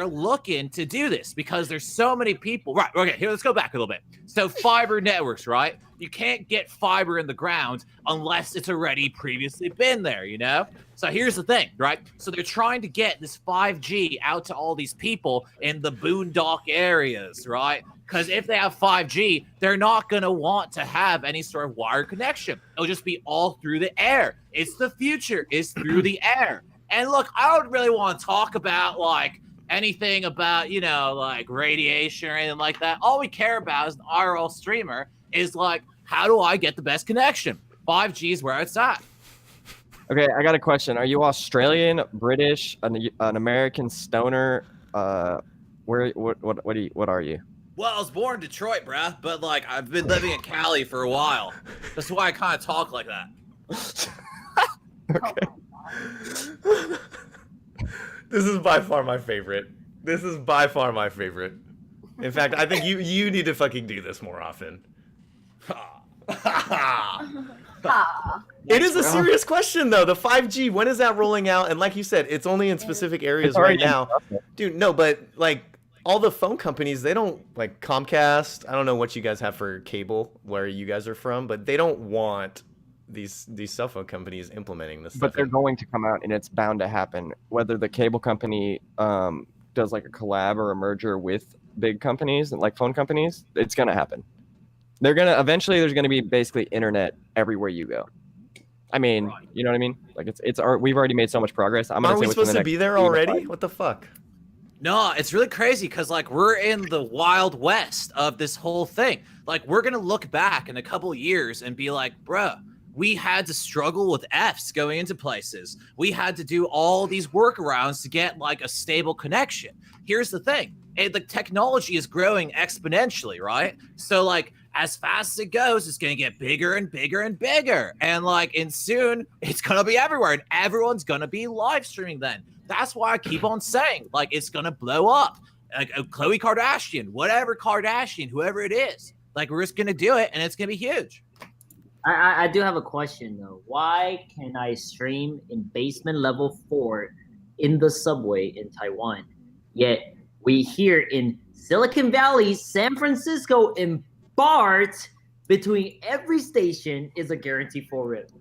looking to do this because there's so many people. Right, okay, here, let's go back a little bit. So fiber networks, right? You can't get fiber in the ground unless it's already previously been there, you know? So here's the thing, right? So they're trying to get this 5G out to all these people in the boondock areas, right? Because if they have 5G, they're not going to want to have any sort of wire connection. It'll just be all through the air. It's the future. It's through the air. And look, I don't really want to talk about, like, anything about, you know, like radiation or anything like that. All we care about as an IRL streamer is, like, how do I get the best connection? 5G is where it's at. Okay, I got a question. Are you Australian, British, an American stoner? What are you? Well, I was born in Detroit, bruh, but, like, I've been living in Cali for a while. That's why I kind of talk like that. Okay. This is by far my favorite. In fact, I think you need to fucking do this more often. It is a serious question, though. The 5G, when is that rolling out? And like you said, it's only in specific areas right now. Dude, no, but, like, all the phone companies, they don't, like, Comcast, I don't know what you guys have for cable where you guys are from, but they don't want these cell phone companies implementing this stuff. But they're going to come out, and it's bound to happen. Whether the cable company does like a collab or a merger with big companies and like phone companies, it's gonna happen. They're gonna eventually. There's gonna be basically internet everywhere you go. I mean, you know what I mean? Like we've already made so much progress. Aren't we supposed to be there already? What the fuck? No, it's really crazy because, like, we're in the wild west of this whole thing. Like, we're gonna look back in a couple years and be like, bruh, we had to struggle with Fs going into places. We had to do all these workarounds to get, like, a stable connection. Here's the thing. The technology is growing exponentially, right? So, like, as fast as it goes, it's going to get bigger and bigger and bigger. And, like, and soon, it's going to be everywhere. And everyone's going to be live streaming then. That's why I keep on saying, like, it's going to blow up. Like, Khloe Kardashian, whatever Kardashian, whoever it is. Like, we're just going to do it, and it's going to be huge. I do have a question, though. Why can I stream in basement level 4 in the subway in Taiwan, yet we here in Silicon Valley, San Francisco, in BART, between every station is a guaranteed 4 rip?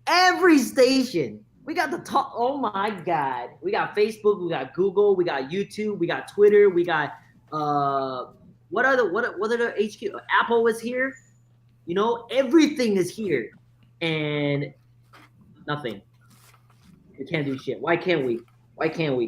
Every station. We got the top. Oh my God. We got Facebook. We got Google. We got YouTube. We got Twitter. We got what are the HQ? Apple is here. You know, everything is here, and nothing. We can't do shit. Why can't we? We can't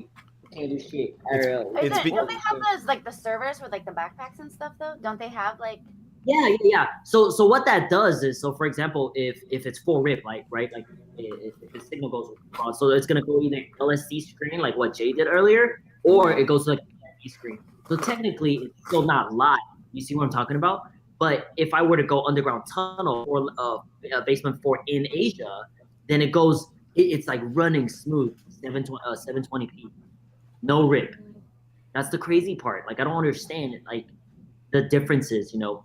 do shit. IRL. Don't they have those, like, the servers with, like, the backpacks and stuff, though? Don't they have, like? Yeah. So what that does is, so for example, if it's 4 rip, right, like if the signal goes across, so it's gonna go either LSD screen, like what Jay did earlier, or it goes to like LSD screen. So technically, it's still not live. You see what I'm talking about? But if I were to go underground tunnel or basement 4 in Asia, then it goes. It's like running smooth, 720p, no rip. That's the crazy part. Like, I don't understand like the differences, you know.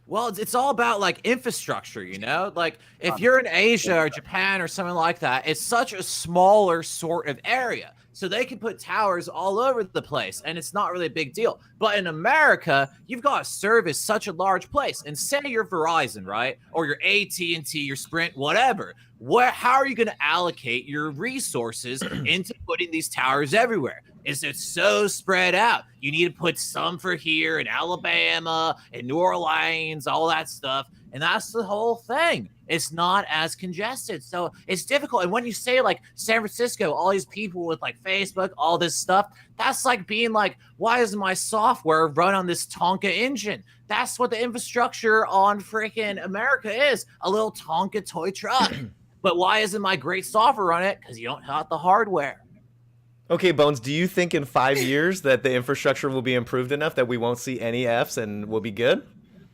Well, it's all about, like, infrastructure, you know? Like, if you're in Asia or Japan or something like that, it's such a smaller sort of area. So they can put towers all over the place, and it's not really a big deal. But in America, you've got to service such a large place. And say you're Verizon, right? Or your AT&T, your Sprint, whatever. How are you going to allocate your resources into putting these towers everywhere? Is it so spread out? You need to put some for here in Alabama and New Orleans, all that stuff. And that's the whole thing. It's not as congested. So it's difficult. And when you say like San Francisco, all these people with like Facebook, all this stuff, that's like being like, why isn't my software run on this Tonka engine? That's what the infrastructure on freaking America is, a little Tonka toy truck. But why isn't my great software on it? Because you don't have the hardware. Okay, Bones, do you think in 5 years that the infrastructure will be improved enough that we won't see any Fs and we'll be good?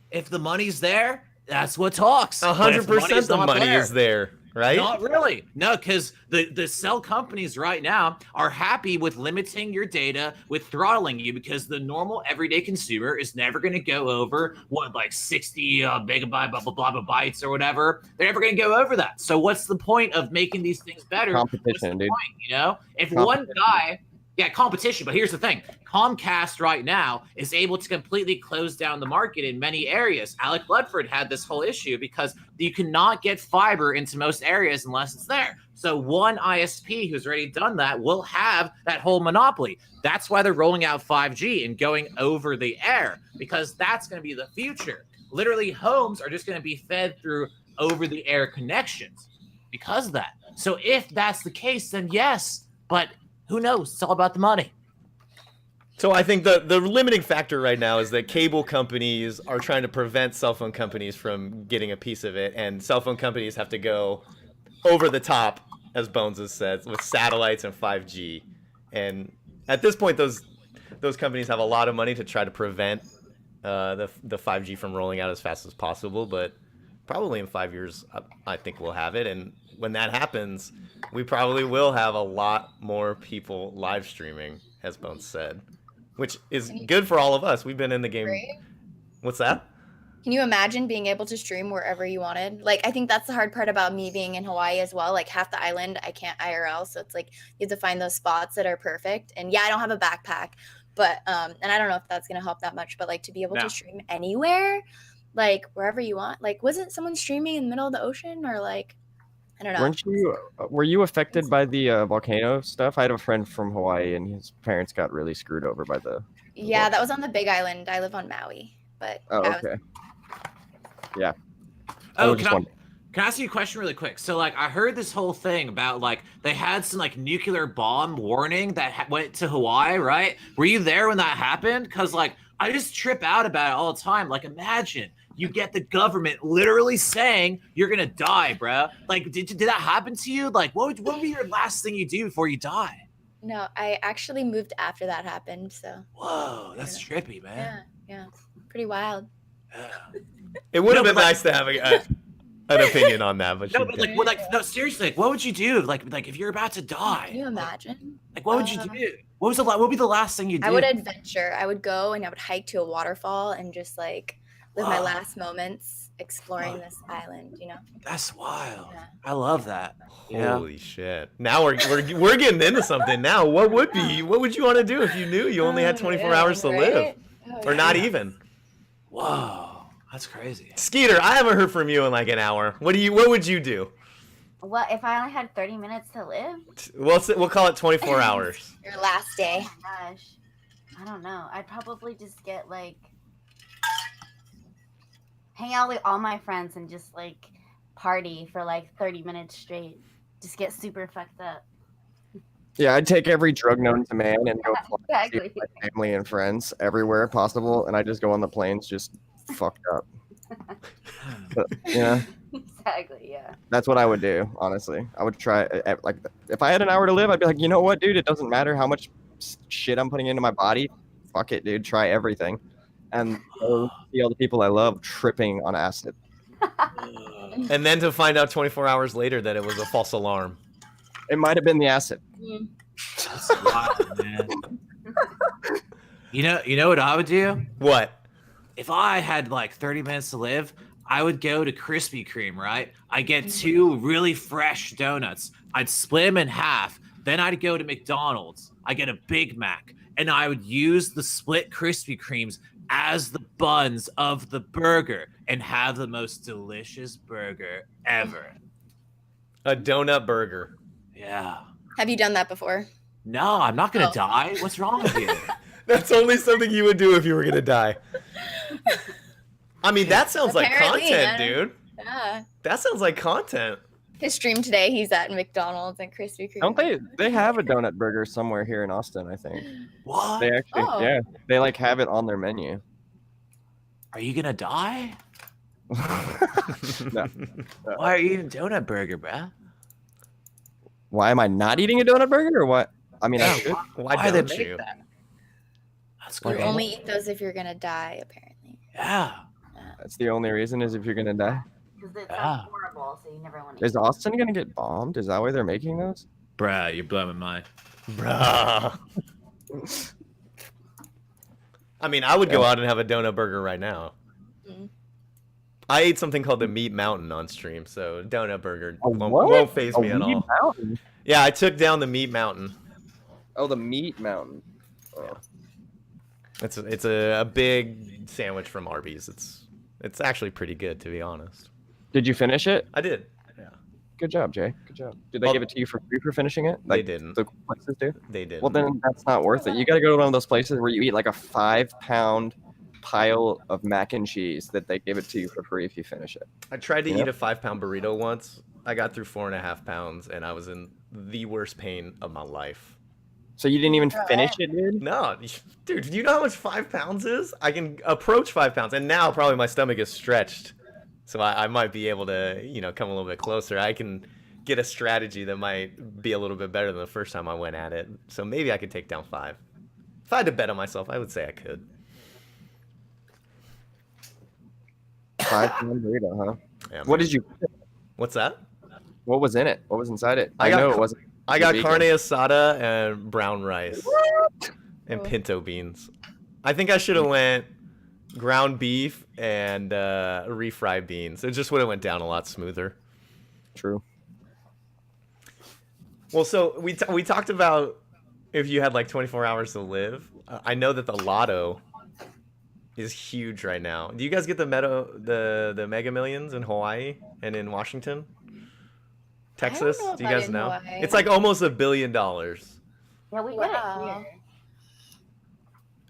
If the money's there, that's what talks. 100% the money is there, right? Not really. No, because the cell companies right now are happy with limiting your data, with throttling you, because the normal everyday consumer is never going to go over like 60 megabyte blah, blah, blah, blah, bytes or whatever. They're never going to go over that. So what's the point of making these things better? Competition, dude. Point, you know, if one guy. Yeah, competition. But here's the thing. Comcast right now is able to completely close down the market in many areas. Alec Ludford had this whole issue because you cannot get fiber into most areas unless it's there. So one ISP who's already done that will have that whole monopoly. That's why they're rolling out 5G and going over the air, because that's going to be the future. Literally, homes are just going to be fed through over-the-air connections because of that. So if that's the case, then yes, but who knows? It's all about the money. So I think the limiting factor right now is that cable companies are trying to prevent cell phone companies from getting a piece of it, and cell phone companies have to go over the top, as Bones has said, with satellites and 5G. And at this point, those companies have a lot of money to try to prevent the 5G from rolling out as fast as possible. But probably in 5 years, I think we'll have it. And when that happens, we probably will have a lot more people live streaming, as Bones said, which is good for all of us. We've been in the game. Right? What's that? Can you imagine being able to stream wherever you wanted? Like, I think that's the hard part about me being in Hawaii as well. Like, half the island, I can't IRL. So it's like you have to find those spots that are perfect. And yeah, I don't have a backpack, but, and I don't know if that's going to help that much, but like to be able to stream anywhere, like wherever you want. Like, wasn't someone streaming in the middle of the ocean or like, I don't know. Were you affected by the volcano stuff? I had a friend from Hawaii, and his parents got really screwed over by the. Yeah, that was on the Big Island. I live on Maui, but. Oh, yeah, okay. Yeah. Oh, can I ask you a question really quick? So, like, I heard this whole thing about, like, they had some, like, nuclear bomb warning that went to Hawaii, right? Were you there when that happened? Because, like, I just trip out about it all the time. Like, imagine you get the government literally saying you're gonna die, bro. Like, did that happen to you? Like, what would be your last thing you do before you die? No, I actually moved after that happened. So. Whoa, that's trippy, man. Yeah, pretty wild. It would have been nice to have an opinion on that, but no, seriously, like, what would you do? Like if you're about to die? Can you imagine? Like, what would you do? What would be the last thing you do? I would adventure. I would go and I would hike to a waterfall and just like live my last moments exploring this island. You know. That's wild. Yeah. I love that. Holy shit! Now we're getting into something. Now, what would you want to do if you knew you only had 24 hours to live, or not even? Whoa, that's crazy. Skeeter, I haven't heard from you in like an hour. What would you do? What if I only had 30 minutes to live? We'll call it 24 hours. Your last day. Oh my gosh. I don't know. I'd probably just get like hang out with all my friends and just like party for like 30 minutes straight. Just get super fucked up. Yeah, I'd take every drug known to man and go Exactly. see my family and friends everywhere possible, and I just go on the planes just fucked up. But, yeah. Exactly, yeah. That's what I would do, honestly. I would try, like, if I had an hour to live, I'd be like, you know what, dude? It doesn't matter how much shit I'm putting into my body. Fuck it, dude. Try everything. And see all the people I love tripping on acid. And then to find out 24 hours later that it was a false alarm. It might have been the acid. That's wild, man. You know what I would do? What? If I had like 30 minutes to live, I would go to Krispy Kreme, right? I get 2 really fresh donuts. I'd split them in half. Then I'd go to McDonald's. I get a Big Mac, and I would use the split Krispy Kremes as the buns of the burger and have the most delicious burger ever. A donut burger. Yeah. Have you done that before? No, I'm not gonna die. What's wrong with you? That's only something you would do if you were gonna die. I mean, that sounds like Apparently, content, yeah. dude. Yeah. That sounds like content. His stream today, he's at McDonald's and Krispy Kreme. Don't they have a donut burger somewhere here in Austin, I think. What? They actually, Oh. yeah, they like have it on their menu. Are you gonna die? No. Why are you eating donut burger, bruh? Why am I not eating a donut burger or what? I mean, I Yeah, should. Why they don't make you? that? That's You great. only eat those if you're gonna die, apparently. Yeah. That's the only reason is if you're gonna die. Because it Ah. sounds horrible, so you never want to. Is Austin gonna get bombed? Is that why they're making those? Bruh, you're blowing my mind. Bruh. I mean, I would go out and have a donut burger right now. Mm. I ate something called the Meat Mountain on stream, so donut burger A won't, what? won't faze A me at weed all. mountain? Yeah, I took down the Meat Mountain. Oh, the meat mountain. It's a big sandwich from Arby's. It's actually pretty good, to be honest. Did you finish it? I did. Yeah, Good job, Jay. Good job. Did they Well, give it to you for free for finishing it? they Like didn't. the places do? They did. Well, then that's not worth it. You got to go to one of those places where you eat like a 5-pound pile of mac and cheese that they give it to you for free if you finish it. I tried to Yeah. eat a 5-pound burrito once. I got through 4.5 pounds, and I was in the worst pain of my life. So you didn't even finish it, dude? No, dude, do you know how much 5 pounds is? I can approach 5 pounds, and now probably my stomach is stretched, so I might be able to, come a little bit closer. I can get a strategy that might be a little bit better than the first time I went at it. So maybe I could take down 5. If I had to bet on myself, I would say I could. 5-pound burrito, huh? Yeah, What man. did you? What's that? What was in it? What was inside it? I I got know ca- it wasn't. I got vegan. carne asada and brown rice and Oh. pinto beans. I think I should have went ground beef and refried beans. It just would have went down a lot smoother. True. Well, so we talked about if you had like 24 hours to live. I know that the lotto is huge right now. Do you guys get the Mega Millions in Hawaii and in Washington, Texas? know Do you about guys in know? Hawaii. It's like almost $1 billion. Yeah, we get it Wow. here.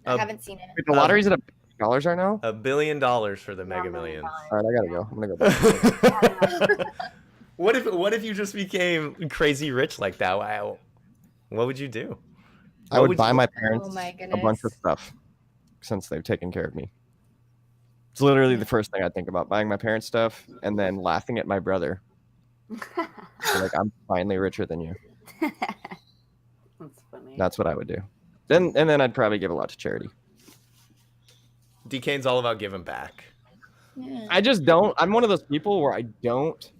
I Um, haven't seen it. Wait, the lottery's at $1 billion right now. $1 billion for the Mega Millions. All right, I gotta go. I'm gonna go back. What if you just became crazy rich like that? Wow. What would you do? I What would buy you- my parents Oh my a bunch of goodness. stuff since they've taken care of me. It's literally the first thing I think about: buying my parents stuff and then laughing at my brother. So, like, I'm finally richer than you. That's funny. That's what I would do. Then I'd probably give a lot to charity. DKane's all about giving back. Yeah. I just don't. I'm one of those people where I don't,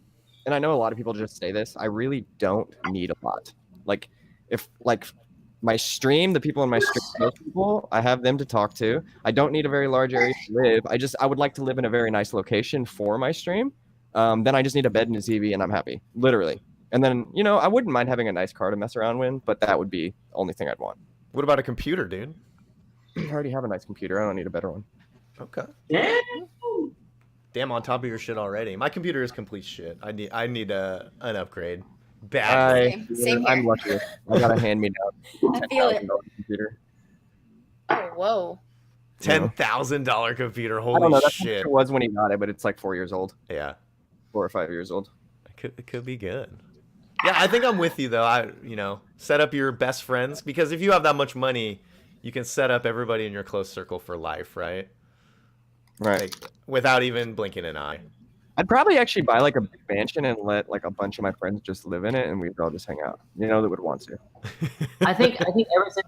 and I know a lot of people just say this. I really don't need a lot. Like, if my stream, the people in my stream, those people, I have them to talk to. I don't need a very large area to live. I would like to live in a very nice location for my stream. Then I just need a bed and a TV, and I'm happy, literally. And then I wouldn't mind having a nice car to mess around with, but that would be the only thing I'd want. What about a computer, dude? I already have a nice computer. I don't need a better one. Okay. Yeah. Damn, on top of your shit already. My computer is complete shit. I need an upgrade. Badly. Same I'm here. lucky. I got a hand-me-down I feel it. $10,000 computer. Oh, whoa. $10,000 computer. I don't Holy know. That's how much shit. it was when he got it, but it's like 4 years old, Yeah. 4 or 5 years old. It could be good. Yeah, I think I'm with you though. Set up your best friends, because if you have that much money, you can set up everybody in your close circle for life, right? Right. Like, without even blinking an eye. I'd probably actually buy like a big mansion and let like a bunch of my friends just live in it, and we'd all just hang out. That would want to. I think ever since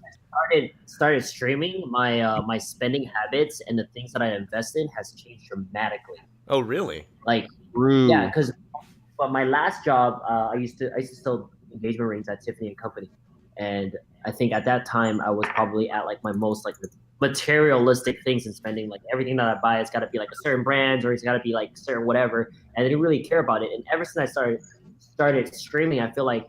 I started streaming, my spending habits and the things that I invest in has changed dramatically. Oh, really? Like, Rude. yeah, because my last job, I used to sell engagement rings at Tiffany and Company, and I think at that time I was probably at like my most like materialistic things in spending. Like everything that I buy, it's got to be like a certain brand, or it's got to be like certain whatever, and I didn't really care about it. And ever since I started streaming, I feel like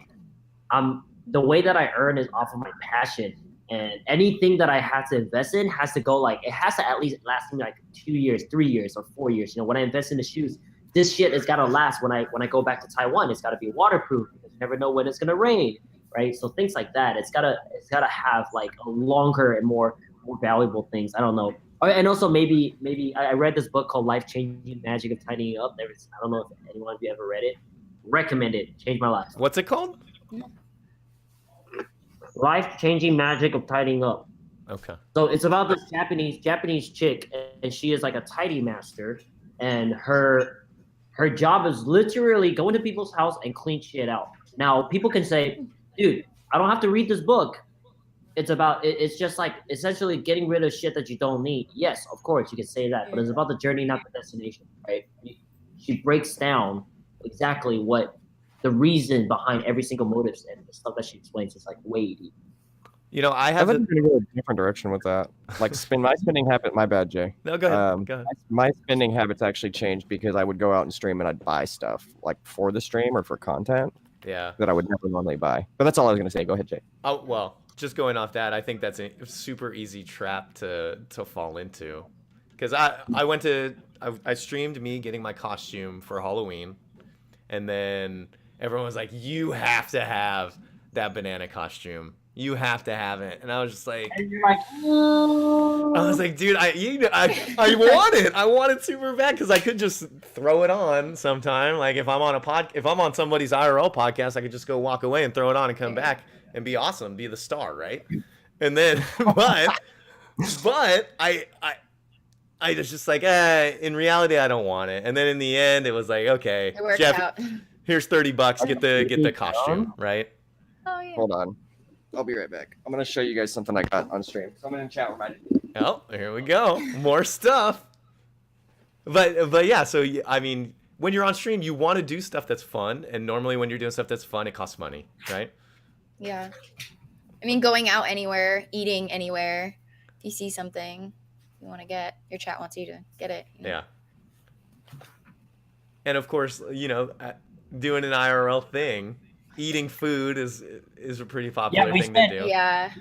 the way that I earn is off of my passion. And anything that I have to invest in has to go it has to at least last me like 2 years, 3 years, or 4 years. When I invest in the shoes, this shit has got to last. When I go back to Taiwan, it's got to be waterproof, because you never know when it's gonna rain, right? So things like that. It's gotta have like a longer and more valuable things. I don't know. Oh, and also maybe I read this book called Life Changing Magic of Tidying Up. I don't know if anyone of you ever read it. Recommend it. Changed my life. What's it called? Life Changing Magic of Tidying Up. Okay. So it's about this Japanese chick, and she is like a tidy master, and her job is literally go into people's house and clean shit out. Now people can say, dude, I don't have to read this book. It's just like essentially getting rid of shit that you don't need. Yes, of course you can say that, but it's about the journey, not the destination, right? She breaks down exactly what the reason behind every single motive, and the stuff that she explains is like way deep. You know, I I've have been going to go a different direction with that. Like my spending habit. My bad, Jay. No, go ahead. Go ahead. My spending habits actually changed because I would go out and stream and I'd buy stuff like for the stream or for content. Yeah. That I would never normally buy. But that's all I was going to say. Go ahead, Jay. Oh well, just going off that, I think that's a super easy trap to fall into, because I streamed me getting my costume for Halloween, and then everyone was like, "You have to have that banana costume. You have to have it." And I was just like, And you're like, I was like, dude, I want it. I want it super bad because I could just throw it on sometime. Like if I'm on somebody's IRL podcast, I could just go walk away and throw it on and come back and be awesome, be the star, right? And then, but I was just like, in reality, I don't want it. And then in the end, it was like, okay, It worked Jeff, out. here's $30. Get the costume, right? Oh yeah. Hold on. I'll be right back. I'm going to show you guys something I got on stream. Someone in chat reminded me. Oh, here we go. More stuff. But yeah, so I mean, when you're on stream, you want to do stuff that's fun, and normally when you're doing stuff that's fun, it costs money, right? Yeah. I mean, going out anywhere, eating anywhere, if you see something you want to get, your chat wants you to get it. You know? Yeah. And of course, you know, doing an IRL thing, eating food is a pretty popular thing to do. Yeah.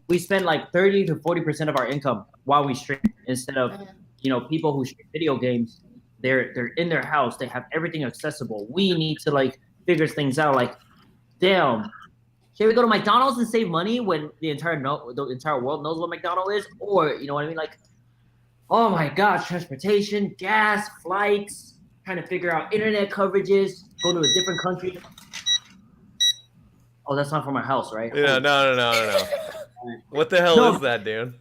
We spend like 30 to 40% of our income while we stream, instead of people who stream video games. They're in their house. They have everything accessible. We need to like figure things out. Like, damn, should we go to McDonald's and save money when the entire world knows what McDonald's is? Or you know what I mean? Like, oh my gosh, transportation, gas, flights, trying to figure out internet coverages, go to a different country. Oh, that's not from our house, right? Yeah, no. What the hell is that, dude?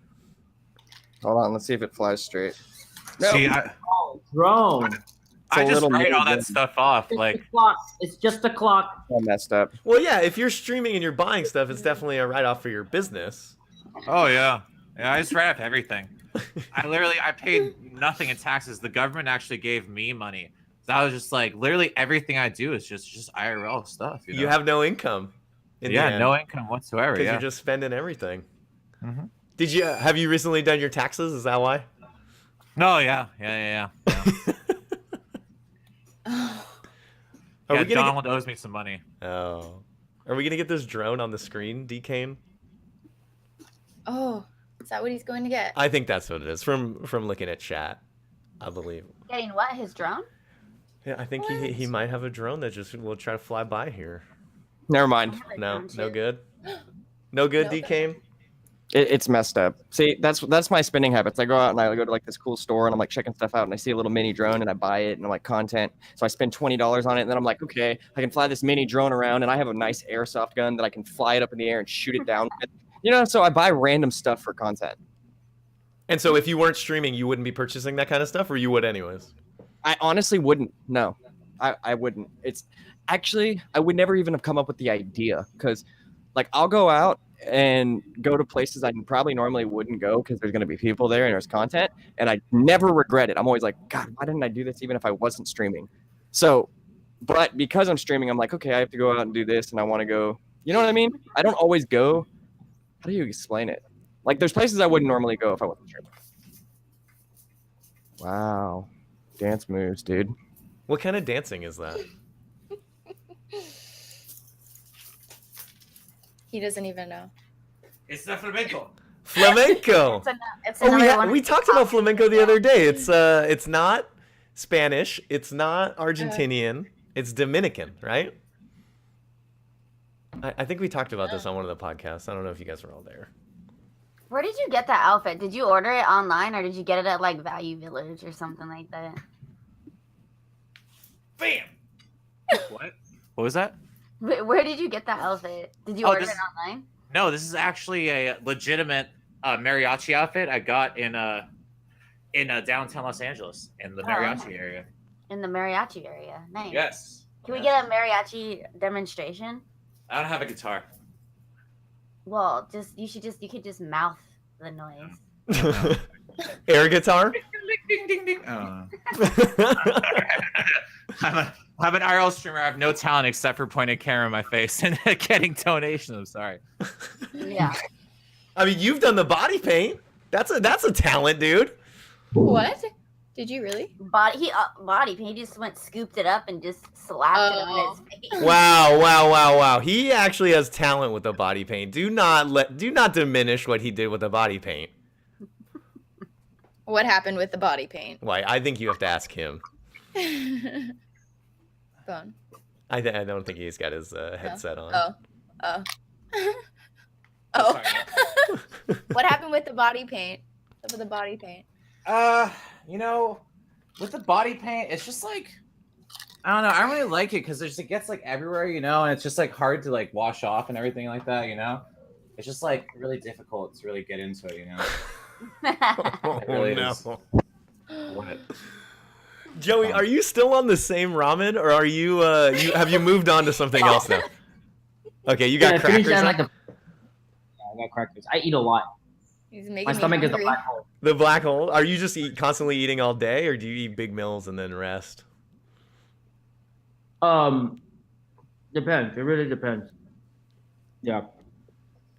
Hold on. Let's see if it flies straight. No. See, Drone. I just little write all mini that stuff off. Like, It's just a clock. I messed up. Well, yeah, if you're streaming and you're buying stuff, it's definitely a write-off for your business. oh yeah, I just write off everything. I paid nothing in taxes. The government actually gave me money. So I was just like, literally everything I do is just IRL stuff. You know? You have no income. Yeah, no income whatsoever. Because Yeah. you're just spending everything. Mhm. Have you recently done your taxes? Is that why? No, yeah. Are we gonna Donald owes me some money. Oh. Are we gonna get this drone on the screen, DKane? Oh, is that what he's going to get? I think that's what it is from looking at chat, I believe. Getting what? His drone? Yeah, I think he might have a drone that just will try to fly by here. Never mind. No good. No good, No. DKane. It's messed up. See, that's my spending habits. I go out and I go to like this cool store and I'm like checking stuff out and I see a little mini drone and I buy it and I'm like content. So I spend $20 on it and then I'm like, okay, I can fly this mini drone around and I have a nice airsoft gun that I can fly it up in the air and shoot it down with. You know, so I buy random stuff for content. And so if you weren't streaming, you wouldn't be purchasing that kind of stuff, or you would anyways? I honestly wouldn't. No, I wouldn't. It's actually, I would never even have come up with the idea because like I'll go out and go to places I probably normally wouldn't go because there's going to be people there and there's content, and I never regret it. I'm always like, God, why didn't I do this even if I wasn't streaming? So, but because I'm streaming, I'm like, okay, I have to go out and do this and I want to go, you know what I mean? I don't always go. How do you explain it? Like there's places I wouldn't normally go if I wasn't streaming. Wow. Dance moves, dude. What kind of dancing is that? He doesn't even know. It's the flamenco. Flamenco. It's Oh, another one. we talked about flamenco the other day. It's not Spanish. It's not Argentinian. It's Dominican, right? I think we talked about this on one of the podcasts. I don't know if you guys were all there. Where did you get that outfit? Did you order it online or did you get it at like Value Village or something like that? Bam. What? What was that? Where did you get that outfit? Did you Oh, order this- it online? No, this is actually a legitimate mariachi outfit I got in downtown Los Angeles in the mariachi area. In the mariachi area. Nice. Yes. Can we get a mariachi demonstration? I don't have a guitar. Well, you could just mouth the noise. Air guitar. Ding ding ding. Oh. I'm an IRL streamer. I have no talent except for pointing a camera in my face and getting donations. I'm sorry. Yeah. I mean, you've done the body paint. That's a talent, dude. What? Did you really? Body paint. He just scooped it up and just slapped it on his face. Wow. He actually has talent with the body paint. Do not diminish what he did with the body paint. What happened with the body paint? Why? I think you have to ask him. Phone. I don't think he's got his headset on. Oh. Sorry. What happened with the body paint? With the body paint. You know, with the body paint, it's just like, I don't know. I don't really like it because it gets like everywhere, you know, and it's just like hard to like wash off and everything like that, you know. It's just like really difficult to really get into it, you know. Oh, really no. is. What? Joey, are you still on the same ramen, or are you have you moved on to something else now? Okay, you got crackers. Yeah, now? I got crackers. I eat a lot. He's making My me stomach is a hungry. black hole. The black hole. Are you just constantly eating all day, or do you eat big meals and then rest? Depends. It really depends. Yeah.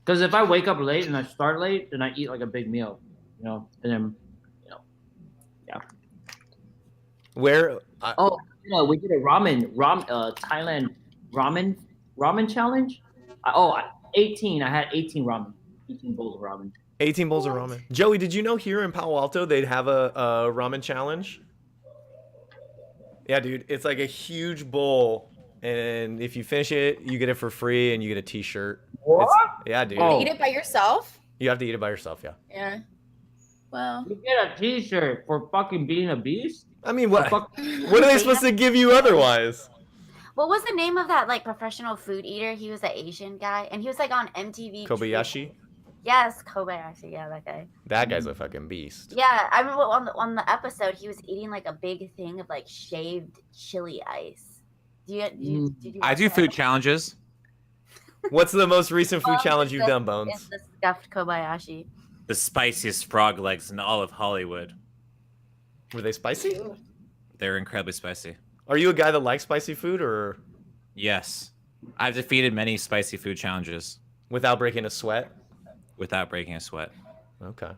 Because if I wake up late and I start late, then I eat like a big meal, you know, and then, you know, yeah. Where? Oh, you know, we did a Thailand ramen challenge. 18. I had 18 ramen, 18 bowls of ramen. 18 bowls of ramen. Joey, did you know here in Palo Alto they'd have a ramen challenge? Yeah, dude, it's like a huge bowl, and if you finish it, you get it for free, and you get a T-shirt. What? Yeah, dude. Oh. Eat it by yourself? You have to eat it by yourself, yeah. Yeah. Well. You get a T-shirt for fucking being a beast? I mean, what are they supposed to give you otherwise? What was the name of that like professional food eater? He was an Asian guy, and he was like on MTV. Kobayashi? Yes, Kobayashi. Yeah, that guy. That guy's a fucking beast. Yeah, I remember on the episode he was eating like a big thing of like shaved chili ice. Did you I do watch food that? challenges. What's the most recent food challenge you've done, It's Bones? the stuffed Kobayashi. The spiciest frog legs in all of Hollywood. Were they spicy? They're incredibly spicy. Are you a guy that likes spicy food, or Yes. I've defeated many spicy food challenges without breaking a sweat? without breaking a sweat. Okay.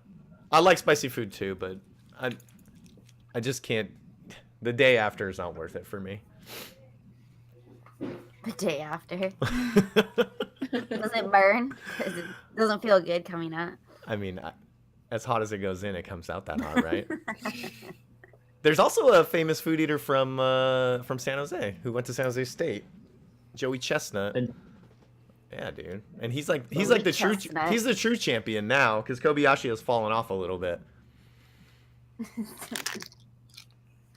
I like spicy food too, but I just can't. The day after is not worth it for me. The day after. Does it burn? 'Cause it doesn't feel good coming out. I mean, as hot as it goes in, it comes out that hot, right? There's also a famous food eater from San Jose who went to San Jose State, Joey Chestnut. Yeah, dude, and he's like the true Chestnut. he's the true champion now because Kobayashi has fallen off a little bit.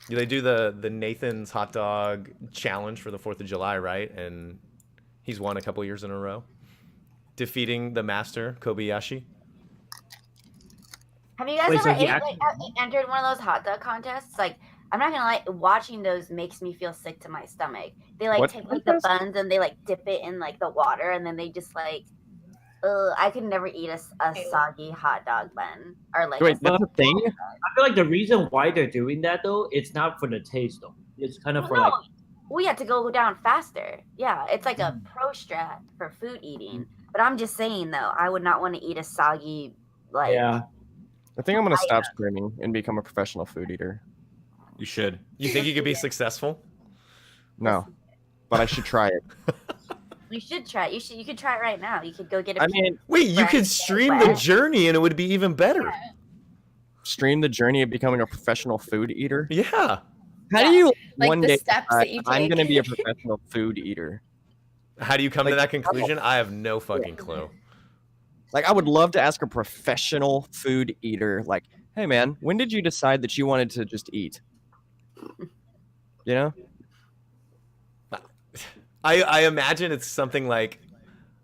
They do the Nathan's hot dog challenge for the 4th of July, right? And he's won a couple years in a row, defeating the master Kobayashi. Have you guys Wait, so ever he actually- entered one of those hot dog contests? Like, I'm not gonna lie, watching those makes me feel sick to my stomach. They like What take like the contest? buns and they like dip it in like the water, and then they just like, I could never eat a soggy hot dog bun or like. Wait, that's a thing? I feel like the reason why they're doing that though, it's not for the taste though. It's kind of for like. We had to go down faster. Yeah, it's like a pro strat for food eating. But I'm just saying though, I would not want to eat a soggy like. Yeah. I think I'm gonna stop streaming and become a professional food eater. You should. You think you could be successful? No, but I should try it. You should try it. You could try it right now. You could go get a. I mean, Wait, you could stream the journey and it would be even better. stream the journey of becoming a professional food eater. Yeah. How do you Like one the day steps decide, that you I'm take. gonna be a professional food eater? How do you come to Like, that conclusion? I have no fucking clue. Like, I would love to ask a professional food eater, like, hey, man, when did you decide that you wanted to just eat? You know? I imagine it's something like,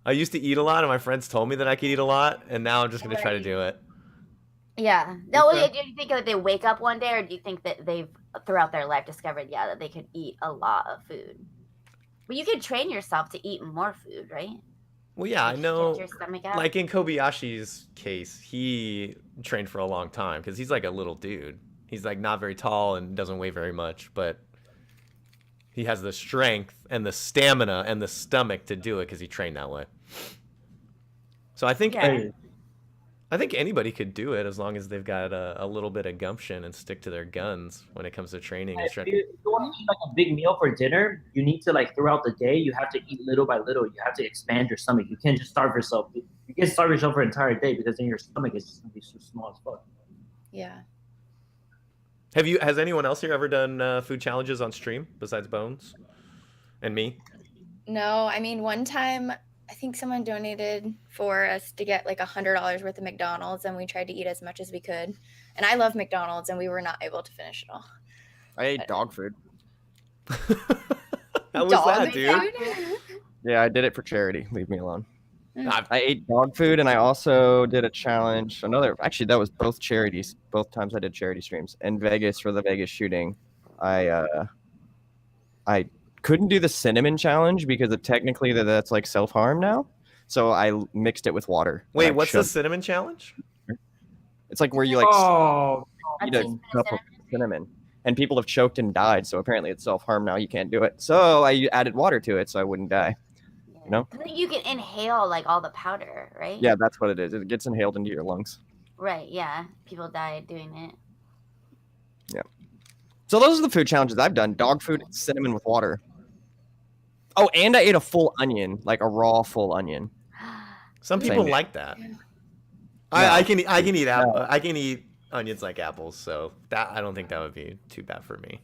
I used to eat a lot, and my friends told me that I could eat a lot, and now I'm just going to try to do it. Yeah. No, Okay. do you think that they wake up one day, or do you think that they've throughout their life discovered, that they could eat a lot of food? But you could train yourself to eat more food, right? Well, yeah, I Like, know. stretch your stomach out. Like in Kobayashi's case, he trained for a long time because he's like a little dude. He's like not very tall and doesn't weigh very much, but he has the strength and the stamina and the stomach to do it because he trained that way. So I think Yeah. I think anybody could do it as long as they've got a little bit of gumption and stick to their guns when it comes to training and If strength. you want to eat like a big meal for dinner, you need to like throughout the day, you have to eat little by little. You have to expand your stomach. You can't just starve yourself. You can't starve yourself for an entire day because then your stomach is just gonna be so small as fuck. Yeah. Has anyone else here ever done food challenges on stream besides Bones and me? No, I mean, one time I think someone donated for us to get like $100 worth of McDonald's, and we tried to eat as much as we could. And I love McDonald's, and we were not able to finish it all. I ate dog food. How was Dog that, dude? food? Yeah, I did it for charity. Leave me alone. I- I ate dog food, and I also did a challenge. Actually, that was both charities. Both times I did charity streams. In Vegas for the Vegas shooting, I couldn't do the cinnamon challenge because technically that's like self-harm now. So I mixed it with water. Wait, and I what's the shoved- cinnamon challenge? It's like where you like Oh, eat a cup of cinnamon, and people have choked and died. So apparently it's self-harm now. You can't do it. So I added water to it so I wouldn't die. You know? I think you can inhale like all the powder, right? Yeah, that's what it is. It gets inhaled into your lungs. Right. Yeah. People died doing it. So those are the food challenges I've done: dog food, cinnamon with water. Oh, and I ate a full onion, like a raw full onion. Some Same people day. like that. No. I can eat onions like apples, so that I don't think that would be too bad for me.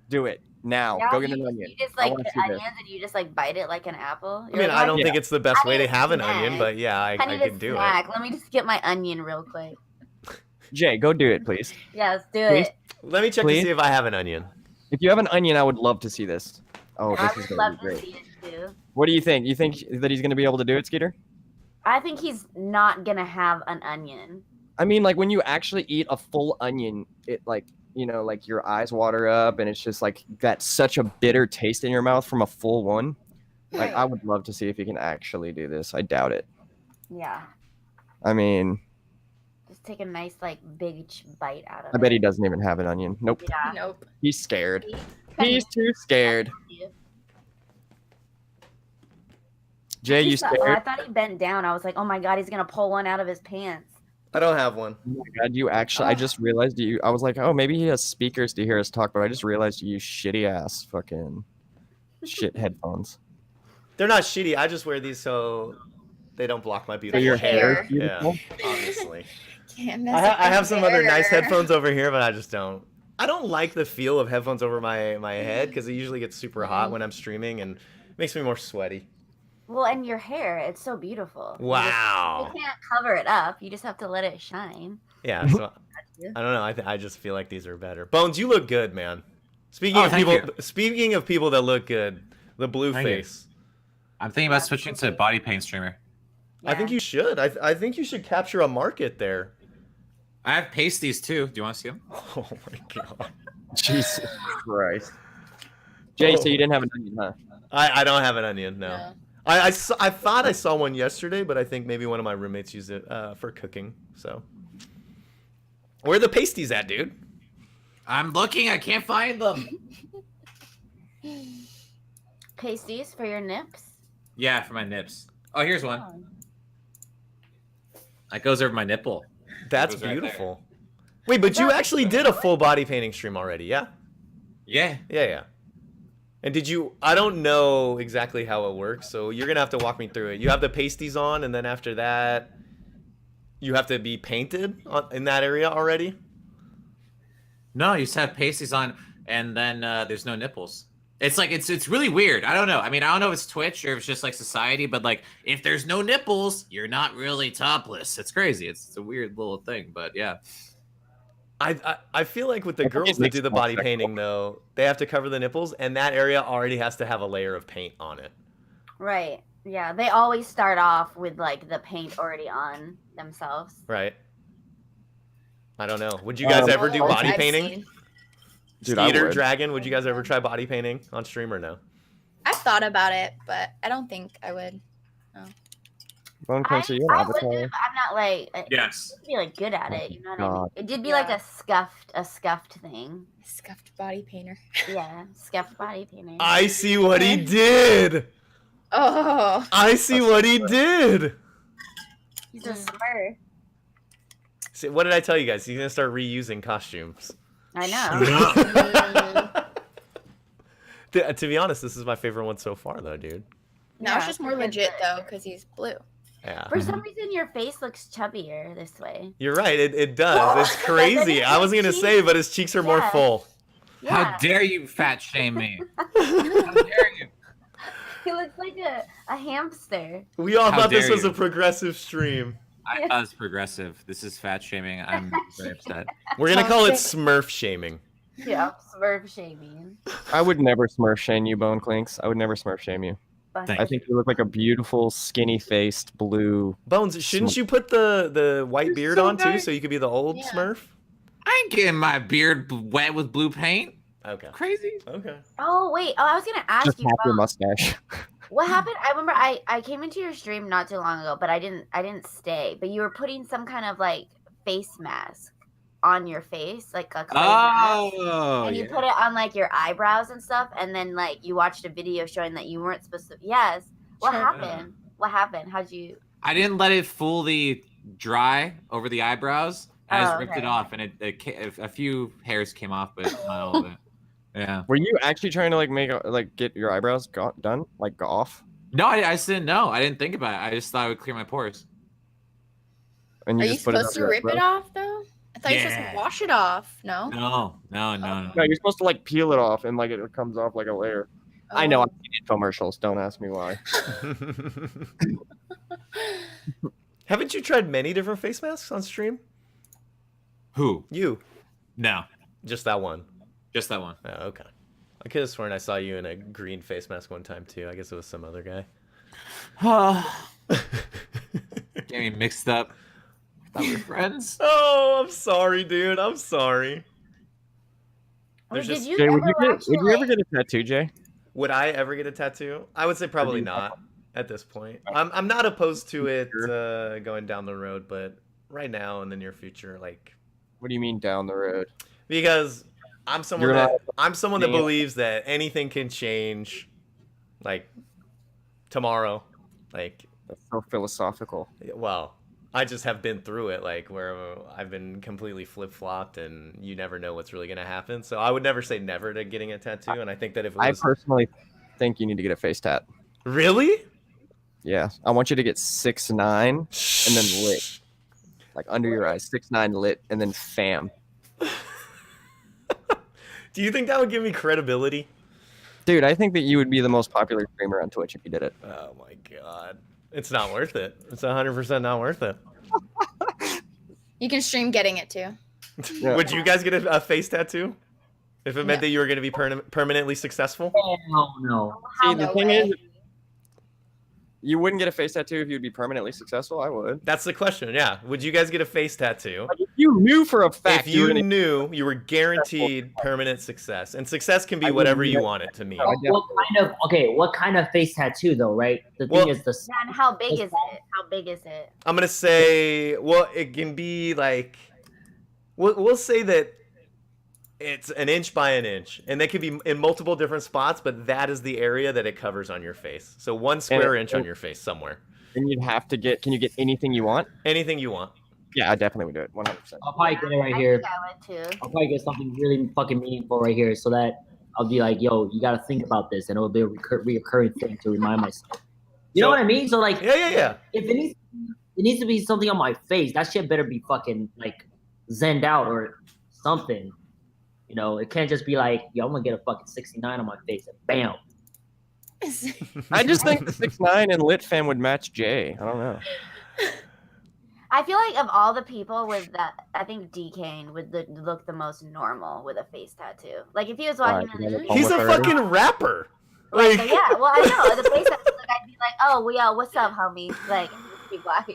Do it now. Yeah, Go get you, an onion. You just I like wanna get see this. onions and you just like bite it like an apple. I mean, I don't think it's the best I way to need a have an onion, snack. but yeah, I need a could do snack. it. Let me just get my onion real quick. Jay, go do it, please. Yeah, let's do Please? it. Let me check Please? to see if I have an onion. If you have an onion, I would love to see this. Oh, I this is would gonna love be to great. see it too. What do you think? You think that he's gonna be able to do it, Skeeter? I think he's not gonna have an onion. I mean, like when you actually eat a full onion, it like like your eyes water up, and it's just like got such a bitter taste in your mouth from a full one. Like I would love to see if he can actually do this. I doubt it. Yeah. I mean, Just take a nice like big bite out of it. I bet he doesn't even have an onion. Nope. Yeah. Nope. He's scared. Penny. He's too scared. Jay, you Oh, I scared? thought he bent down. I was like, oh my god, he's gonna pull one out of his pants. I don't have one. Oh my god, you actually, I just realized I was like, oh, maybe he has speakers to hear us talk, but I just realized you use shitty ass fucking shit headphones. They're not shitty. I just wear these so they don't block my So beautiful your hair hair. is beautiful? Yeah, obviously. Can't mess I with have the some other nice hair. headphones over here, but I just don't. I don't like the feel of headphones over my head because it usually gets super hot when I'm streaming and makes me more sweaty. Well, and your hair, it's so beautiful. Wow. You can't cover it up. You just have to let it shine. Yeah, so I don't know. I just feel like these are better. Bones, you look good, man. Speaking Oh, of thank people, you. speaking of people that look good, the blue Thank you. face. I'm thinking about switching to body paint streamer. I think you should. I think you should capture a market there. I have pasties too. Do you want to see them? Oh my god. Jesus Christ. Jay, so you didn't have an onion, huh? I don't have an onion, no. No. I thought I saw one yesterday, but I think maybe one of my roommates used it for cooking. So, where are the pasties at, dude? I'm looking. I can't find them. Pasties for your nips. Yeah, for my nips. Oh, here's one. That goes over my nipple. That's Goes right there. beautiful. Wait, but you actually did a full body painting stream already, yeah? Yeah. Yeah. And did you? I don't know exactly how it works, so you're gonna have to walk me through it. You have the pasties on, and then after that, you have to be painted in that area already. No, you just have pasties on, and then there's no nipples. It's like it's really weird. I don't know. I mean, I don't know if it's Twitch or if it's just like society, but like if there's no nipples, you're not really topless. It's crazy. It's a weird little thing, but yeah. I feel like with the girls that do the body painting though, they have to cover the nipples, and that area already has to have a layer of paint on it. Right. Yeah. They always start off with like the paint already on themselves. Right. I don't know. Would you guys ever do body painting? Dude, I would. SkeeterMagavin, would you guys ever try body painting on stream or no? I've thought about it, but I don't think I would. No. Boneclinks, are you an I would do, avatar? but I'm not like Yes. be like good at it. You know what I mean? God. It did be Yeah. like a scuffed thing. Scuffed body painter. Yeah, scuffed body painting. I see what he did. Oh. I see what he did. He's a smurf. See, what did I tell you guys? He's gonna start reusing costumes. I know. To be honest, this is my favorite one so far, though, dude. Now it's just more legit though, because he's blue. Yeah. For some reason, your face looks chubbier this way. You're right. It does. It's crazy. I wasn't gonna say, but his cheeks are more Yeah. full. Yeah. How dare you fat shame me? How dare you? He looks like a hamster. We all How thought this dare was you. a progressive stream. I thought it was progressive. This is fat shaming. I'm very upset. We're gonna call it Smurf shaming. Yeah, smurf shaming. I would never Smurf shame you, Boneclinks. I would never Smurf shame you. Thank I think you look like a beautiful, skinny-faced blue. Bones, shouldn't you put the white beard so on too, nice. so you could be the old Yeah. Smurf? I ain't getting my beard wet with blue paint. Okay. Crazy. Okay. Oh wait, I was gonna ask Just you half your about mustache. what happened. I remember I came into your stream not too long ago, but I didn't stay. But you were putting some kind of like face mask on your face, like a clay mask. Oh, And you yeah. put it on like your eyebrows and stuff, and then like you watched a video showing that you weren't supposed to. Yes. What Sure. happened? What happened? How'd you? I didn't let it fully dry over the eyebrows. I just Oh, ripped okay. it off, and a few hairs came off, but not all of it. Yeah. Were you actually trying to get your eyebrows done, like go off? No, I just didn't know. I didn't think about it. I just thought it would clear my pores. And Are you just put it supposed to on your rip it eyebrows? off though? I thought you were supposed Yeah. to wash it off. No. No. No, you're supposed to like peel it off, and like it comes off like a layer. I know. I've seen infomercials. Don't ask me why. Haven't you tried many different face masks on stream? Who? You. No. Just that one. Just that one. Oh, okay. I could have sworn I saw you in a green face mask one time too. I guess it was some other guy. Get me mixed up. Thought we were friends. Oh, I'm sorry, dude. I'm sorry. There's Did just- you Jay, ever would you actually, ever like- get a tattoo, Jay? Would I ever get a tattoo? I would say probably not at this point. I'm not opposed to it going down the road, but right now in the near future, like, What do you mean down the road? because I'm someone You're that not- I'm someone that Yeah. believes that anything can change, like tomorrow. Like, That's so philosophical. well, I just have been through it, like where I've been completely flip flopped, and you never know what's really gonna happen. So I would never say never to getting a tattoo, and I think that if it I was personally think you need to get a face tat. really, Yeah, I want you to get 6'9" and then lit, like under your eyes, 6'9" lit, and then fam. do you think that would give me credibility? Dude, I think that you would be the most popular streamer on Twitch if you did it. Oh my god. It's not worth it. It's 100% not worth it. You can stream getting it too. Yeah. Would you guys get a face tattoo? If it meant No. that you were going to be permanently successful? Hell no. See, No the thing way. is, you wouldn't get a face tattoo if you'd be permanently successful. I would. That's the question, yeah. Would you guys get a face tattoo? Like, if you knew for a fact If you were gonna- knew you were guaranteed permanent success. And success can be I whatever wouldn't you do want it to mean. What kind of face tattoo though, right? The thing Well- is the Yeah, and how big is it? How big is it? I'm going to say, well, it can be like, we'll say that it's an inch by an inch. And that could be in multiple different spots, but that is the area that it covers on your face. So 1 square inch on your face somewhere. And you'd have to get. Can you get anything you want? Anything you want. Yeah, I definitely would do it. 100%. I'll probably get it right I here. think I would too. I'll probably get something really fucking meaningful right here, so that I'll be like, "Yo, you gotta think about this," and it'll be a reoccurring thing to remind myself. You know So- what I mean? So like, Yeah. if it needs to be something on my face. That shit better be fucking like zenned out or something. You know, it can't just be like, yo, I'm gonna get a fucking 69 on my face and bam. I just think the 6'9" and Lit Fam would match Jay. I don't know. I feel like of all the people with that, I think DKane would look the most normal with a face tattoo. Like if he was walking Why? in the He's a fucking rapper. Like, yeah, well I know the face tattoo. Like I'd be like, oh, what's up, homie? Like, be black.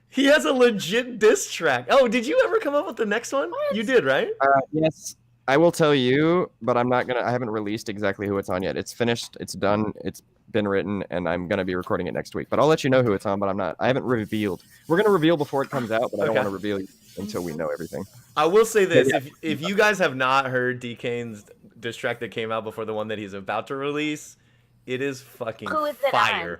he has a legit diss track. Oh, did you ever come up with the next one? You did, right? Yes, I will tell you, but I'm not gonna. I haven't released exactly who it's on yet. It's finished. It's done. It's been written, and I'm gonna be recording it next week. But I'll let you know who it's on. But I'm not. I haven't revealed. We're gonna reveal before it comes out, but I don't want to reveal until we know everything. I will say this: if you guys have not heard DKane's diss track that came out before the one that he's about to release, it is fucking Who is it fire. on?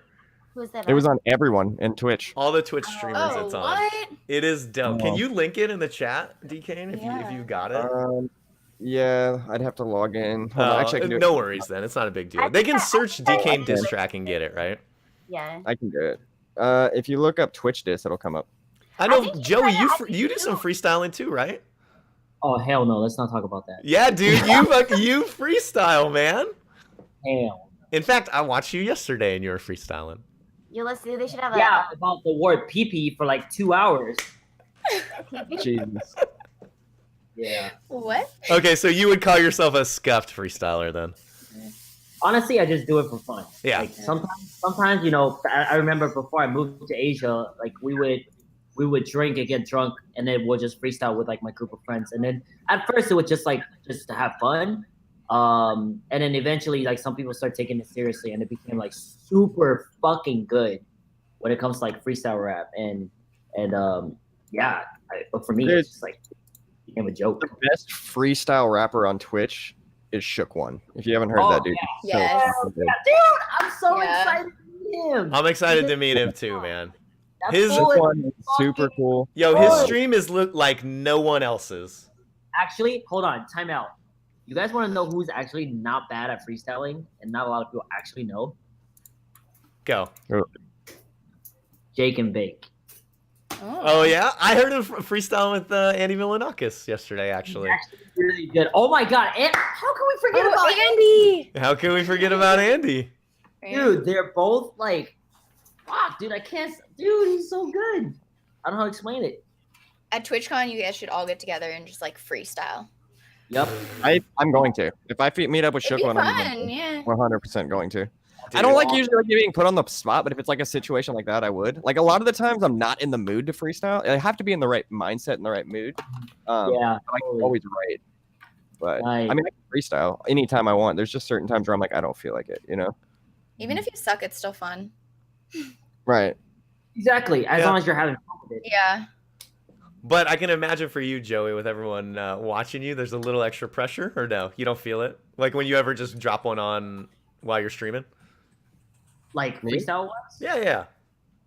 Who is that? It was on everyone in Twitch. All the Twitch streamers Oh, it's on. what? It is dope. Can you link it in the chat, DKane, if you got it? Yeah, I'd have to log in. Hold on, actually, I can do no it. worries then. It's not a big deal. They can search DKane diss track and get it, right? Yeah. I can do it. If you look up Twitch diss, it'll come up. I know, think you Joey, kinda- you do some freestyling too, right? Oh hell no, let's not talk about that. Yeah, dude, you freestyle, man. Hell. In fact, I watched you yesterday and you were freestyling. Ulysses, they should have a Yeah, about the word pee for like 2 hours. Jesus. Yeah. What? Okay, so you would call yourself a scuffed freestyler then? Honestly, I just do it for fun. Yeah. Like sometimes, you know, I remember before I moved to Asia, like we would drink and get drunk, and then we'll just freestyle with like my group of friends. And then at first it was just to have fun, and then eventually like some people start taking it seriously, and it became like super fucking good when it comes to like freestyle rap. And yeah, but for me, it's just like became a joke. The best freestyle rapper on Twitch is Shook One. If you haven't heard that dude, he's so Yes. fucking good. Dude, I'm so Yeah. excited to meet him. I'm excited to meet him too, man. That's His- cool. Shook One is super cool. Yo, his stream is like no one else's. Actually, hold on, time out. You guys want to know who's actually not bad at freestyling and not a lot of people actually know? Go. Jake and Bake. Oh yeah, I heard him freestyle with Andy Milanakis yesterday, actually. Actually really good. Oh my god, and how can we forget about Andy? How can we forget about Andy? Dude, they're both like, fuck, dude, I can't, dude, he's so good. I don't know how to explain it. At TwitchCon, you guys should all get together and just like freestyle. Yep. I'm going to. If I meet up with It'd Shook be One, fun, yeah. 100% going to. Dude, I don't like usually like being put on the spot, but if it's like a situation like that, I would. Like a lot of the times, I'm not in the mood to freestyle. I have to be in the right mindset and the right mood. Yeah. I'm totally. always right. But Right. I mean, I can freestyle anytime I want. There's just certain times where I'm like, I don't feel like it, you know? Even if you suck, it's still fun. Right. Exactly. As Yeah. long as you're having fun with it. Yeah. But I can imagine for you, Joey, with everyone watching you, there's a little extra pressure, or no? You don't feel it? Like when you ever just drop one on while you're streaming? Like Me? freestyle wise? Yeah.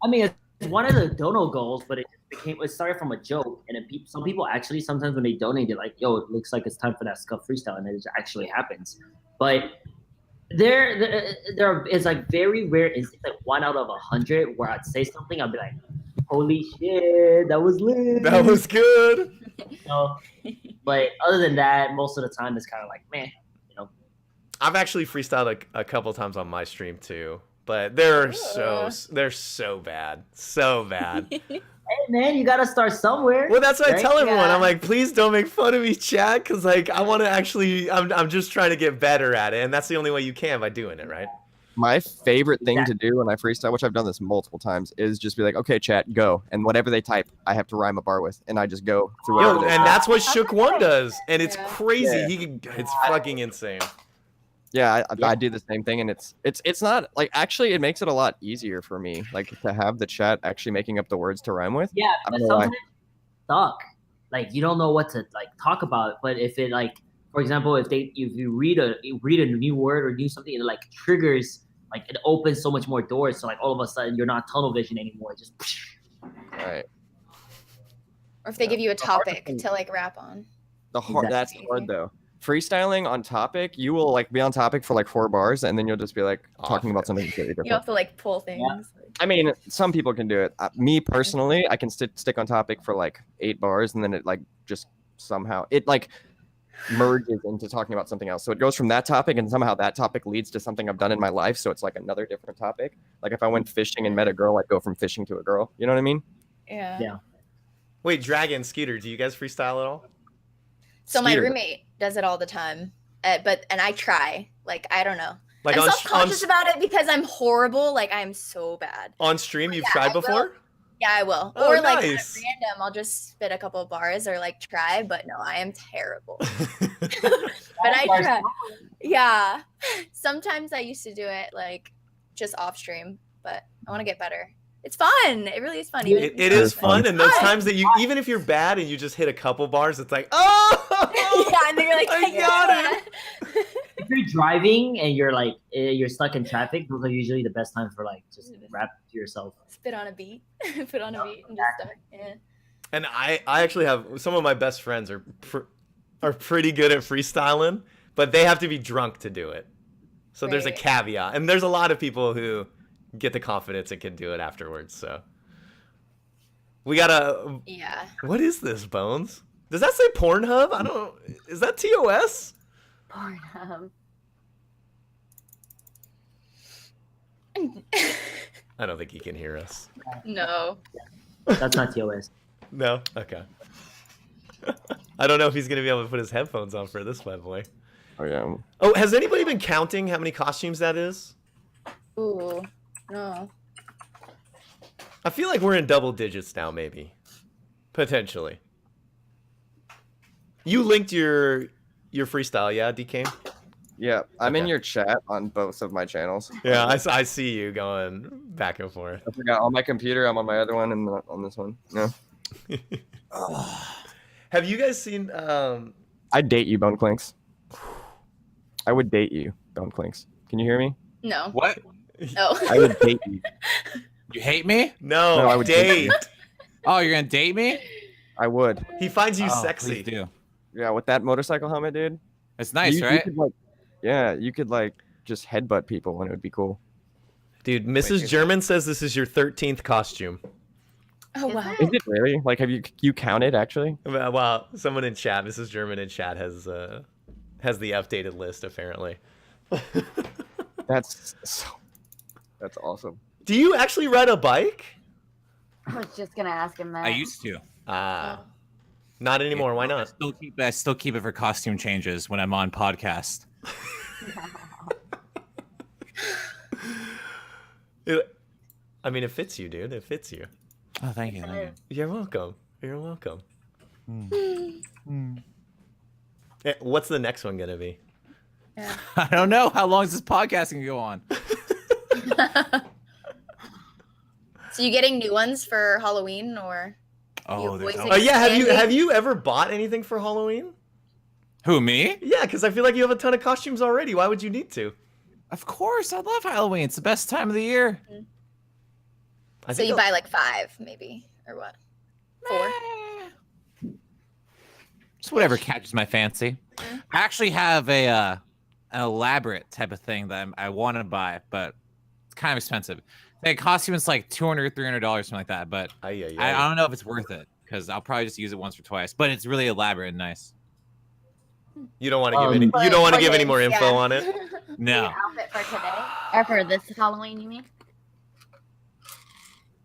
I mean, it's one of the dono goals, but it started from a joke. And then some people actually, sometimes when they donate, they're like, yo, it looks like it's time for that scuff freestyle. And it actually happens. But there is like very rare instance, like 1 out of 100 where I'd say something, I'd be like, holy shit, that was lit. That was good. You know? But other than that, most of the time it's kind of like, man, you know. I've actually freestyled a couple times on my stream too, but they're so bad, so bad. Hey man, you gotta start somewhere. Well, that's what I right? tell everyone. Yeah. I'm like, please don't make fun of me, chat, because like I want to actually. I'm just trying to get better at it, and that's the only way you can by doing it, right? My favorite thing to do when I freestyle, which I've done this multiple times, is just be like, okay, chat, go. And whatever they type, I have to rhyme a bar with. And I just go through Yo, whatever they and type. that's what Shook One does, and it's Yeah. crazy. Yeah. It's fucking insane. Yeah, I do the same thing, and it's not like actually it makes it a lot easier for me, like to have the chat actually making up the words to rhyme with. Yeah, I but don't know why. sometimes it's stuck. Like you don't know what to like talk about. But if it like, for example, if you read a new word or do something, it like triggers, like it opens so much more doors. So like all of a sudden you're not tunnel vision anymore. Just Right. Or if they give you a The hard topic thing- to like rap on. The hard that's hard though. Freestyling on topic, you will like be on topic for like 4 bars, and then you'll just be like talking about something completely different. You have to like pull things. I mean, some people can do it. Me personally, I can stick on topic for like 8 bars, and then it like just somehow it like merges into talking about something else. So it goes from that topic, and somehow that topic leads to something I've done in my life. So it's like another different topic. Like if I went fishing and met a girl, I'd go from fishing to a girl. You know what I mean? Yeah. Yeah. Wait, Dragon, Skeeter, do you guys freestyle at all? So my Skeeter. roommate does it all the time, and I try. Like I don't know. Like I'm on self-conscious about it because I'm horrible. Like I'm so bad. on stream, you've Yeah, tried I will. before? Yeah, I will. Oh, Or like at nice. random, I'll just spit a couple of bars or like try. But no, I am terrible. But I try. Yeah. Sometimes I used to do it like just off stream, but I want to get better. It's fun. It really is fun. Even if It you is don't fun, play. and those times that you, even if you're bad and you just hit a couple bars, it's like, oh, Yeah, and then you're like, I got yeah. If you're driving and you're like you're stuck in traffic, those are usually the best time for like just rap to yourself. Spit on a beat. Put on a beat and just start. Yeah. And I actually have some of my best friends are pretty good at freestyling, but they have to be drunk to do it. So there's a Right. caveat, and there's a lot of people who get the confidence and can do it afterwards. So we gotta. Yeah. What is this, Bones? Does that say Pornhub? I don't. Is that TOS? Pornhub. I don't think he can hear us. No. That's not TOS. No. Okay. I don't know if he's gonna be able to put his headphones on for this, my boy. Oh yeah. Oh, has anybody been counting how many costumes that is? Ooh. No. I feel like we're in double digits now, maybe. Potentially. You linked your freestyle, yeah, DKane? Yeah, I'm in Okay. your chat on both of my channels. Yeah, I see you going back and forth. I forgot on my computer. I'm on my other one and not on this one. No. Have you guys seen I'd date you, Boneclinks. I would date you, Boneclinks. Can you hear me? No. What? Oh. I would date you. You hate me? No, No, I would date date. Oh, you're gonna date me? I would. He finds you Oh, sexy. please do. Yeah, with that motorcycle helmet, dude. It's nice, you, right? could, like, yeah, you could like just headbutt people and it would be cool. Dude, Mrs. dude. German says this is your 13th costume. Oh wow. Is it really? Like, have you counted actually? Well, someone in chat, Mrs. German in chat has the updated list apparently. That's awesome. Do you actually ride a bike? I was just gonna ask him that. I used to. Ah. Not anymore. Why I not? still keep it for costume changes when I'm on podcast. I mean, it fits you, dude. It fits you. Oh, thank you. Thank you. You're welcome. You're welcome. What's the next one gonna be? Yeah. I don't know. How long is this podcast gonna go on? So you getting new ones for Halloween or? Oh, You there's voicing- Oh always... yeah, Andy? have you ever bought anything for Halloween? Who, me? Yeah, because I feel like you have a ton of costumes already. Why would you need to? Of course. I love Halloween. It's the best time of the year. I So think you I'll- buy like 5 maybe or what? 4? Just whatever catches my fancy. I actually have an elaborate type of thing that I want to buy, but it's kind of expensive. The costume is like $200, $300, something like that. But I don't know if it's worth it because I'll probably just use it once or twice. But it's really elaborate and nice. You don't want to give any. You don't want to give any more info on it. No. Your outfit for today or for this Halloween, you mean?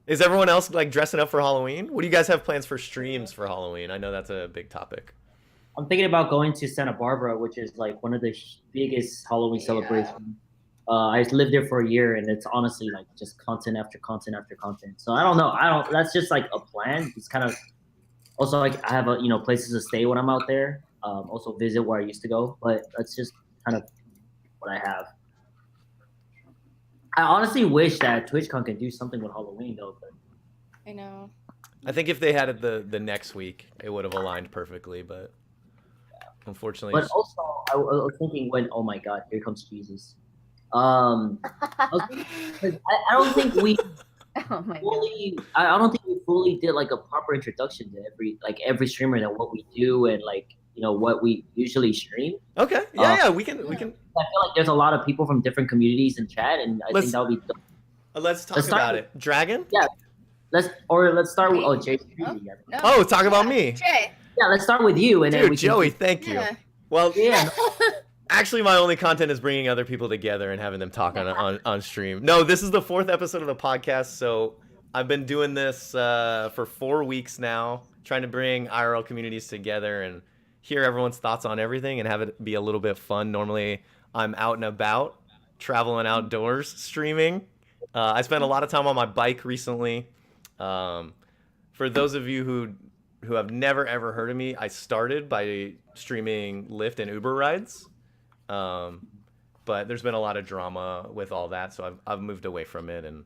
Is everyone else like dressing up for Halloween? What do you guys have plans for streams for Halloween? I know that's a big topic. I'm thinking about going to Santa Barbara, which is like one of the biggest Halloween celebrations. I lived there for a year, and it's honestly like just content after content after content. So I don't know. That's just like a plan. It's kind of also like I have places to stay when I'm out there. Also visit where I used to go, but that's just kind of what I have. I honestly wish that TwitchCon could do something with Halloween though. But I know. I think if they had it the next week, it would have aligned perfectly. But unfortunately, But also, I was thinking oh my God, here comes Jesus. I don't think we Oh my god. fully. I don't think we fully did like a proper introduction to every streamer and what we do and what we usually stream. okay, yeah, we can. I feel like there's a lot of people from different communities in chat, and I Let's- think that'll be. Let's talk Let's start about with- it. Dragon. Yeah. Let's start with Jay. No. Oh, talk about me. Jay. Yeah, let's start with you, and then we Dude, can. Joey, thank you. Yeah. Well, Yeah. actually, my only content is bringing other people together and having them talk on stream. No, this is the 4th episode of the podcast, so I've been doing this for 4 weeks now, trying to bring IRL communities together and hear everyone's thoughts on everything and have it be a little bit fun. Normally, I'm out and about, traveling outdoors, streaming. I spent a lot of time on my bike recently. For those of you who have never ever heard of me, I started by streaming Lyft and Uber rides. But there's been a lot of drama with all that, so I've moved away from it. And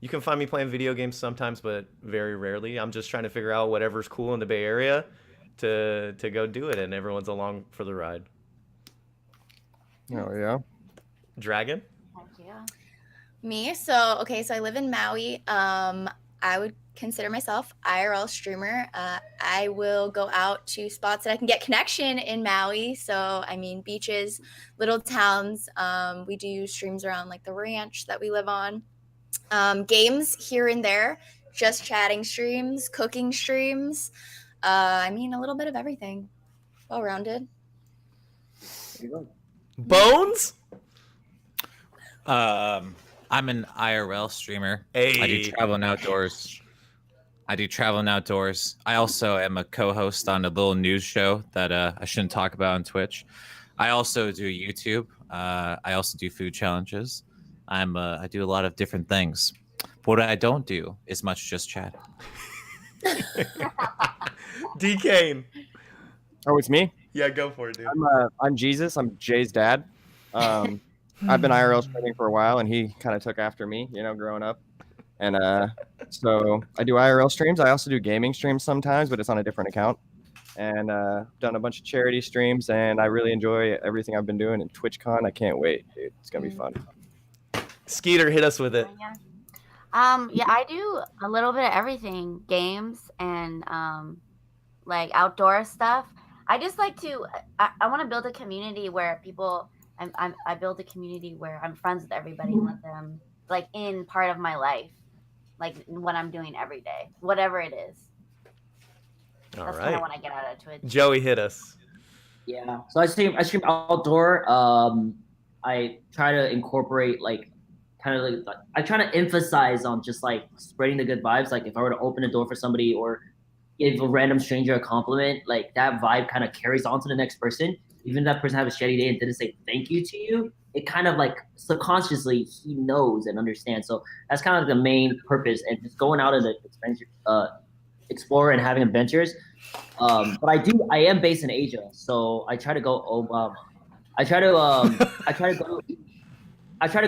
you can find me playing video games sometimes, but very rarely. I'm just trying to figure out whatever's cool in the Bay Area to go do it, and everyone's along for the ride. Oh yeah. Dragon? Thank you. Me? So I live in Maui. I would consider myself IRL streamer. I will go out to spots that I can get connection in Maui. So, I mean, beaches, little towns. We do streams around like the ranch that we live on. Games here and there, just chatting streams, cooking streams. I mean, a little bit of everything. Well-rounded. Bones? I'm an IRL streamer. Hey. I do traveling outdoors. I also am a co-host on a little news show that I shouldn't talk about on Twitch. I also do YouTube. I also do food challenges. I do a lot of different things. But what I don't do is much just chat. DKane. Oh, it's me. Yeah, go for it, dude. I'm Jesus. I'm Jay's dad. I've been IRL streaming for a while, and he kind of took after me, growing up. And so I do IRL streams. I also do gaming streams sometimes, but it's on a different account. And done a bunch of charity streams, and I really enjoy everything I've been doing. And TwitchCon, I can't wait, dude. It's gonna be fun. Skeeter, hit us with it. Yeah, I do a little bit of everything, games and like outdoor stuff. I just like to. I want to build a community where people. I build a community where I'm friends with everybody and let them like in part of my life, like what I'm doing every day, whatever it is. All That's right. kind of when I get out of Twitch. Joey, hit us. Yeah. So I stream outdoor. I try to incorporate like I try to emphasize on just like spreading the good vibes. Like if I were to open a door for somebody or give a random stranger a compliment, like that vibe kind of carries on to the next person. Even if that person had a shitty day and didn't say thank you to you, it kind of like subconsciously he knows and understands. So that's kind of the main purpose, and just going out and explore and having adventures. But I am based in Asia, so I try to go. I try to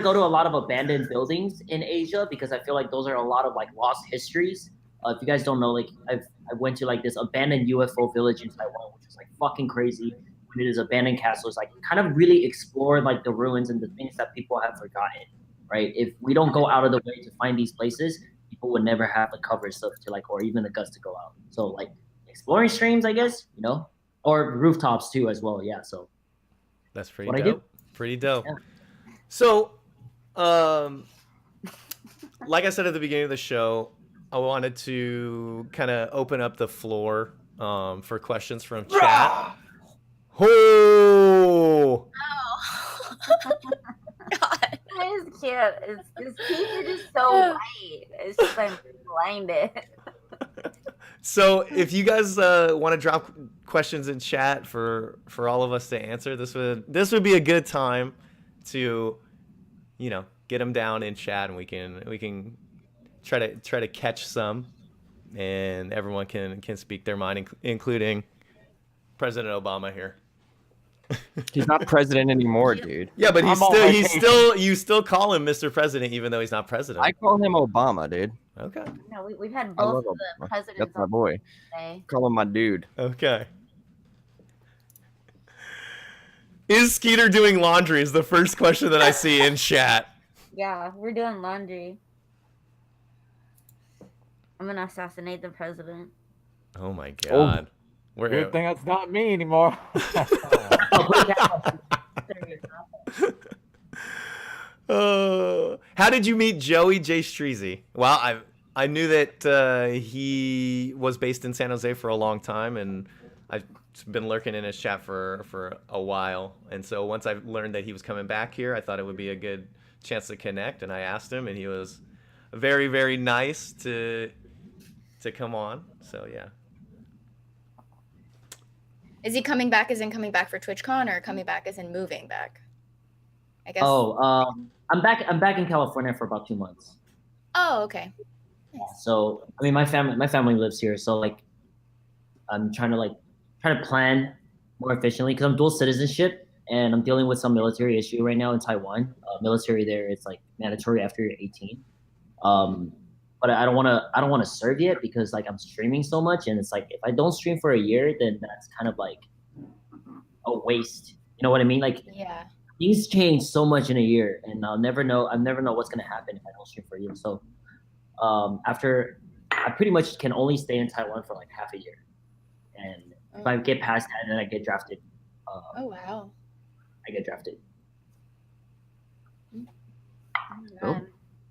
go to a lot of abandoned buildings in Asia because I feel like those are a lot of like lost histories. If you guys don't know, like I went to like this abandoned UFO village in Taiwan, which is like fucking crazy. It is abandoned castles, like kind of really explore like the ruins and the things that people have forgotten, right? If we don't go out of the way to find these places, people would never have the coverage to like, or even the guts to go out. So like exploring streams, I guess, or rooftops too as well. Yeah. So that's pretty dope. Pretty dope. Yeah. So, like I said at the beginning of the show, I wanted to kind of open up the floor for questions from chat. Oh! God. That is cute. His teeth are just so white. It's just I'm blinded. So if you guys want to drop questions in chat for all of us to answer, this would be a good time to, get them down in chat, and we can try to catch some, and everyone can speak their mind, including President Obama here. He's not president anymore, dude. Yeah, but you still call him Mr. President even though he's not president. I call him Obama, dude. Okay. No, we've had both of the presidents. That's my boy. Today. Call him my dude. Okay. Is Skeeter doing laundry? Is the first question that I see in chat. Yeah, we're doing laundry. I'm gonna assassinate the president. Oh my god. Good thing that's not me anymore. How did you meet Joey J. Streezy? Well, I knew that he was based in San Jose for a long time, and been lurking in his chat for a while, and so once I learned that he was coming back here, I thought it would be a good chance to connect, and I asked him, and he was very, very nice to come on. So yeah. Is he coming back as in coming back for TwitchCon, or coming back as in moving back? I guess. Oh, I'm back in California for about 2 months. Oh, okay. So I mean, my family lives here, so like, I'm trying to plan more efficiently because I'm dual citizenship and I'm dealing with some military issue right now in Taiwan. Military there, it's like mandatory after you're 18. But I don't want to serve yet because like I'm streaming so much, and it's like if I don't stream for a year, then that's kind of like a waste. You know what I mean? Like, Yeah. things change so much in a year, and I'll never know what's gonna happen if I don't stream for a year. So after, I pretty much can only stay in Taiwan for like half a year, and if I get past that, then I get drafted. Oh wow. I get drafted. Cool.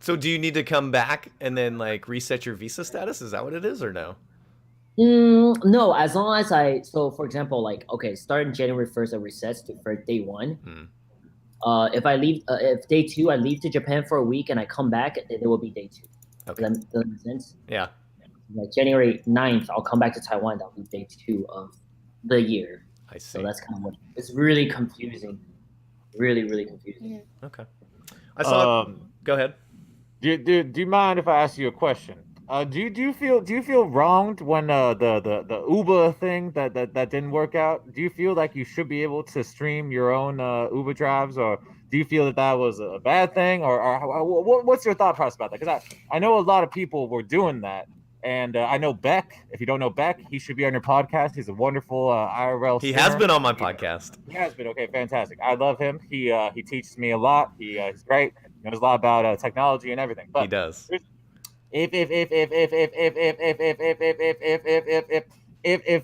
So do you need to come back and then like reset your visa status? Is that what it is, or no? No, as long as so for example, like, okay, starting January 1st, it resets for day 1. If I leave, if day 2, I leave to Japan for a week and I come back, it will be day 2. Okay. Does that make sense? Yeah. Like January 9th, I'll come back to Taiwan. That'll be day 2 of the year. I see. So that's kind of what, it's really confusing. Really, really confusing. Yeah. Okay. I saw. Go ahead. Do you mind if I ask you a question? Do you feel wronged when the Uber thing that didn't work out? Do you feel like you should be able to stream your own Uber drives, or do you feel that was a bad thing, or what's your thought process about that? Because I know a lot of people were doing that, and I know Beck. If you don't know Beck, he should be on your podcast. He's a wonderful IRL. He has been on my podcast. He has been. Okay, fantastic. I love him. He teaches me a lot. He's great. He knows a lot about technology and everything. But he does. If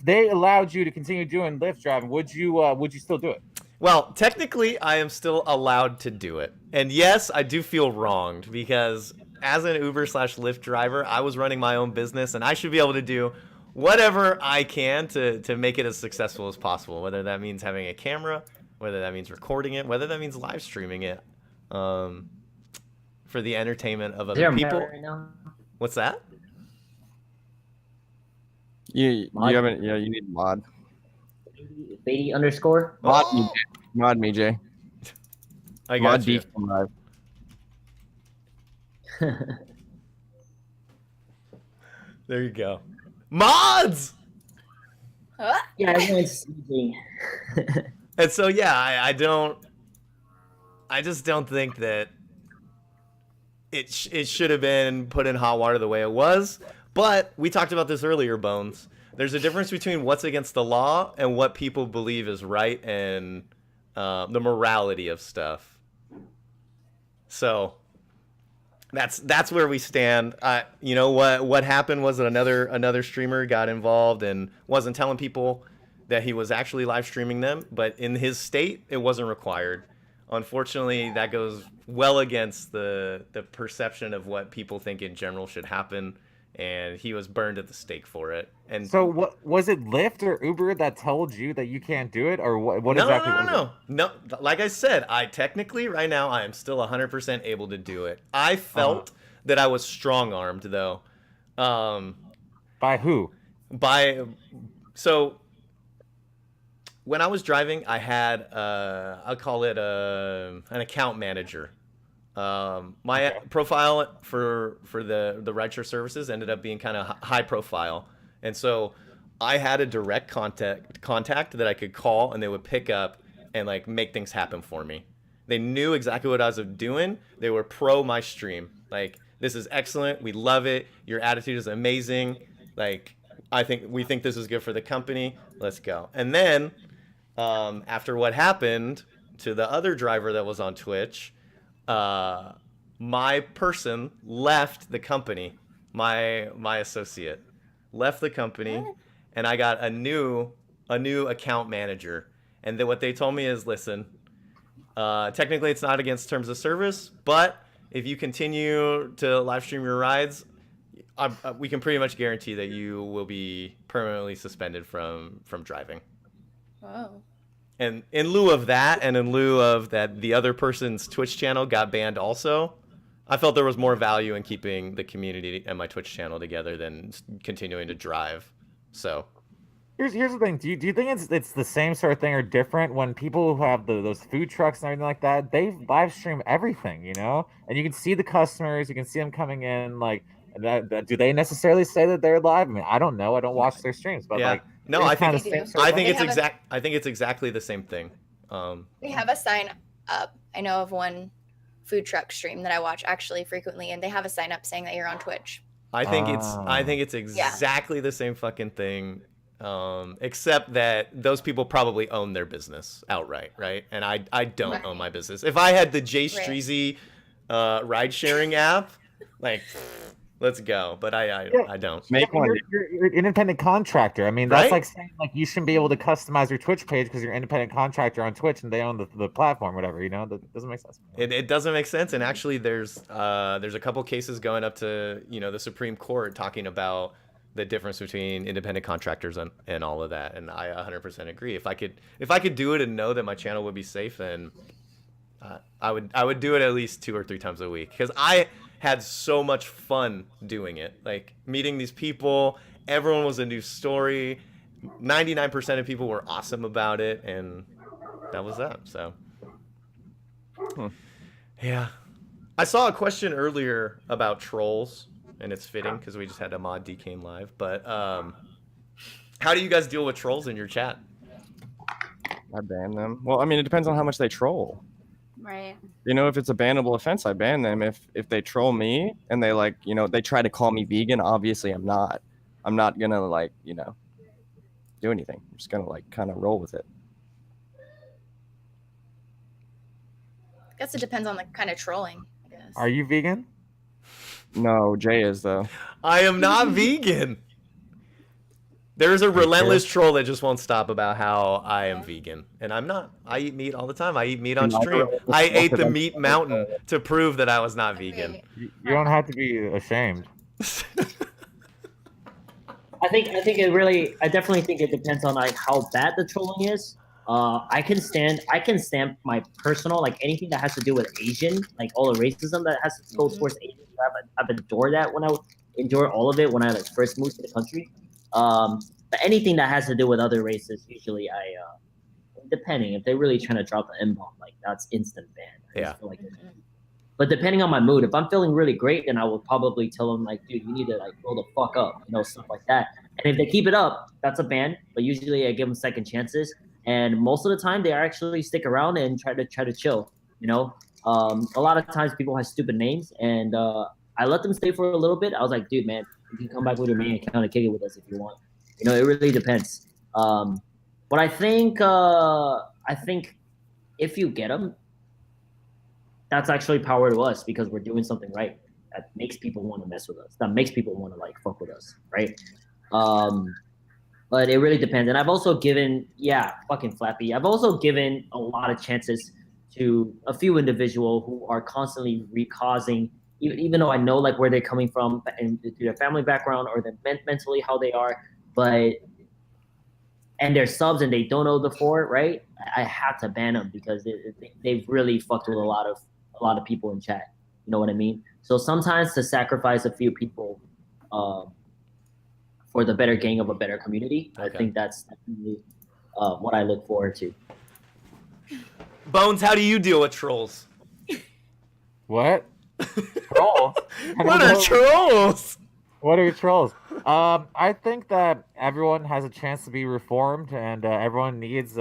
they allowed you to continue doing Lyft driving, would you still do it? Well, technically, I am still allowed to do it, and yes, I do feel wronged because as an Uber/Lyft driver, I was running my own business, and I should be able to do whatever I can to make it as successful as possible. Whether that means having a camera, whether that means recording it, whether that means live streaming it. For the entertainment of other people. Right now? What's that? You haven't. Yeah, you need mod. Beatty underscore. Mod me, Jay. I got mod you. Live. There you go. Mods. Yeah, everyone's sleeping. And so yeah, I just don't think that it should have been put in hot water the way it was. But we talked about this earlier, Bones. There's a difference between what's against the law and what people believe is right, and the morality of stuff. So that's where we stand. You know what happened was that another streamer got involved and wasn't telling people that he was actually live streaming them, but in his state it wasn't required. Unfortunately, that goes well against the perception of what people think in general should happen, and he was burned at the stake for it. And so, what was it, Lyft or Uber that told you that you can't do it, or what exactly? No. Like I said, I technically right now I am still 100% able to do it. I felt that I was strong-armed though. By who? So. When I was driving, I had I'll call it an account manager. My profile for the rideshare services ended up being kind of high profile, and so I had a direct contact that I could call, and they would pick up and like make things happen for me. They knew exactly what I was doing. They were pro my stream. Like, this is excellent. We love it. Your attitude is amazing. Like, we think this is good for the company. Let's go. And then after what happened to the other driver that was on Twitch, my person left the company. My associate left the company, and I got a new account manager. And then what they told me is, listen, technically it's not against terms of service, but if you continue to live stream your rides, we can pretty much guarantee that you will be permanently suspended from driving. Whoa. And in lieu of that, and in lieu of that, the other person's Twitch channel got banned also. I felt there was more value in keeping the community and my Twitch channel together than continuing to drive. So. Here's the thing. Do you think it's the same sort of thing or different when people who have those food trucks and everything like that, they live stream everything, you know? And you can see the customers, you can see them coming in, like do they necessarily say that they're live? I mean, I don't know. I don't watch their streams, but like no, it's I kind think of the same I think it's exactly the same thing. We have a sign up. I know of one food truck stream that I watch actually frequently, and they have a sign up saying that you're on Twitch. I think it's exactly the same fucking thing. Except that those people probably own their business outright, right? And I don't own my business. If I had the Jay Streezy ride sharing app, like let's go. But I don't. Make one. You're an independent contractor. I mean, that's like saying like you shouldn't be able to customize your Twitch page because you're an independent contractor on Twitch and they own the platform, whatever. You know, that doesn't make sense. It doesn't make sense. And actually, there's a couple cases going up to the Supreme Court talking about the difference between independent contractors and all of that, and I 100% agree. If I could do it and know that my channel would be safe, then I would do it at least 2 or 3 times a week, because I had so much fun doing it. Like meeting these people, everyone was a new story. 99% of people were awesome about it, and that was that. So, yeah. I saw a question earlier about trolls. And it's fitting because we just had a mod DKane live. But how do you guys deal with trolls in your chat? I ban them. Well, I mean, it depends on how much they troll. Right. You know, if it's a bannable offense, I ban them. If they troll me and they they try to call me vegan, obviously I'm not gonna do anything. I'm just gonna kind of roll with it. I guess it depends on the kind of trolling, I guess. Are you vegan? No, Jay is though. I am not vegan. There's a relentless troll that just won't stop about how I am vegan, and I'm not. I eat meat all the time. I eat meat on stream. I ate the meat mountain to prove that I was not vegan. You don't have to be ashamed. I definitely think it depends on like how bad the trolling is. I can stand my personal, like anything that has to do with Asian, like all the racism that has to go towards Asian. I've endured that endured all of it when I first moved to the country. But anything that has to do with other races, usually depending if they're really trying to drop the N-bomb, like that's instant ban. Yeah. But depending on my mood, if I'm feeling really great, then I will probably tell them like, dude, you need to grow the fuck up, stuff like that. And if they keep it up, that's a ban. But usually I give them second chances. And most of the time, they actually stick around and try to chill. A lot of times people have stupid names, and I let them stay for a little bit. I was like, dude, man, you can come back with your main account and kick it with us if you want. It really depends. But I think if you get them, that's actually power to us because we're doing something right that makes people want to mess with us. That makes people want to fuck with us, right? But it really depends. And I've also given, fucking Flappy. I've also given a lot of chances to a few individuals who are constantly recausing, even though I know where they're coming from and their family background or mentally how they are, and they're subs and they don't know the fort, right? I have to ban them because they've really fucked with a lot of people in chat. You know what I mean? So sometimes to sacrifice a few people for the better gain of a better community, okay. I think that's definitely what I look forward to. Bones, how do you deal with trolls? What? Troll? What are trolls? What are trolls? I think that everyone has a chance to be reformed, and everyone needs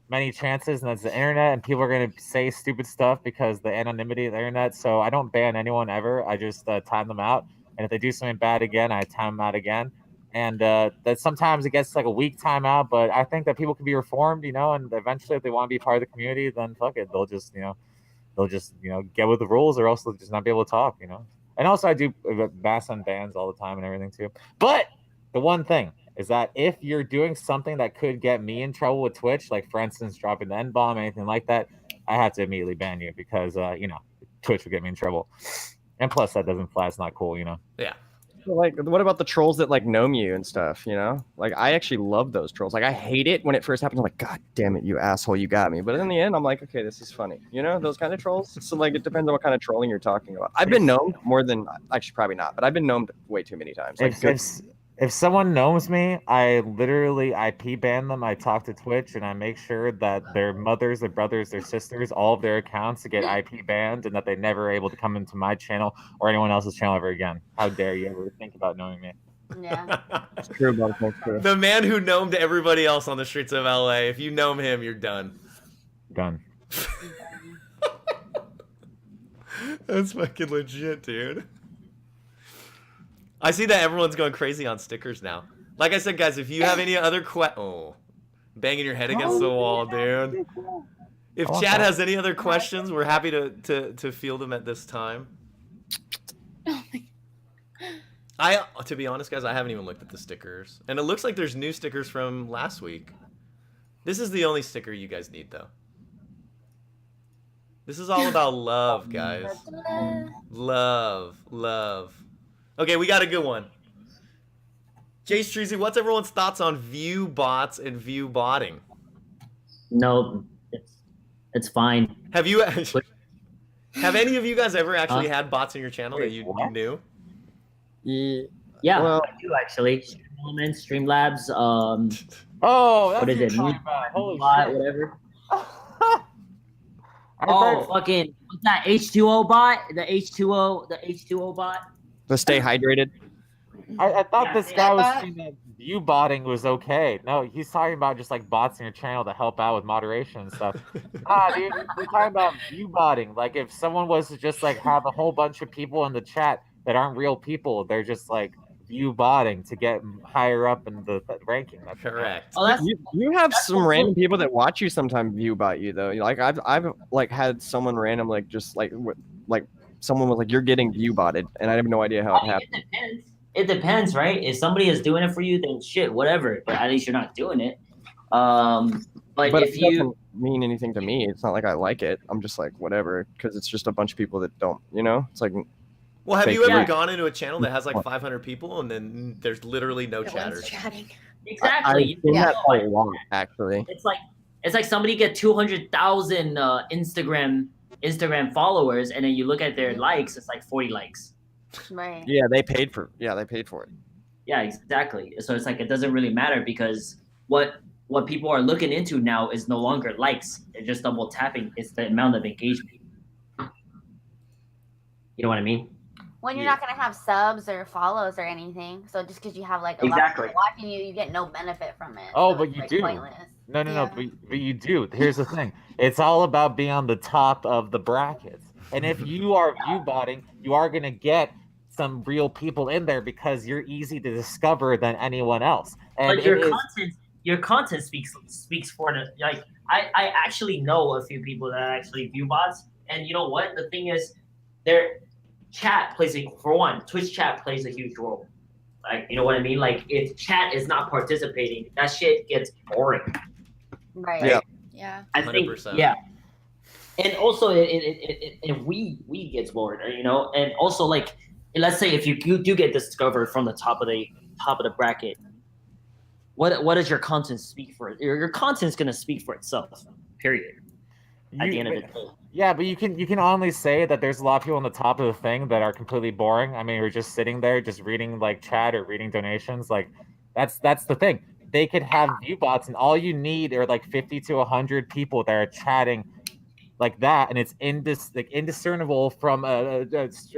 many chances, and that's the internet, and people are going to say stupid stuff because the anonymity of the internet. So I don't ban anyone ever. I just time them out, and if they do something bad again, I time them out again. And that sometimes it gets a week timeout, but I think that people can be reformed, and eventually if they want to be part of the community, then fuck it. They'll just, get with the rules, or else they'll just not be able to talk, And also I do bass on bans all the time and everything too. But the one thing is that if you're doing something that could get me in trouble with Twitch, like for instance, dropping the N-bomb, anything like that, I have to immediately ban you because, Twitch would get me in trouble. And plus that doesn't fly. It's not cool, Yeah. Like, what about the trolls that like gnome you and stuff? You know, like I actually love those trolls. Like I hate it when it first happens. I'm like, God damn it, you asshole, you got me. But in the end, I'm like, okay, this is funny. You know, those kind of trolls. So like, it depends on what kind of trolling you're talking about. I've been gnomed more than actually probably not, but I've been gnomed way too many times. Like, If someone gnomes me, I literally IP ban them. I talk to Twitch and I make sure that their mothers, their brothers, their sisters, all of their accounts get IP banned and that they're never able to come into my channel or anyone else's channel ever again. How dare you ever think about knowing me? Yeah. It's true, Boneclinks. The man who gnomed everybody else on the streets of LA. If you gnome him, you're done. Done. That's fucking legit, dude. I see that everyone's going crazy on stickers now. Like I said, guys, if you have any other banging your head against the wall, dude. If Chad has any other questions, we're happy to field them at this time. To be honest, guys, I haven't even looked at the stickers. And it looks like there's new stickers from last week. This is the only sticker you guys need, though. This is all about love, guys. Love. Okay, we got a good one. Jay Streezy, what's everyone's thoughts on view bots and view botting? No, it's fine. Have any of you guys ever actually had bots in your channel that you knew? Yeah, Well- I do actually. Elements, Streamlabs, Oh, that's what is it? Holy Bot, shit. whatever. I Oh, thought- fucking what's that? H2O bot? The H2O bot? The stay hydrated. I thought Yeah, this yeah, guy was bot. saying that view botting was okay. No, he's talking about just like bots in your channel to help out with moderation and stuff. Dude, we're talking about view botting. Like if someone was to just like have a whole bunch of people in the chat that aren't real people, they're just like view botting to get higher up in the ranking. That's Correct. Oh, that's You have that's some cool. random people that watch you sometimes view bot you though. Like I've like had someone random like just like someone was like, you're getting view botted, and I have no idea how it happened. It depends. It depends, right? If somebody is doing it for you, then shit, whatever. But at least you're not doing it. But But if it you doesn't mean anything to me. It's not like I like it. I'm just like whatever, because it's just a bunch of people that don't. You know, it's like Well, have Fake you ever news. gone into a channel that has like 500 people and then there's literally no No one's chatters? chatting. exactly, I've seen Yeah. that a lot actually. it's like somebody get 200,000 Instagram followers, and then you look at their likes, it's like 40 likes. Right. Yeah, they paid for it. Yeah, exactly. So it's like it doesn't really matter because what people are looking into now is no longer likes. They're just double tapping. It's the amount of engagement. You know what I mean? When you're Yeah. not gonna have subs or follows or anything, so just because you have like a lot Exactly. of people watching you, you get no benefit from it. Oh, so but it's, you like, do. Pointless. No, Yeah. but you do. Here's the thing. It's all about being on the top of the brackets. And if you are view botting, you are going to get some real people in there because you're easy to discover than anyone else. And But your it is- content speaks for it. Like I actually know a few people that actually view bots, and you know what? The thing is, their chat plays Twitch chat plays a huge role. Like, you know what I mean? Like if chat is not participating, that shit gets boring. Right. Yeah. Yeah. I think 100%. yeah. And also it we gets bored, you know. And also like, let's say if you do get discovered from the top of the bracket, what does your content speak for? Your content's gonna speak for itself. Period. At the end of the day. Yeah, but you can only say that there's a lot of people on the top of the thing that are completely boring. I mean, you're just sitting there, just reading like chat or reading donations. Like, that's the thing. They could have view bots, and all you need are like 50 to 100 people that are chatting like that, and it's indiscernible from a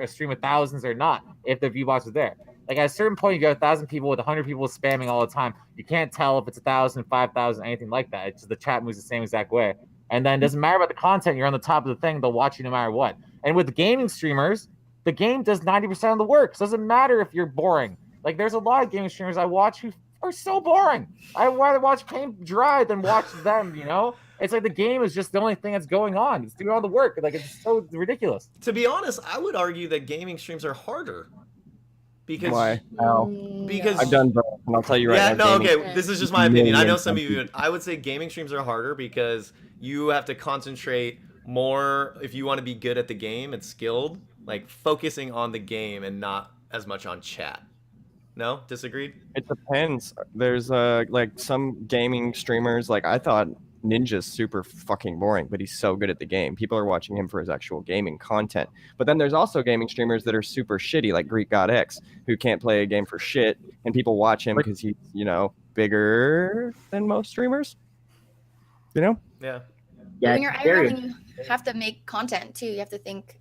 stream of thousands or not if the view bots are there. Like at a certain point, you got 1,000 people with 100 people spamming all the time. You can't tell if it's 1,000, 5,000, anything like that. It's just the chat moves the same exact way. And then it doesn't matter about the content. You're on the top of the thing. They'll watch you no matter what. And with gaming streamers, the game does 90% of the work. So it doesn't matter if you're boring. Like there's a lot of gaming streamers I watch who are so boring. I'd rather watch paint dry than watch them, you know? It's like the game is just the only thing that's going on. It's doing all the work. Like it's so ridiculous. To be honest, I would argue that gaming streams are harder. Because Why? Because I've done both, and I'll tell you right yeah, now. no, gaming- okay. This is just my opinion. I know some of Millions you. I would say gaming streams are harder because you have to concentrate more if you want to be good at the game and skilled, like focusing on the game and not as much on chat. No, disagreed. It depends. There's like some gaming streamers. Like I thought Ninja's super fucking boring, but he's so good at the game. People are watching him for his actual gaming content. But then there's also gaming streamers that are super shitty, like Greek God X, who can't play a game for shit, and people watch him because he's bigger than most streamers. Yeah. Yeah, when you're very- IRL, you have to make content too. You have to think,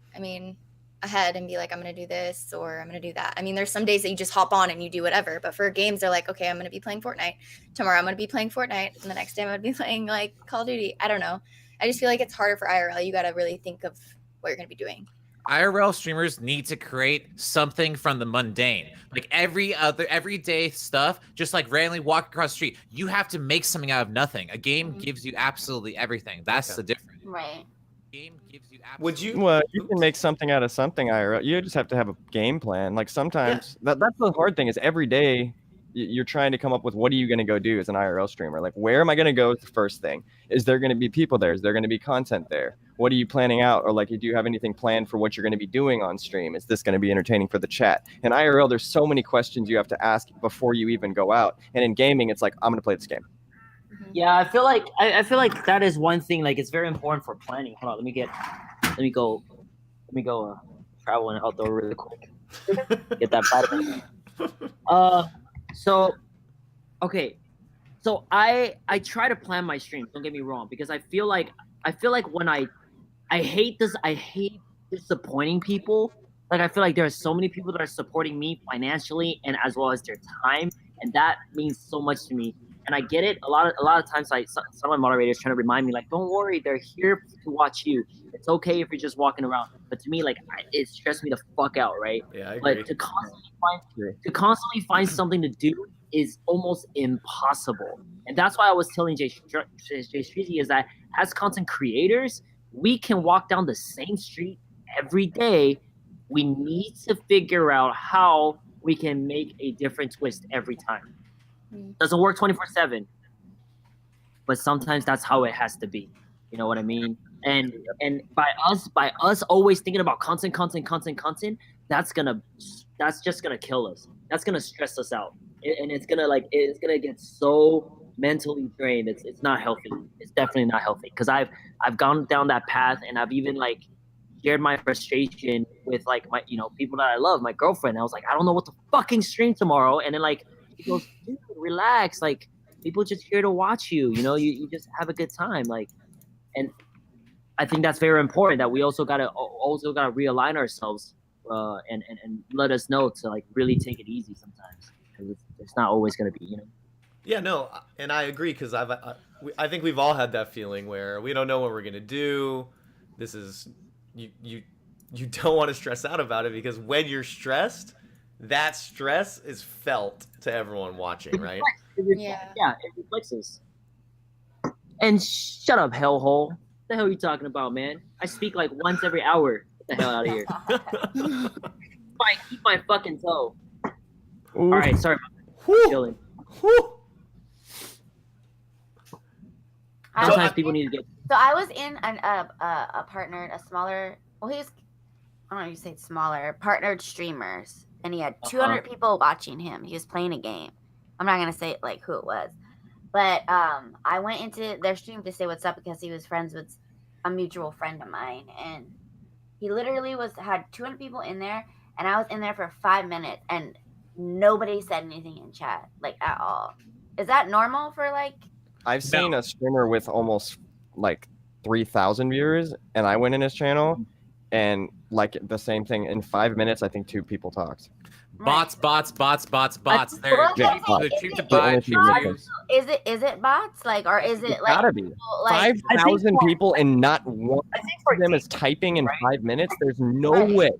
ahead and be like, I'm going to do this or I'm going to do that. I mean, there's some days that you just hop on and you do whatever. But for games, they're like, okay, I'm going to be playing Fortnite. Tomorrow I'm going to be playing Fortnite. And the next day I'm going to be playing like Call of Duty. I don't know. I just feel like it's harder for IRL. You got to really think of what you're going to be doing. IRL streamers need to create something from the mundane, like everyday stuff, just like randomly walk across the street. You have to make something out of nothing. A game gives you absolutely everything. That's the difference. Right. Game gives you Would you? Well, you can make something out of something, IRL. You just have to have a game plan. Like sometimes that's the hard thing is every day you're trying to come up with what are you going to go do as an IRL streamer? Like where am I going to go? The first thing is there going to be people there? Is there going to be content there? What are you planning out? Or like, do you have anything planned for what you're going to be doing on stream? Is this going to be entertaining for the chat? In IRL, there's so many questions you have to ask before you even go out. And in gaming, it's like, I'm going to play this game. Yeah, I feel like that is one thing. Like, it's very important for planning. Hold on, let me go travel and outdoor really quick. Get that vitamin. So I try to plan my streams. Don't get me wrong, because I feel like when I hate disappointing people. Like, I feel like there are so many people that are supporting me financially and as well as their time, and that means so much to me. And I get it. A lot of times, like some of my moderators trying to remind me, like, don't worry, they're here to watch you. It's okay if you're just walking around. But to me, like, it stressed me the fuck out, right? Yeah, I agree. But to constantly find something to do is almost impossible. And that's why I was telling Jay Streezy is that as content creators, we can walk down the same street every day. We need to figure out how we can make a different twist every time. Doesn't work 24/7, but sometimes that's how it has to be. You know what I mean? And by us always thinking about content, that's just gonna kill us. That's gonna stress us out, and it's gonna get so mentally drained. It's not healthy. It's definitely not healthy. Because I've gone down that path, and I've even like shared my frustration with like my people that I love, my girlfriend. I was like, I don't know what to fucking stream tomorrow, and then like. He goes, dude, relax. Like, people just here to watch you. You just have a good time. Like, and I think that's very important. That we also gotta realign ourselves, and let us know to like really take it easy sometimes, because it's not always gonna be. Yeah, no, and I agree because I think we've all had that feeling where we don't know what we're gonna do. This is you don't want to stress out about it, because when you're stressed, that stress is felt to everyone watching, right? Yeah, it reflects. And shut up, hellhole. What the hell are you talking about, man? I speak like once every hour. Get the hell out of here. Keep my fucking toe. Ooh. All right, sorry. I'm chilling. Sometimes people need to get. So I was in a partnered, a smaller. Well, I don't know if you say smaller, partnered streamers. And he had 200 people watching him. He was playing a game. I'm not gonna say like who it was, but I went into their stream to say what's up because he was friends with a mutual friend of mine, and he literally had 200 people in there, and I was in there for 5 minutes, and nobody said anything in chat like at all. Is that normal for like? I've seen a streamer with almost like 3,000 viewers, and I went in his channel. And like the same thing in 5 minutes, I think 2 people talked. Bots. They're cheap to buy. Is it bots? Like, or is it like? Gotta be. 5,000 people and not one of them is typing in 5 minutes. There's no way,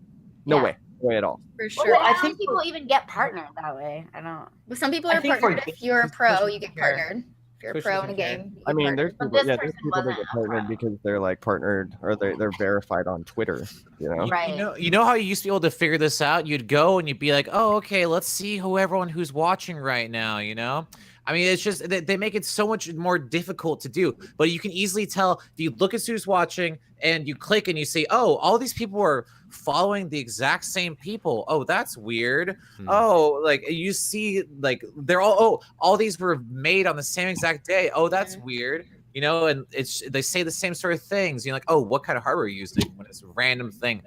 no way at all. For sure. Well, I think people even get partnered that way. I don't. But some people are partnered. If you're a pro, you get partnered. If you're a pro in a game, I mean, there's people, this there's person people that wasn't get a partnered because they're like partnered or they're verified on Twitter. Right. You know how you used to be able to figure this out? You'd go and you'd be like, oh, okay, let's see everyone who's watching right now, I mean, it's just they make it so much more difficult to do, but you can easily tell if you look at who's watching and you click and you see, oh, all these people are following the exact same people. Oh, that's weird. Hmm. Oh, like you see, like they're all these were made on the same exact day. Oh, that's weird. You know, and they say the same sort of things. You're like, oh, what kind of hardware are you using when it's a random thing?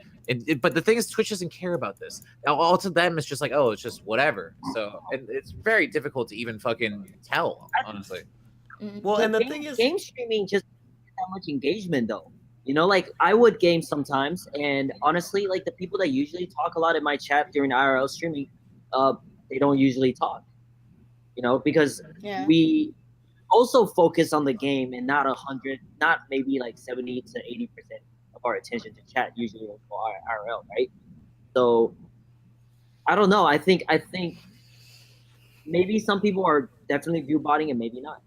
But the thing is, Twitch doesn't care about this. All to them, it's just like, oh, it's just whatever. So it's very difficult to even fucking tell, honestly. Well, and the game, thing is, game streaming just that much engagement though. You know, like I would game sometimes, and honestly, like the people that usually talk a lot in my chat during IRL streaming, they don't usually talk. You know, because we also focus on the game and not 100, not maybe like 70 to 80% of our attention to chat usually for IRL, right? So I don't know. I think maybe some people are definitely view botting and maybe not.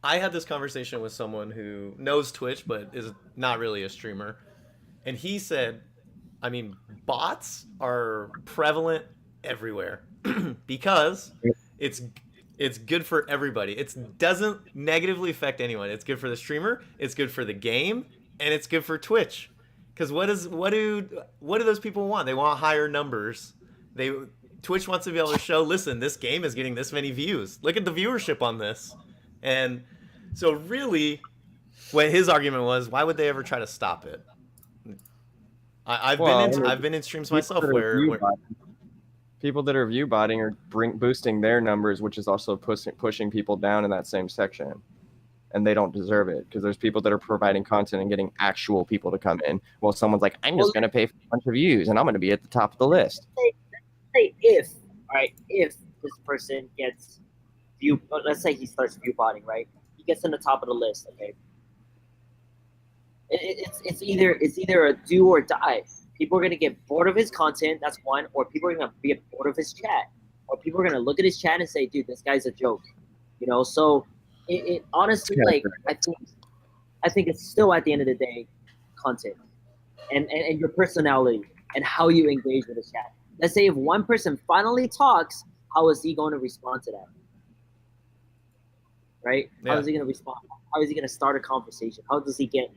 I had this conversation with someone who knows Twitch but is not really a streamer, and he said, I mean, bots are prevalent everywhere because it's good for everybody. It doesn't negatively affect anyone. It's good for the streamer, it's good for the game, and it's good for Twitch. Because what do those people want? They want higher numbers. Twitch wants to be able to show, listen, this game is getting this many views. Look at the viewership on this. And so really, what his argument was, why would they ever try to stop it? I've been in streams myself where people that are view botting are boosting their numbers, which is also pushing people down in that same section, and they don't deserve it because there's people that are providing content and getting actual people to come in. Well, someone's like, I'm just going to pay for a bunch of views and I'm going to be at the top of the list. Say if this person gets view, let's say he starts view botting, right? He gets in the top of the list, okay? It's either a do or die. People are gonna get bored of his content, that's one, or people are gonna get bored of his chat, or people are gonna look at his chat and say, dude, this guy's a joke, you know. So it honestly, like, I think it's still at the end of the day content and your personality and how you engage with the chat. Let's say if one person finally talks, how is he going to respond to that? Right? Yeah. How is he going to respond? How is he going to start a conversation? How does he get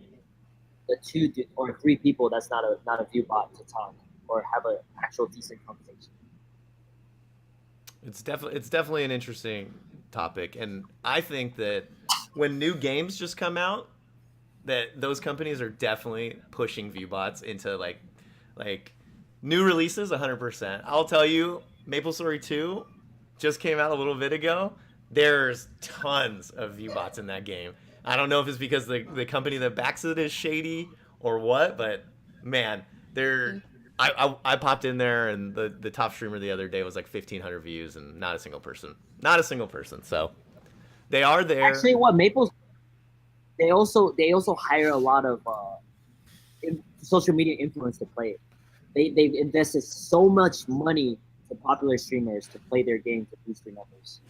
the 2 or 3 people that's not a view bot to talk or have an actual decent conversation? It's definitely an interesting topic, and I think that when new games just come out, that those companies are definitely pushing view bots into like new releases 100%. I'll tell you, MapleStory 2 just came out a little bit ago. There's tons of view bots in that game. I don't know if it's because the company that backs it is shady or what, but man, I popped in there and the top streamer the other day was like 1,500 views and not a single person. So they are there. Actually, what Maples, they also hire a lot of social media influencers to play it. They've invested so much money to popular streamers to play their game to boost their numbers.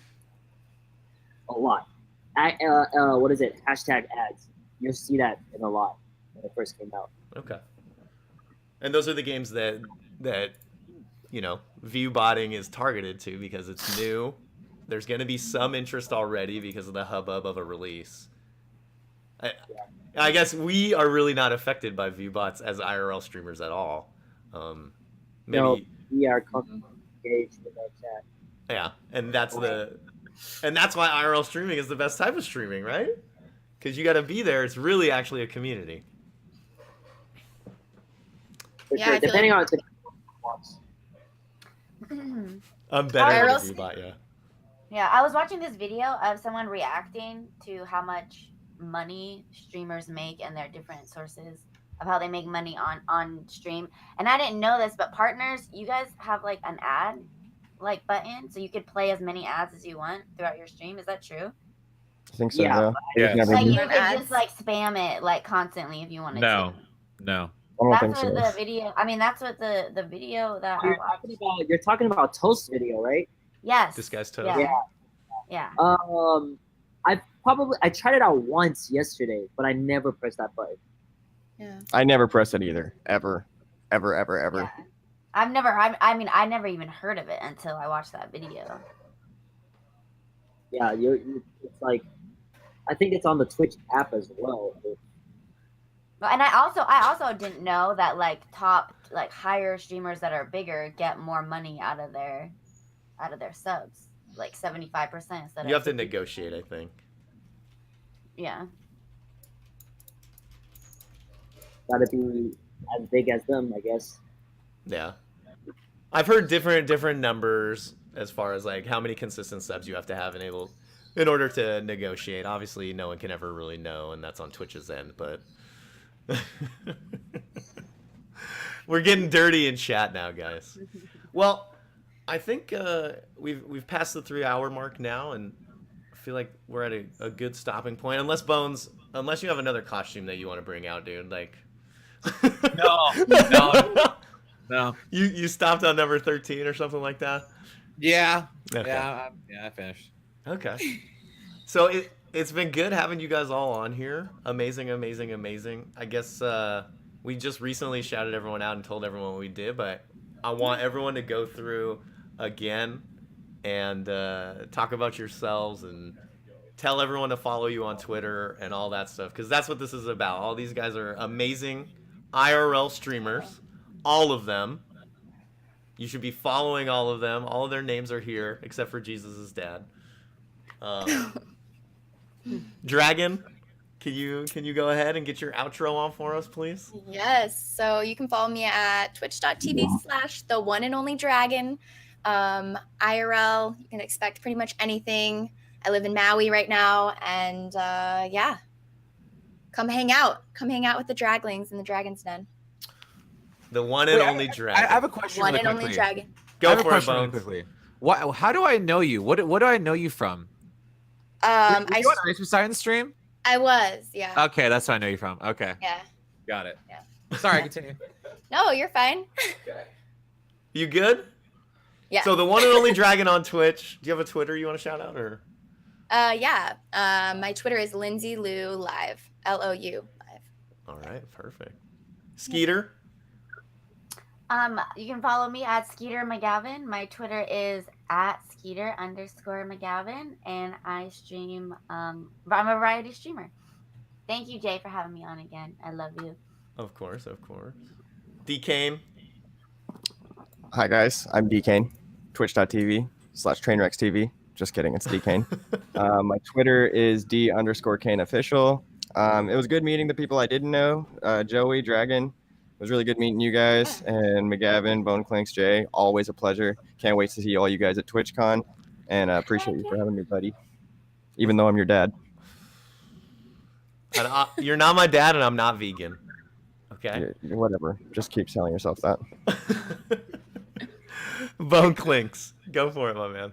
A lot. What is it? Hashtag ads. You'll see that in a lot when it first came out. Okay. And those are the games that you know, view botting is targeted to because it's new. There's going to be some interest already because of the hubbub of a release. I guess we are really not affected by view bots as IRL streamers at all. Maybe no, we are engaged with our chat. Yeah, and that's why IRL streaming is the best type of streaming, right? Because you got to be there. It's really actually a community. For sure. Depending on I'm better at view bot, yeah. Yeah, I was watching this video of someone reacting to how much money streamers make and their different sources of how they make money on stream. And I didn't know this, but partners, you guys have like an ad like button, so you could play as many ads as you want throughout your stream. Is that true? I think so. Yeah. Yeah. Like you could just like spam it like constantly if you wanted to. No. That's what the video. I mean, that's what the video that you're talking about Toast video, right? Yes. This guy's Toast. Yeah. I tried it out once yesterday, but I never pressed that button. Yeah. I never press it either. Ever. Yeah. I never even heard of it until I watched that video. Yeah, it's like, I think it's on the Twitch app as well. And I also didn't know that like top like higher streamers that are bigger get more money out of their subs, like 75% instead You of have to 50%. negotiate, I think. Yeah. Gotta be as big as them, I guess. Yeah. I've heard different numbers as far as like how many consistent subs you have to have in order to negotiate. Obviously, no one can ever really know, and that's on Twitch's end, but we're getting dirty in chat now, guys. Well, I think we've passed the 3-hour mark now, and I feel like we're at a good stopping point. Unless you have another costume that you want to bring out, dude. Like, No. You stopped on number 13 or something like that. Yeah. Okay. Yeah, I finished. Okay. So it's been good having you guys all on here. Amazing. I guess we just recently shouted everyone out and told everyone what we did, but I want everyone to go through again and talk about yourselves and tell everyone to follow you on Twitter and all that stuff, because that's what this is about. All these guys are amazing IRL streamers, all of them. You should be following all of them. All of their names are here, except for Jesus' dad. Dragon, can you go ahead and get your outro on for us, please? Yes. So you can follow me at twitch.tv/TheOneAndOnlyDragon. IRL, you can expect pretty much anything. I live in Maui right now, and yeah, come hang out with the Draglings in the Dragon's Den. The one and only Dragon. I have a question. One really and only quickly. Dragon. Go I have for a it, question really Bones. quickly. How do I know you? What do I know you from? Were you on Ice Poseidon stream? I was, yeah. Okay, that's what I know you from. Okay. Yeah. Got it. Yeah. Sorry, continue. No, you're fine. You good? Yeah. So the one and only Dragon on Twitch. Do you have a Twitter you want to shout out, or? Yeah. My Twitter is Lindsay Lou Live. LOU Live. All right, perfect. Skeeter. You can follow me at SkeeterMagavin. My Twitter is at Skeeter_Magavin, and I stream. I'm a variety streamer. Thank you, Jay, for having me on again. I love you. Of course. DKane. Hi guys, I'm DKane. Twitch.tv/TrainwrecksTV. Just kidding, it's DKane. My Twitter is D_Kane official. It was good meeting the people I didn't know. Joey, Dragon. It was really good meeting you guys. And Magavin, Boneclinks, Jay. Always a pleasure. Can't wait to see all you guys at TwitchCon. And appreciate you for having me, buddy. Even though I'm your dad. And, you're not my dad, and I'm not vegan. Okay. Yeah, whatever. Just keep telling yourself that. Boneclinks. Go for it, my man.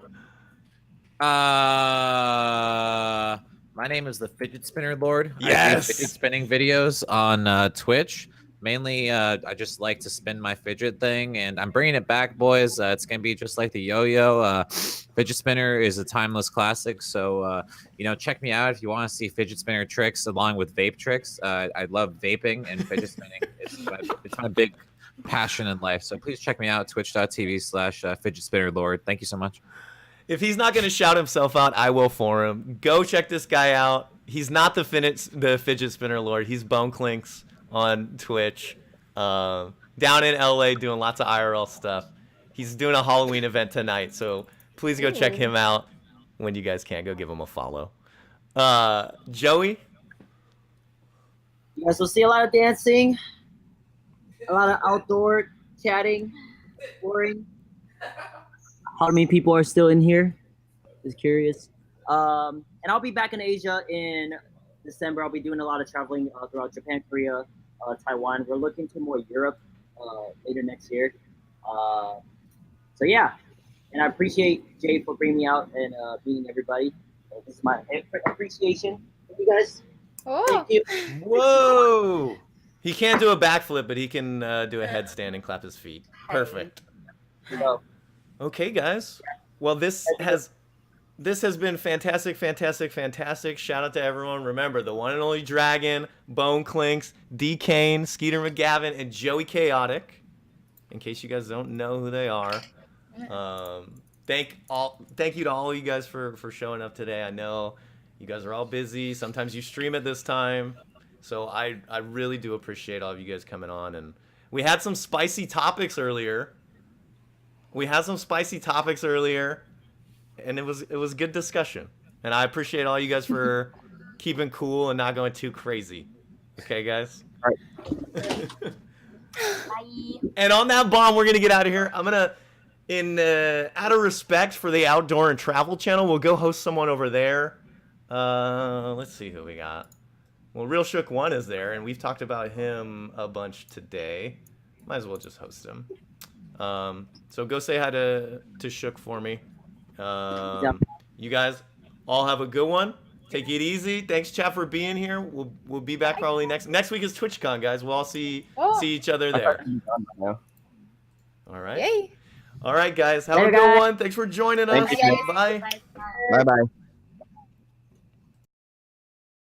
My name is the Fidget Spinner Lord. Yes. I do fidget spinning videos on Twitch. Mainly, I just like to spin my fidget thing, and I'm bringing it back, boys. It's gonna be just like the yo-yo. Fidget spinner is a timeless classic, so check me out if you want to see fidget spinner tricks along with vape tricks. I love vaping, and fidget spinning. It's my big passion in life. So please check me out, twitch.tv/fidget spinner Lord. Thank you so much. If he's not gonna shout himself out, I will for him. Go check this guy out. He's not the fidget spinner Lord. He's Boneclinks on Twitch, down in LA doing lots of IRL stuff. He's doing a Halloween event tonight, so please go check him out when you guys can. Go give him a follow. Joey? You guys will see a lot of dancing, a lot of outdoor chatting, boring. How many people are still in here? Just curious. And I'll be back in Asia in December. I'll be doing a lot of traveling throughout Japan, Korea, Taiwan. We're looking to more Europe later next year. So yeah, and I appreciate Jay for bringing me out and meeting everybody. This is my appreciation. Thank you guys. Oh. Thank you. Whoa! He can't do a backflip, but he can do a headstand and clap his feet. Perfect. So, Okay, guys. Well, this has been fantastic. Shout out to everyone. Remember, the one and only Dragon, Boneclinks, DKane, SkeeterMagavin, and JOEYKAOTYK. In case you guys don't know who they are. Thank you to all of you guys for showing up today. I know you guys are all busy. Sometimes you stream at this time. So I really do appreciate all of you guys coming on, and we had some spicy topics earlier. And it was good discussion. And I appreciate all you guys for keeping cool and not going too crazy. Okay, guys? All Bye. And on that bomb, we're going to get out of here. I'm going to, out of respect for the Outdoor and Travel channel, we'll go host someone over there. Let's see who we got. Well, Real Shook 1 is there, and we've talked about him a bunch today. Might as well just host him. So go say hi to Shook for me. You guys all have a good one. Take it easy. Thanks, chat, for being here. We'll be back probably next week is TwitchCon, guys. We'll all see each other there. All right. Yay. All right, guys. Have Later, a good guys. one. Thanks for joining us. Thank you. Bye. Bye bye.